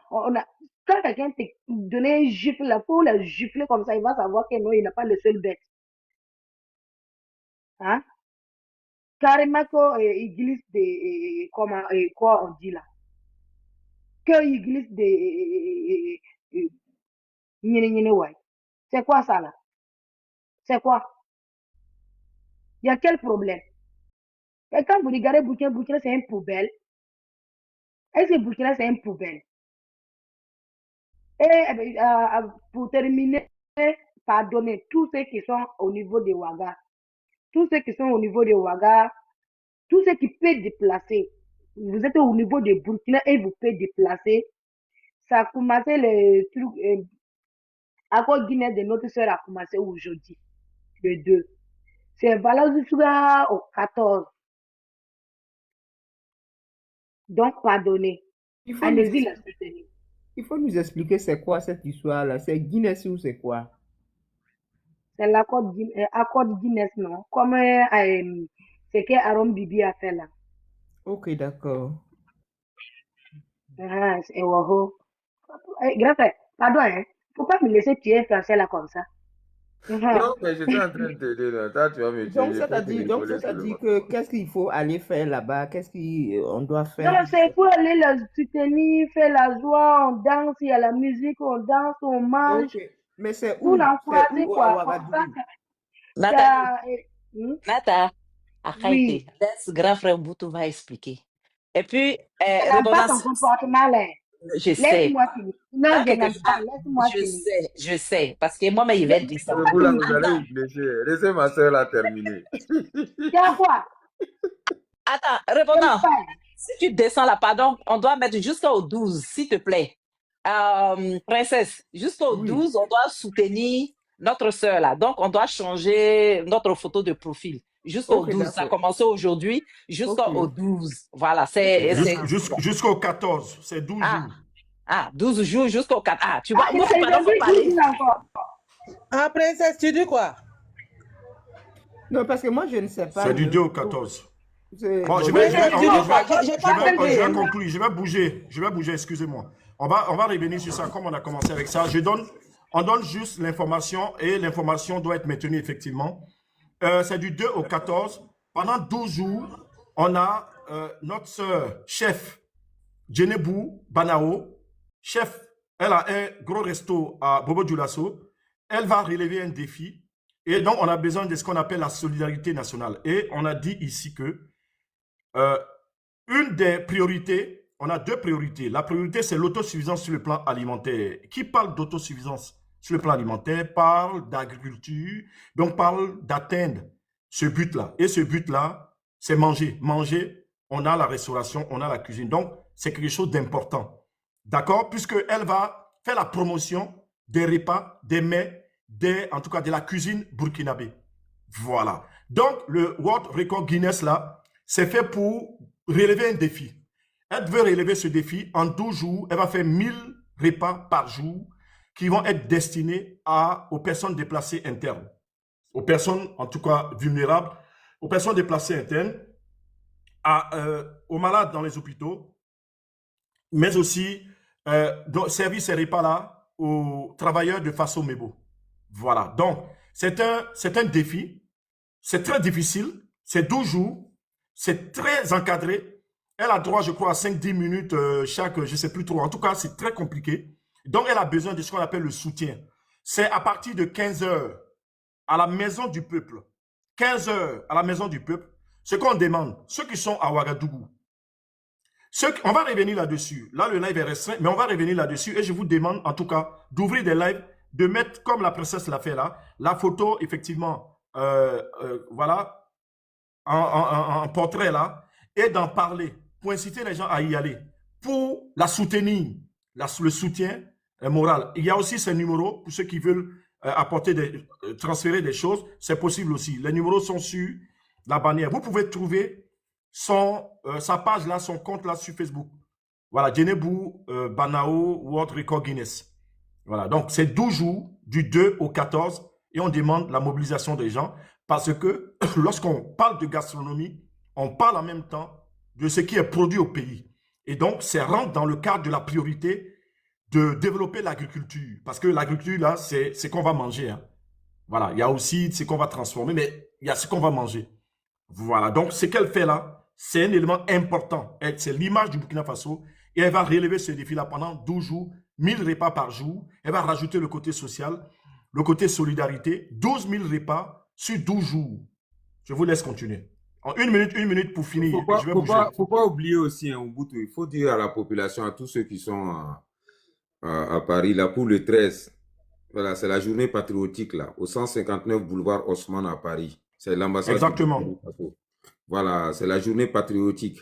quelqu'un te donne un gifle là, pour le gifler comme ça, il va savoir que non, il n'a pas le seul bête. Hein? Carrément qu'il glisse des, comment, quoi on dit là? Qu'il glisse des, ouais. C'est quoi ça là? C'est quoi? Il y a quel problème? Et quand vous regardez Burkina, c'est une poubelle. Est-ce que Burkina, c'est une poubelle? Et pour terminer, pardonnez tous ceux qui sont au niveau de Ouaga. Tous ceux qui sont au niveau de Ouaga, tous ceux qui peuvent déplacer. Vous êtes au niveau de Burkina et vous pouvez déplacer. Ça a commencé le truc. Accord Guinée de notre soeur a commencé aujourd'hui, le 2. C'est valable jusqu'au 14. Donc, pardonnez. Il faut nous, Allez-y la soutenir. il faut nous expliquer c'est quoi cette histoire-là. C'est Guinness ou c'est quoi? C'est l'accord Guinness, non? Comme ce que Aaron Bibi a fait là. Ok, d'accord. Ah, c'est waho. Grâce, pardon, hein. Faut pas me laisser tuer un français là comme ça. Non, mais je suis en train de t'aider là. Toi, tu vas me tuer. Donc, Je ça peux t'a te dit, donc, rigoler ça t'a dit seulement. que qu'est-ce qu'il faut aller faire là-bas? Qu'est-ce qu'on doit faire? Non, c'est pour aller la soutenir, faire la joie, on danse, il y a la musique, on danse, on mange, Ok. Mais c'est pour où? C'est l'encourager où à quoi. Ouagadougou? Nathalie, Hmm? Nata, Oui, arrête. Laisse grand frère Boutou va expliquer. Et puis, je n'aime pas répondant, ton comportement là. je sais. Laisse-moi finir. Non, Tant je que n'aime je, pas, laisse-moi finir. je sais, parce que moi-même, il va dire ça. Vous là, vous Laisse-moi allez y blesser. Laissez ma soeur la terminer. Tu as quoi? Attends, Je répondant, parle. si tu descends là, pardon, on doit mettre jusqu'au 12, s'il te plaît. Princesse, jusqu'au Oui. 12, on doit soutenir Notre sœur, là. Donc, on doit changer notre photo de profil jusqu'au Ok, 12. Ça a d'accord. commencé aujourd'hui jusqu'au Ok. 12. Voilà, Ok, c'est... d'accord. Jusqu'au 14, c'est 12 Ah, jours. 12 jours jusqu'au 4. Ah, tu vois, Ah, moi, c'est pendant ils faut ont dit parler. 12 encore. Ah, princesse, tu dis quoi? Non, parce que moi, je ne sais pas C'est du 2 au le... 14. c'est- Bon, Princesse, tu dis quoi? J'ai pas je compris, vais hein. conclure, je vais bouger, excusez-moi. On va revenir sur ça, comme on a commencé avec ça. On donne juste l'information et l'information doit être maintenue effectivement. C'est du 2 au 14. Pendant 12 jours, on a notre sœur, chef, Djenebou Banao, chef, elle a un gros resto à Bobo Dioulasso. Elle va relever un défi. Et donc, on a besoin de ce qu'on appelle la solidarité nationale. Et on a dit ici que euh, une des priorités, on a deux priorités. La priorité, c'est l'autosuffisance sur le plan alimentaire. Qui parle d'autosuffisance sur le plan alimentaire parle d'agriculture, donc parle d'atteindre ce but-là. Et ce but-là, c'est manger. Manger, on a la restauration, on a la cuisine. Donc, c'est quelque chose d'important. D'accord? Puisqu'elle va faire la promotion des repas, des mets, en tout cas de la cuisine burkinabé. Voilà. Donc, le World Record Guinness, là, c'est fait pour relever un défi. Elle veut relever ce défi en 12 jours. Elle va faire 1000 repas par jour qui vont être destinés aux personnes déplacées internes, aux personnes, en tout cas, vulnérables, aux personnes déplacées internes, aux malades dans les hôpitaux, mais aussi servir ces repas-là aux travailleurs de Faso Mebo. Voilà. Donc, c'est un défi. C'est très difficile. C'est 12 jours. C'est très encadré. Elle a droit, je crois, à 5-10 minutes chaque, je ne sais plus trop. En tout cas, c'est très compliqué. Donc, elle a besoin de ce qu'on appelle le soutien. C'est à partir de 15 heures à la maison du peuple. 15 heures à la maison du peuple. Ce qu'on demande, ceux qui sont à Ouagadougou, on va revenir là-dessus. Là, le live est restreint, mais on va revenir là-dessus. Et je vous demande, en tout cas, d'ouvrir des lives, de mettre, comme la princesse l'a fait là, la photo, effectivement, voilà, en portrait là, et d'en parler, pour inciter les gens à y aller, pour la soutenir, le soutien moral. Il y a aussi ces numéros, pour ceux qui veulent transférer des choses, c'est possible aussi. Les numéros sont sur la bannière. Vous pouvez trouver sa page là, son compte là sur Facebook. Voilà, Djenebou Banao World Record Guinness. Voilà, donc c'est 12 jours, du 2 au 14, et on demande la mobilisation des gens, parce que lorsqu'on parle de gastronomie, on parle en même temps de ce qui est produit au pays. Et donc, ça rentre dans le cadre de la priorité de développer l'agriculture, parce que l'agriculture, là, c'est ce qu'on va manger. Hein. Voilà, il y a aussi ce qu'on va transformer, mais il y a ce qu'on va manger. Voilà, donc ce qu'elle fait là, c'est un élément important. C'est l'image du Burkina Faso, et elle va relever ce défi-là pendant 12 jours, 1000 repas par jour. Elle va rajouter le côté social, le côté solidarité, 12 000 repas sur 12 jours. Je vous laisse continuer. En une minute pour finir. Je vais bouger. Faut pas oublier aussi, hein, Ubuntu, il faut dire à la population, à tous ceux qui sont à Paris, là, pour le 13, voilà, c'est la journée patriotique, là, au 159 boulevard Haussmann à Paris. C'est l'ambassade. Exactement. Voilà, c'est la journée patriotique.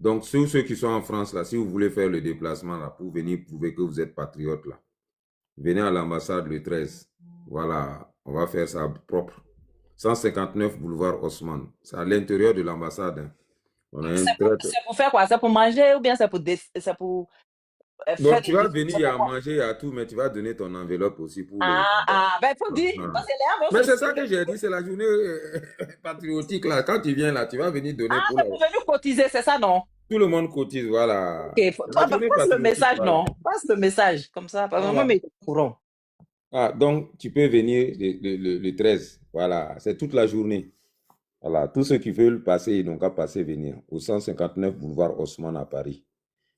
Donc, ceux qui sont en France, là, si vous voulez faire le déplacement, là, pour venir prouver que vous êtes patriote, là, venez à l'ambassade le 13. Voilà, on va faire ça propre. 159 boulevard Haussmann. C'est à l'intérieur de l'ambassade. Hein. C'est pour faire quoi? C'est pour manger ou bien c'est pour donc, tu vas venir à manger à tout, mais tu vas donner ton enveloppe aussi pour... ben il faut dire. Mais c'est ça que j'ai dit, c'est la journée patriotique, là. Quand tu viens là, tu vas venir donner pour venir cotiser, c'est ça, non? Tout le monde cotise, voilà. Ok, passe le message, voilà. Non? Passe le message, comme ça, parce que moi, mais courant. Ah, donc, tu peux venir le 13, voilà, c'est toute la journée. Voilà, tous ceux qui veulent passer, ils n'ont qu'à passer venir au 159 boulevard Haussmann à Paris.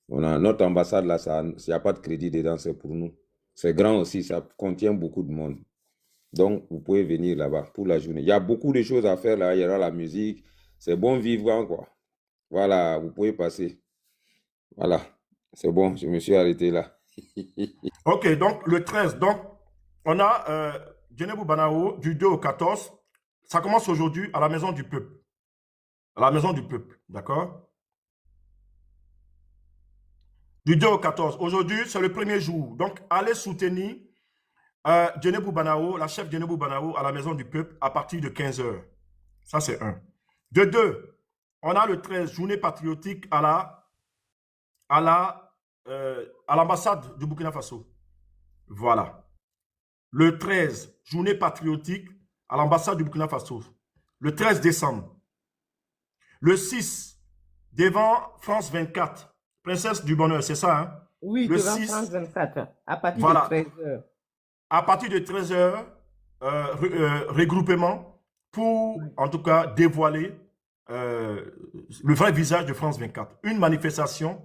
On a notre ambassade là, il n'y a pas de crédit dedans, c'est pour nous. C'est grand aussi, ça contient beaucoup de monde. Donc, vous pouvez venir là-bas pour la journée. Il y a beaucoup de choses à faire là, il y aura la musique, c'est bon vivant quoi. Voilà, vous pouvez passer. Voilà, c'est bon, je me suis arrêté là. Ok, donc le 13, donc on a Djenebou Banao du 2 au 14. Ça commence aujourd'hui à la Maison du Peuple. À la Maison du Peuple, d'accord? Du 2 au 14. Aujourd'hui, c'est le premier jour. Donc, allez soutenir Djenebou Banao, la chef Djenebou Banao à la Maison du Peuple à partir de 15 heures. Ça, c'est un. De deux, on a le 13, journée patriotique à l'ambassade du Burkina Faso. Voilà. Le 13, journée patriotique à l'ambassade du Burkina Faso. Le 13 décembre. Le 6, devant France 24. Princesse du Bonheur, c'est ça, hein? Oui, Le devant 6, France 24, à partir de voilà. 13h. À partir de 13 heures, regroupement pour, en tout cas, dévoiler le vrai visage de France 24. Une manifestation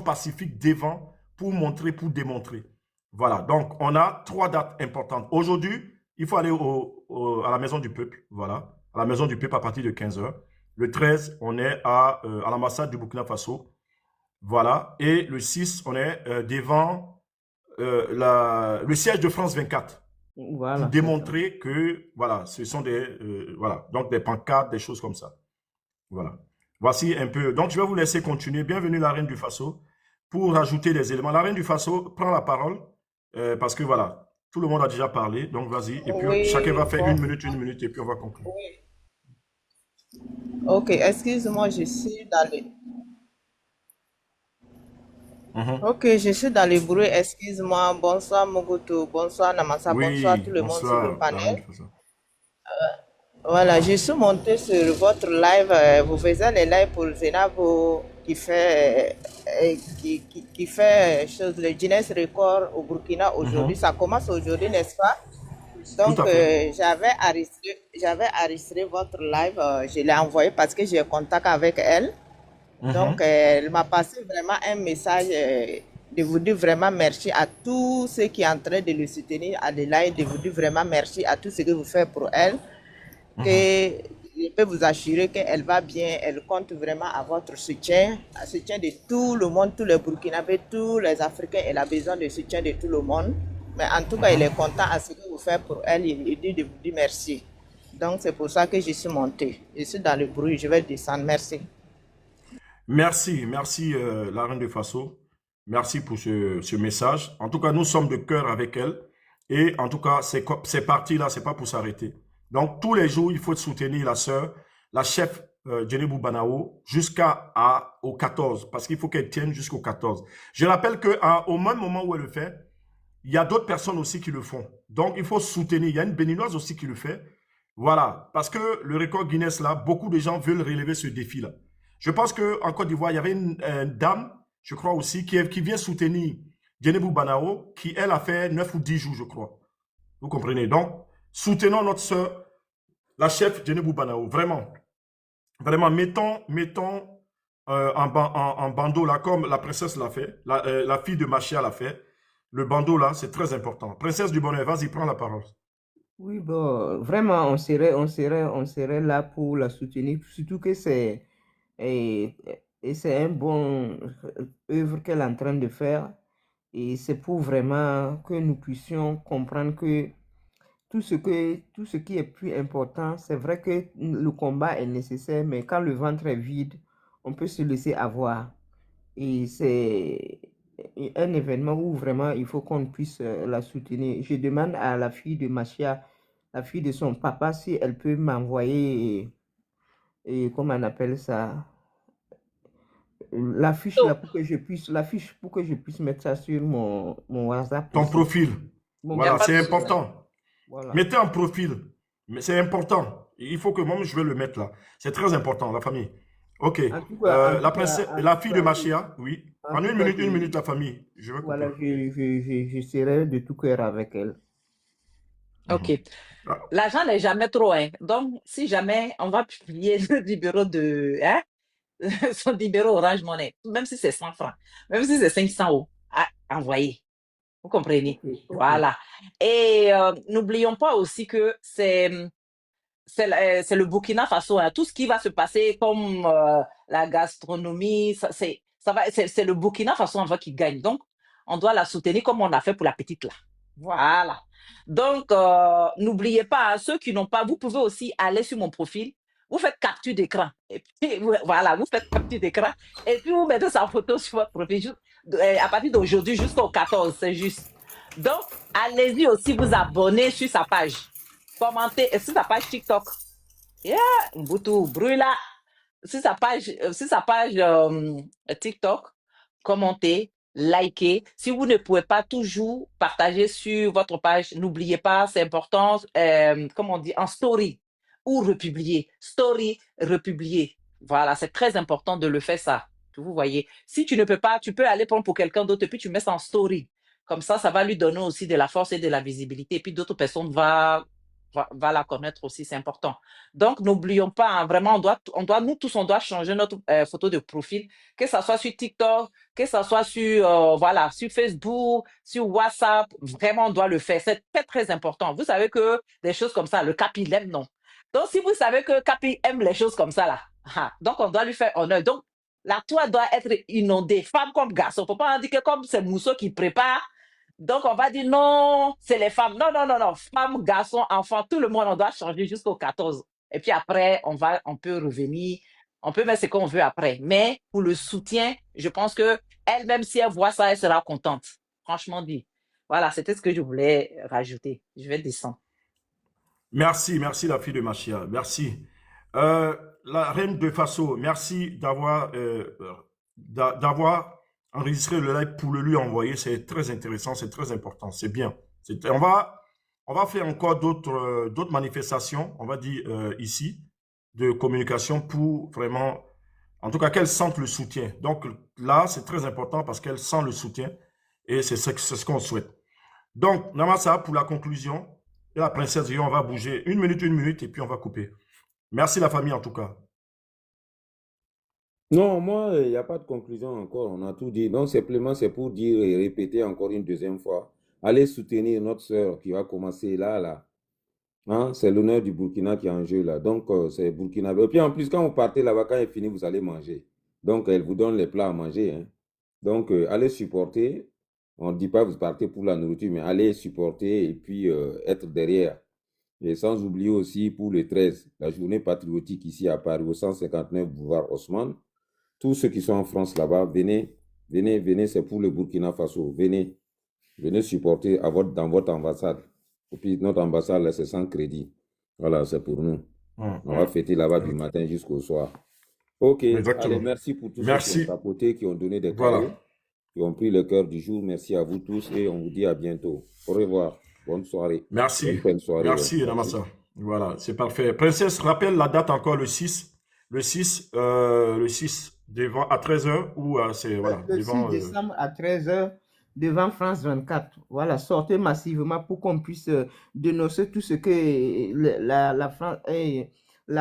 pacifique devant pour montrer, pour démontrer. Voilà, donc on a 3 dates importantes. Aujourd'hui, il faut aller à la Maison du Peuple, voilà, à la Maison du Peuple à partir de 15 heures. Le 13, on est à l'ambassade du Burkina Faso, voilà, et le 6, on est devant le siège de France 24 Voilà, pour c'est ça. démontrer que, voilà, ce sont voilà, donc des pancartes, des choses comme ça. Voilà. Voici un peu. Donc, je vais vous laisser continuer. Bienvenue, la reine du Faso, pour rajouter des éléments. La reine du Faso prend la parole parce que, voilà, tout le monde a déjà parlé. Donc, vas-y. Et puis, chacun va Oui, faire bon, une minute, et puis on va conclure. oui. Ok, excuse-moi, je suis dans le... Mhm. Ok, je suis dans le bruit, excuse-moi. Bonsoir Mogoto, bonsoir Namasa, bonsoir Oui, tout le monde sur le bonsoir, la reine du panel. Faso. Voilà, je suis montée sur votre live. Vous faisiez les lives pour Zenabo qui fait, qui fait chose, le Guinness Record au Burkina aujourd'hui. Mhm. Ça commence aujourd'hui, n'est-ce pas? Tout Donc, à fait. j'avais enregistré votre live. Je l'ai envoyé parce que j'ai contact avec elle. Donc, Mhm. elle m'a passé vraiment un message de vous dire vraiment merci à tous ceux qui sont en train de le soutenir, à des lives, de vous dire vraiment merci à tout ce que vous faites pour elle. Mhm. Que je peux vous assurer qu'elle va bien, elle compte vraiment à votre soutien, à soutien de tout le monde, tous les Burkinabés, tous les Africains. Elle a besoin de soutien de tout le monde. Mais en tout cas, il Mhm. est content à ce que vous faites pour elle. Il dit de vous dire merci. Donc, c'est pour ça que je suis montée. Je suis dans le bruit, je vais descendre. Merci. Merci, merci, la reine de Faso. Merci pour ce message. En tout cas, nous sommes de cœur avec elle. Et en tout cas, c'est parti là, c'est pas pour s'arrêter. Donc, tous les jours, il faut soutenir la sœur, la chef Djenebou Banao, au 14, parce qu'il faut qu'elle tienne jusqu'au 14. Je rappelle qu'au même moment où elle le fait, il y a d'autres personnes aussi qui le font. Donc, il faut soutenir. Il y a une béninoise aussi qui le fait. Voilà, parce que le record Guinness, là, beaucoup de gens veulent relever ce défi-là. Je pense qu'en Côte d'Ivoire, il y avait une dame, je crois aussi, qui vient soutenir Djenebou Banao, qui, elle, a fait 9 ou 10 jours, je crois. Vous comprenez? Donc, soutenons notre sœur, la chef Djenebou Banao. Vraiment, vraiment, mettons en bandeau, là, comme la princesse l'a fait, la fille de Machia l'a fait. Le bandeau, là, c'est très important. Princesse du Bonheur, vas-y, prends la parole. Oui, bon, vraiment, on serait là pour la soutenir, surtout que et, et c'est un bon œuvre qu'elle est en train de faire. Et c'est pour vraiment que nous puissions comprendre que tout ce qui est plus important, c'est vrai que le combat est nécessaire, mais quand le ventre est vide, on peut se laisser avoir. Et c'est un événement où vraiment il faut qu'on puisse la soutenir. Je demande à la fille de Machia, la fille de son papa, si elle peut m'envoyer, comment on appelle ça, l'affiche là l'affiche pour que je puisse mettre ça sur mon WhatsApp Ton aussi. profil. Mon Voilà, pas de c'est profil, souci. important. voilà. Mettez en profil. Mais c'est important. Il faut que moi, je vais le mettre là. C'est très important, la famille. OK. En tout cas, La fille de Machia, oui. en En tout une cas, minute, la famille. Je vais voilà, couper. je serai de tout cœur avec elle. Ok. Mhm. Ah, L'argent n'est jamais trop, hein. Donc, si jamais on va publier le numéro de, hein, son numéro Orange Money, même si c'est 100 francs, même si c'est 500 euros, à envoyer. Vous comprenez? Ok, ok. Voilà. Et n'oublions pas aussi que c'est le Burkina Faso, hein. Tout ce qui va se passer comme la gastronomie, c'est le Burkina Faso en fait qui gagne. Donc, on doit la soutenir comme on a fait pour la petite là. Voilà. Donc, n'oubliez pas, hein, ceux qui n'ont pas, vous pouvez aussi aller sur mon profil, vous faites capture d'écran. Et puis, voilà, vous faites capture d'écran. Et puis, vous mettez sa photo sur votre profil à partir d'aujourd'hui jusqu'au 14, c'est juste. Donc, allez-y aussi vous abonner sur sa page. Commentez sur sa page TikTok. Yeah, Mbutu Brûla. Sur sa page TikTok, commentez, likez. Si vous ne pouvez pas toujours partager sur votre page, n'oubliez pas, c'est important, comme on dit, en story ou republier. Story, republier. Voilà, c'est très important de le faire ça. Vous voyez, si tu ne peux pas, tu peux aller prendre pour quelqu'un d'autre et puis tu mets ça en story. Comme ça va lui donner aussi de la force et de la visibilité. Et puis d'autres personnes va la connaître aussi, c'est important. Donc, n'oublions pas, hein, vraiment, nous tous, on doit changer notre photo de profil, que ce soit sur TikTok, que ce soit sur, voilà, sur Facebook, sur WhatsApp, vraiment, on doit le faire. C'est très, très important. Vous savez que des choses comme ça, le Cap, il aime, non? Donc, si vous savez que Capi aime les choses comme ça, là, donc on doit lui faire honneur. Donc, la toile doit être inondée, femme comme garçon. Faut pas indiquer comme c'est Mousseau qui prépare. Donc, on va dire non, c'est les femmes. Non, non, non, non. Femmes, garçons, enfants, tout le monde, on doit changer jusqu'au 14. Et puis après, on peut revenir, on peut mettre ce qu'on veut après. Mais pour le soutien, je pense que elle, même si elle voit ça, elle sera contente. Franchement dit. Voilà, c'était ce que je voulais rajouter. Je vais descendre. Merci, merci la fille de Machia. Merci. La reine de Faso, merci d'avoir enregistré le live pour le lui envoyer. C'est très intéressant, c'est très important, c'est bien. On va faire encore d'autres manifestations, on va dire ici, de communication pour vraiment, en tout cas qu'elle sente le soutien. Donc là, c'est très important parce qu'elle sent le soutien et c'est ce qu'on souhaite. Donc, Namasa, pour la conclusion, et la princesse, on va bouger une minute, et puis on va couper. Merci la famille en tout cas. Non, moi, il n'y a pas de conclusion encore, on a tout dit. Donc, simplement, c'est pour dire et répéter encore une deuxième fois. Allez soutenir notre sœur qui va commencer là. Hein, c'est l'honneur du Burkina qui est en jeu là. Donc, c'est Burkina. Et puis en plus, quand vous partez là-bas, quand il est fini, vous allez manger. Donc, elle vous donne les plats à manger. Hein. Donc, allez supporter. On ne dit pas que vous partez pour la nourriture, mais allez supporter et puis être derrière. Et sans oublier aussi pour le 13, la journée patriotique ici à Paris, au 159 boulevard Haussmann. Tous ceux qui sont en France là-bas, venez, c'est pour le Burkina Faso. Venez supporter dans votre ambassade. Et puis notre ambassade, là, c'est sans crédit. Voilà, c'est pour nous. On va fêter là-bas du matin jusqu'au soir. Ok, exactement. Allez, merci pour tous ceux qui ont tapoté, qui ont donné des cadeaux, qui ont pris le cœur du jour. Merci à vous tous et on vous dit à bientôt. Au revoir. Bonne soirée. Merci. Bonne soirée. Merci, Namasa. Voilà, c'est parfait. Princesse, rappelle la date encore, le 6. Le 6 devant, à 13h ou c'est voilà, Le devant, 6 décembre à 13h devant France 24. Voilà, sortez massivement pour qu'on puisse dénoncer tout ce que la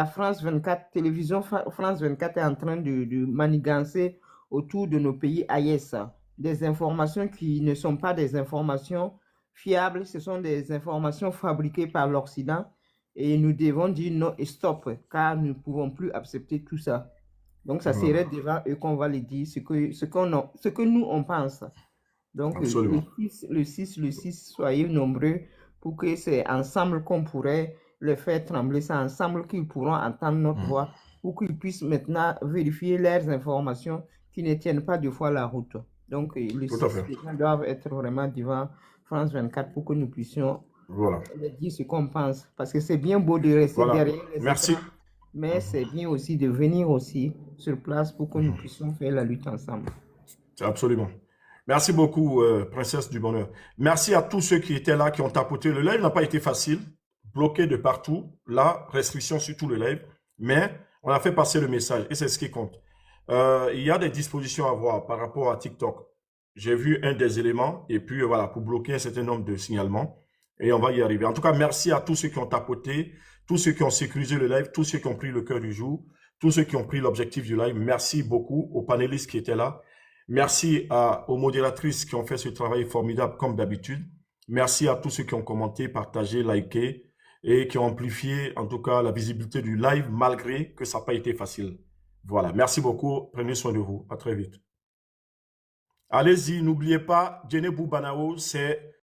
France 24, télévision France 24 est en train de manigancer autour de nos pays AES. Des informations qui ne sont pas des informations fiables, ce sont des informations fabriquées par l'Occident et nous devons dire non et stop car nous ne pouvons plus accepter tout ça. Donc ça serait devant eux qu'on va les dire ce que nous on pense. Donc le 6, soyez nombreux pour que c'est ensemble qu'on pourrait le faire trembler, c'est ensemble qu'ils pourront entendre notre voix pour qu'ils puissent maintenant vérifier leurs informations qui ne tiennent pas deux fois la route. Donc le 6, les gens doivent être vraiment devant France 24 pour que nous puissions dire ce qu'on pense. Parce que c'est bien beau de rester derrière les écrans, mais c'est bien aussi de venir aussi sur place pour que nous puissions faire la lutte ensemble. Absolument. Merci beaucoup, Princesse du Bonheur. Merci à tous ceux qui étaient là, qui ont tapoté. Le live n'a pas été facile, bloqué de partout. Là, restriction sur tout le live. Mais on a fait passer le message et c'est ce qui compte. Il y a des dispositions à voir par rapport à TikTok. J'ai vu un des éléments et puis voilà, pour bloquer un certain nombre de signalements. Et on va y arriver. En tout cas, merci à tous ceux qui ont tapoté, tous ceux qui ont sécurisé le live, tous ceux qui ont pris le cœur du jour, tous ceux qui ont pris l'objectif du live. Merci beaucoup aux panélistes qui étaient là. Merci aux modératrices qui ont fait ce travail formidable comme d'habitude. Merci à tous ceux qui ont commenté, partagé, liké et qui ont amplifié en tout cas la visibilité du live malgré que ça n'a pas été facile. Voilà, merci beaucoup. Prenez soin de vous. À très vite. Allez-y, n'oubliez pas, Djenebou Banao, c'est